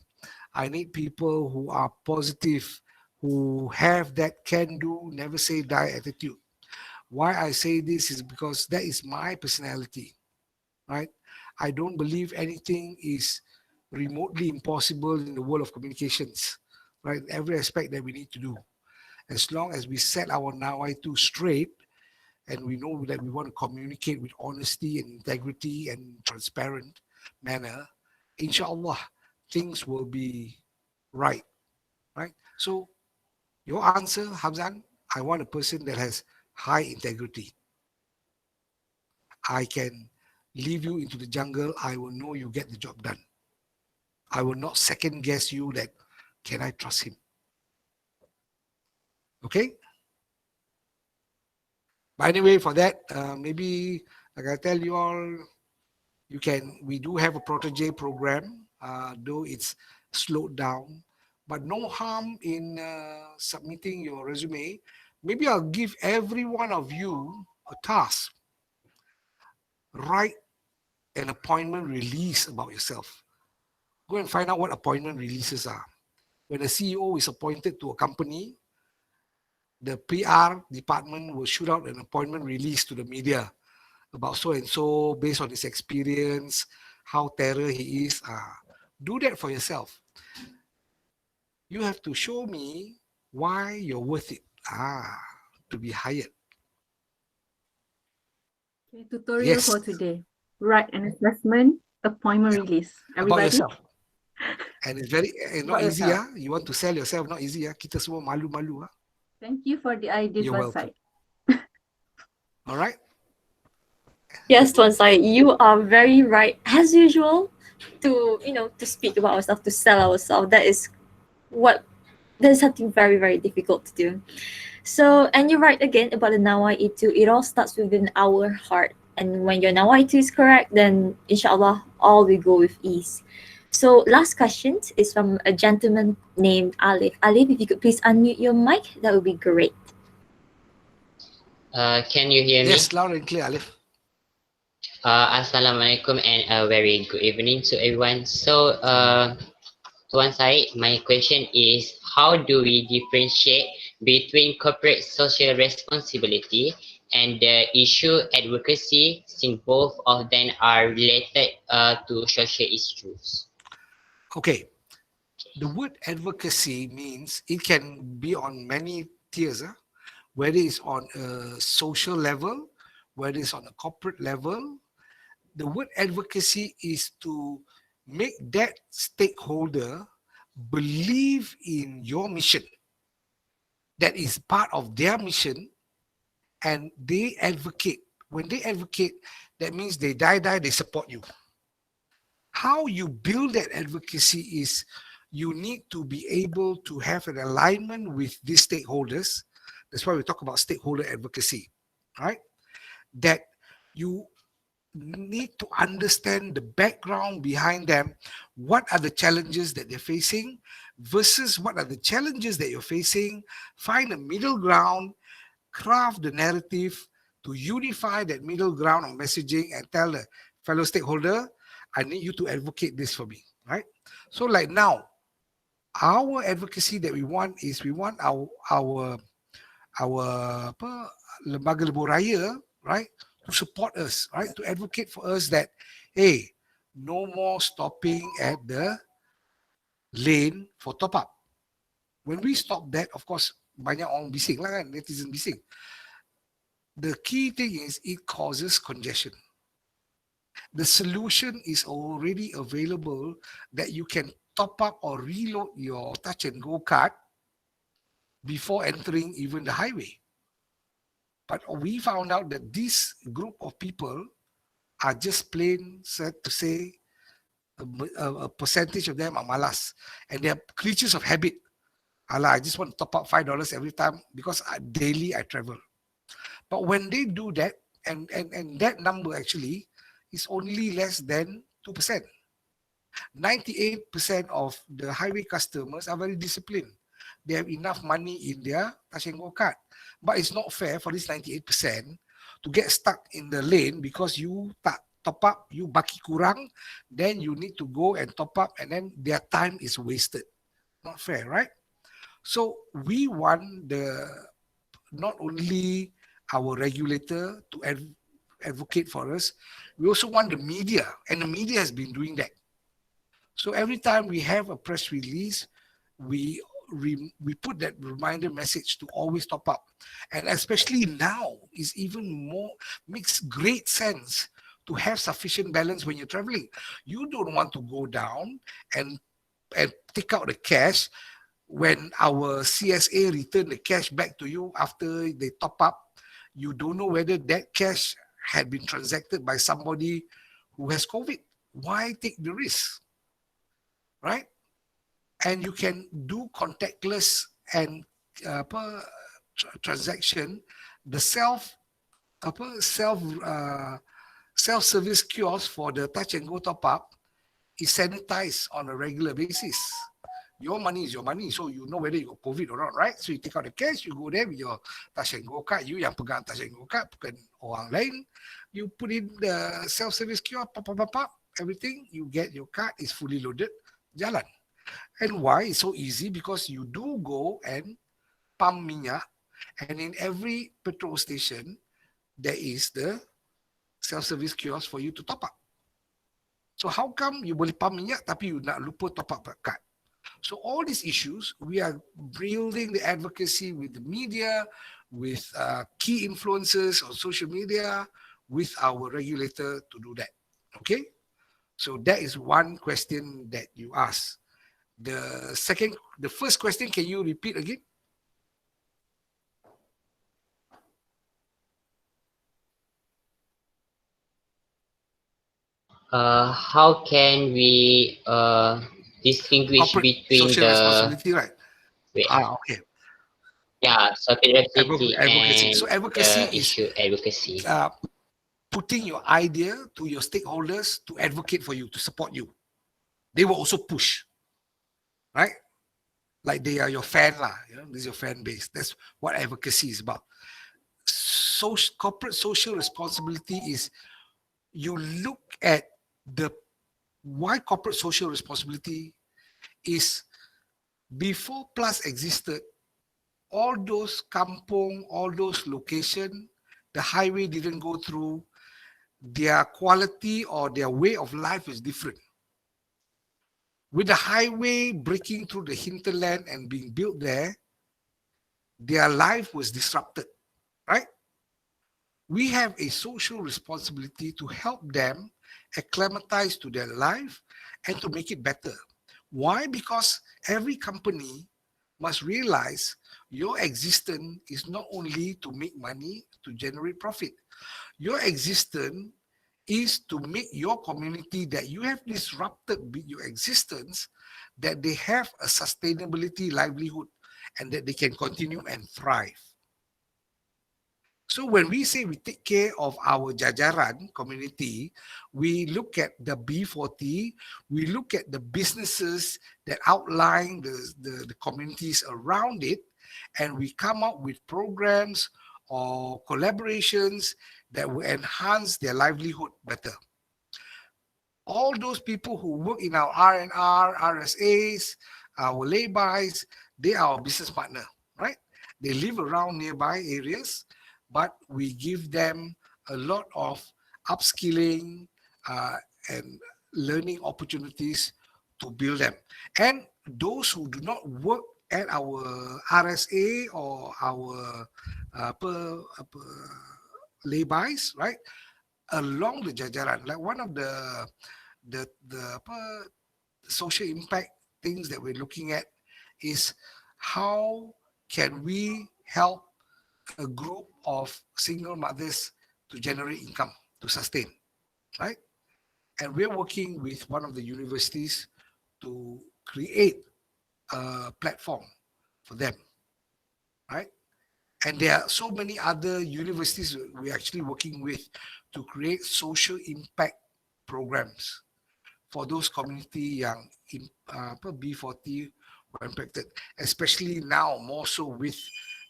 I need people who are positive, who have that can do, never say die attitude. Why I say this is because that is my personality, right? I don't believe anything is remotely impossible in the world of communications, right? Every aspect that we need to do. As long as we set our nawaitu straight and we know that we want to communicate with honesty and integrity and transparent manner, inshallah, things will be right, right? So your answer, Hamzan, I want a person that has high integrity. I can leave you into the jungle. I will know you get the job done. I will not second guess you that, can I trust him? Okay? But anyway, for that, maybe, like I tell you all, we do have a protege program, though it's slowed down, but no harm in submitting your resume. Maybe I'll give every one of you a task. Write an appointment release about yourself. Go and find out what appointment releases are. When a CEO is appointed to a company, the PR department will shoot out an appointment release to the media about so and so based on his experience, how terror he is. Do that for yourself. You have to show me why you're worth it. To be hired. Okay, tutorial Yes. for today. Write an assessment, appointment release. About Everybody. yourself. And it's very not About easy. yourself. You want to sell yourself, not easy. Kita semua malu-malu. Thank you for the idea, You're Tuan welcome. Syed. All right. Yes, Tuan Syed, you are very right as usual to to speak about ourselves, to sell ourselves. That is something very, very difficult to do. So, and you're right again about the Nawai itu. It all starts within our heart. And when your Nawai itu is correct, then inshallah, all will go with ease. So, last question is from a gentleman named Alif. Alif, if you could please unmute your mic, that would be great. Can you hear me? Yes, loud and clear, Alif. Assalamualaikum and a very good evening to everyone. So, Tuan Syed, my question is, how do we differentiate between corporate social responsibility and the issue advocacy, since both of them are related to social issues? Okay. The word advocacy means it can be on many tiers, whether it's on a social level, whether it's on a corporate level. The word advocacy is to make that stakeholder believe in your mission. That is part of their mission, and they advocate. When they advocate, that means they they support you. How you build that advocacy is you need to be able to have an alignment with these stakeholders. That's why we talk about stakeholder advocacy, right? That you need to understand the background behind them. What are the challenges that they're facing versus what are the challenges that you're facing? Find a middle ground, craft the narrative to unify that middle ground of messaging and tell the fellow stakeholder, I need you to advocate this for me, right? So like now, our advocacy that we want is we want our lembaga lebuh raya, right, to support us, right, to advocate for us that, hey, no more stopping at the lane for top up. When we stop that, of course, banyak orang bising lah kan, netizen bising. The key thing is it causes congestion. The solution is already available that you can top up or reload your touch and go card before entering even the highway. But we found out that this group of people are just plain said to say a percentage of them are malas, and they are creatures of habit. I just want to top up $5 every time because daily I travel. But when they do that, and that number actually is only less than 2%. 98% of the highway customers are very disciplined. They have enough money in their touch and go card. But it's not fair for this 98% to get stuck in the lane because you tak top up, you baki kurang, then you need to go and top up, and then their time is wasted. Not fair, right? So we want not only our regulator to advocate for us, we also want the media, and the media has been doing that. So every time we have a press release, we put that reminder message to always top up. And especially now is even more, makes great sense to have sufficient balance when you're traveling. You don't want to go down and take out the cash when our CSA return the cash back to you after they top up. You don't know whether that cash had been transacted by somebody who has COVID. Why take the risk? Right? And you can do contactless and transaction. The self-service kiosk for the touch and go top up is sanitized on a regular basis. Your money is your money, so you know whether you got COVID or not, right? So you take out the cash, you go there with your touch and go card. You yang pegang touch and go card, bukan orang lain. You put in the self-service kiosk, pop, everything. You get your card, is fully loaded, jalan. And why it's so easy? Because you do go and pump minyak, and in every petrol station there is the self-service kiosk for you to top up. So how come you boleh pump minyak tapi you nak lupa top up card? So all these issues, we are building the advocacy with the media, with key influencers on social media, with our regulator to do that. Okay? So that is one question that you asked. The first question, can you repeat again? How can we distinguish Corporate between social responsibility, right? wait, Okay. yeah, solidarity Advocacy. and So advocacy is issue advocacy. putting your idea to your stakeholders to advocate for you, to support you. They will also push, right? Like they are your fan lah, you know, this is your fan base. That's what advocacy is about. Corporate social responsibility is you look at why corporate social responsibility is before PLUS existed, all those kampung, all those location, the highway didn't go through, their quality or their way of life is different. With the highway breaking through the hinterland and being built there, their life was disrupted, right? We have a social responsibility to help them acclimatize to their life and to make it better. Why? Because every company must realize your existence is not only to make money, to generate profit. Your existence is to make your community that you have disrupted your existence, that they have a sustainability livelihood and that they can continue and thrive. So when we say we take care of our jajaran community, we look at the B40, we look at the businesses that outline the communities around it, and we come up with programs or collaborations that will enhance their livelihood better. All those people who work in our R&R, RSAs, our laybys, they are our business partner, right? They live around nearby areas, but we give them a lot of upskilling and learning opportunities to build them. And those who do not work at our RSA or our laybys, right, along the jajaran, like one of the social impact things that we're looking at is how can we help a group of single mothers to generate income, to sustain, right? And we're working with one of the universities to create a platform for them, right? And there are so many other universities we're actually working with to create social impact programs for those community yang B40 were impacted, especially now more so with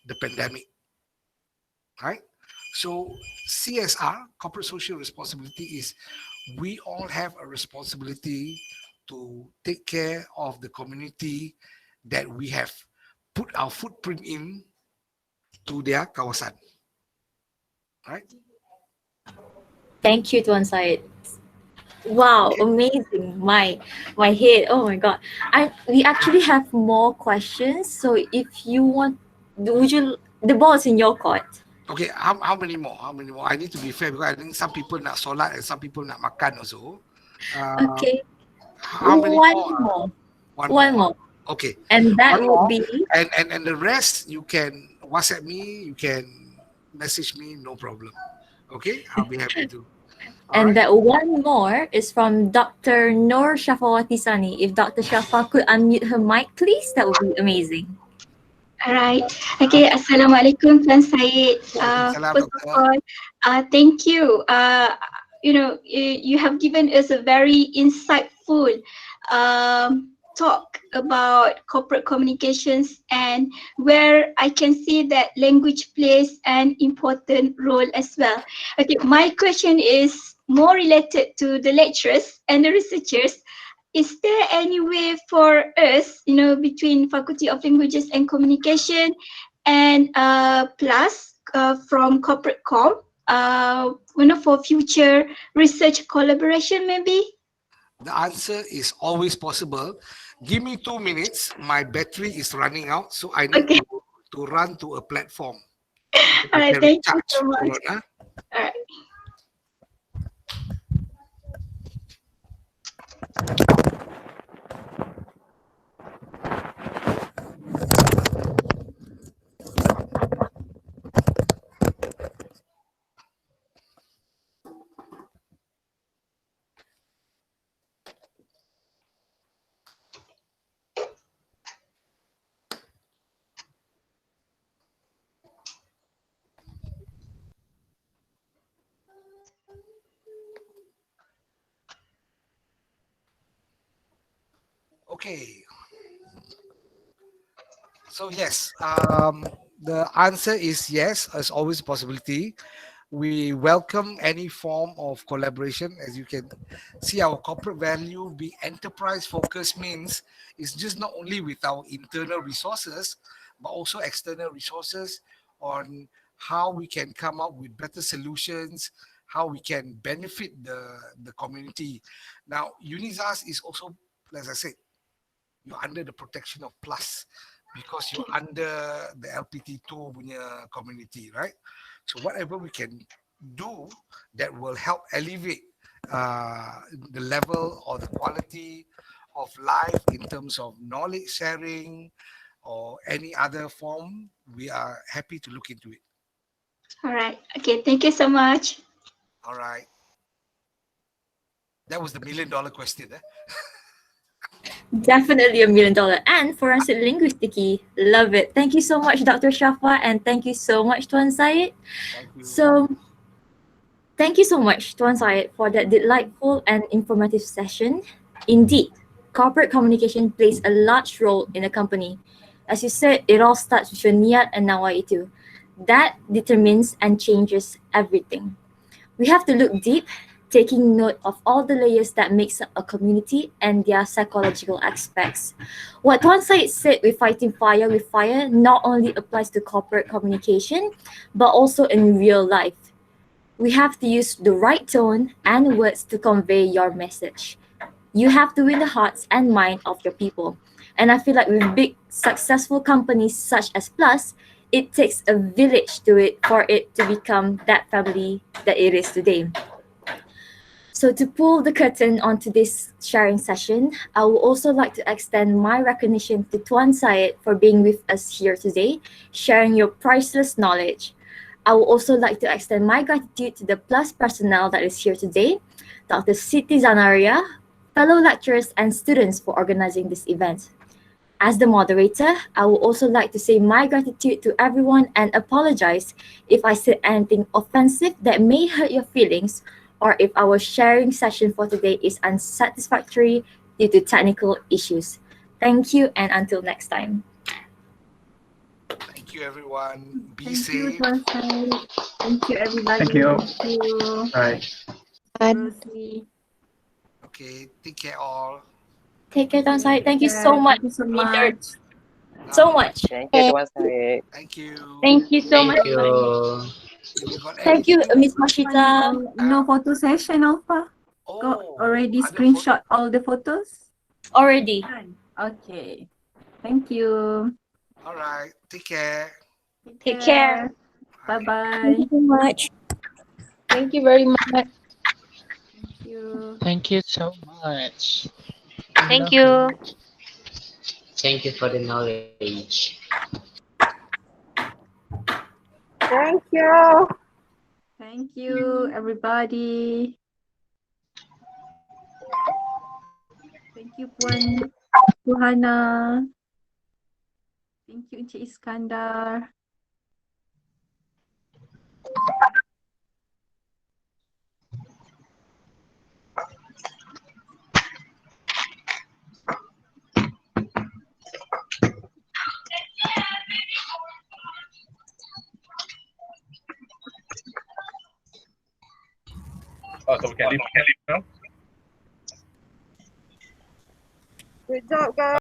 the pandemic, right? So CSR, corporate social responsibility, is we all have a responsibility to take care of the community that we have put our footprint in to their kawasan, right? Thank you, Tuan Syed. Wow, amazing. My head. Oh my god. We actually have more questions. So if you want, the ball is in your court. Okay, how many more? How many more? I need to be fair because I think some people nak solat and some people nak makan also. Okay. How many more? One more. Okay. And that One will more. be. And the rest you can WhatsApp me, you can message me, no problem. Okay, I'll be happy to. And that one more is from Dr. Noor Shafawati Sani. If Dr. Shafa could unmute her mic, please, that would be amazing. Alright. Okay. Assalamualaikum, Tuan Syed. First of all, thank you. You have given us a very insightful talk about corporate communications, and where I can see that language plays an important role as well. Okay, my question is more related to the lecturers and the researchers. Is there any way for us, between Faculty of Languages and Communication and PLUS from Corporate Com, for future research collaboration maybe? The answer is always possible. Give me 2 minutes. My battery is running out, so I need to run to a platform. All right, thank you so much. Turun, All right. Okay. So yes, the answer is yes, as always possibility. We welcome any form of collaboration. As you can see, our corporate value being enterprise focused means it's just not only with our internal resources, but also external resources on how we can come up with better solutions, how we can benefit the community. Now, Unisas is also, as I said, you're under the protection of PLUS because you're under the LPT2 punya community, right? So whatever we can do that will help elevate the level or the quality of life in terms of knowledge sharing or any other form, we are happy to look into it. All right. Okay. Thank you so much. All right. That was the $1 million question. Definitely $1 million. And forensic linguistics, love it. Thank you so much, Dr. Shafa, and thank you so much, Tuan Syed. Thank you. So, thank you so much, Tuan Syed, for that delightful and informative session. Indeed, corporate communication plays a large role in a company. As you said, it all starts with your niyat and nawaitu. That determines and changes everything. We have to look deep, taking note of all the layers that makes up a community and their psychological aspects. What Tuan Syed said with fighting fire with fire not only applies to corporate communication, but also in real life. We have to use the right tone and words to convey your message. You have to win the hearts and mind of your people. And I feel like with big, successful companies such as PLUS, it takes a village to it for it to become that family that it is today. So to pull the curtain on today's sharing session, I would also like to extend my recognition to Tuan Syed for being with us here today, sharing your priceless knowledge. I would also like to extend my gratitude to the PLUS personnel that is here today, Dr. Siti Zanariah, fellow lecturers and students for organizing this event. As the moderator, I would also like to say my gratitude to everyone and apologize if I said anything offensive that may hurt your feelings or if our sharing session for today is unsatisfactory due to technical issues. Thank you and until next time. Thank you, everyone. Be Thank safe. you, Tuan Syed. Thank you, everybody. Thank you. Thank you. All right. Rosie. Okay, take care all. Take care, Tuan Syed. Thank you so much. Thank you so We learned much. so much. Thank you, Tuan Syed. Thank you. Thank you so Thank much. you. If you got Thank you, anything, Miss Mashita. No photo session, Alpha. Got already ada screenshot all the photos? Already. Okay. Thank you. All right. Take care. Take care. Bye-bye. Thank you so much. Thank you very much. Thank you. Thank you so much. Thank you. Thank you for the knowledge. Thank you. Thank you, everybody. Thank you, Puan Suhana. Thank you, Encik Iskandar. Oh, so we can leave now? Good job, guys.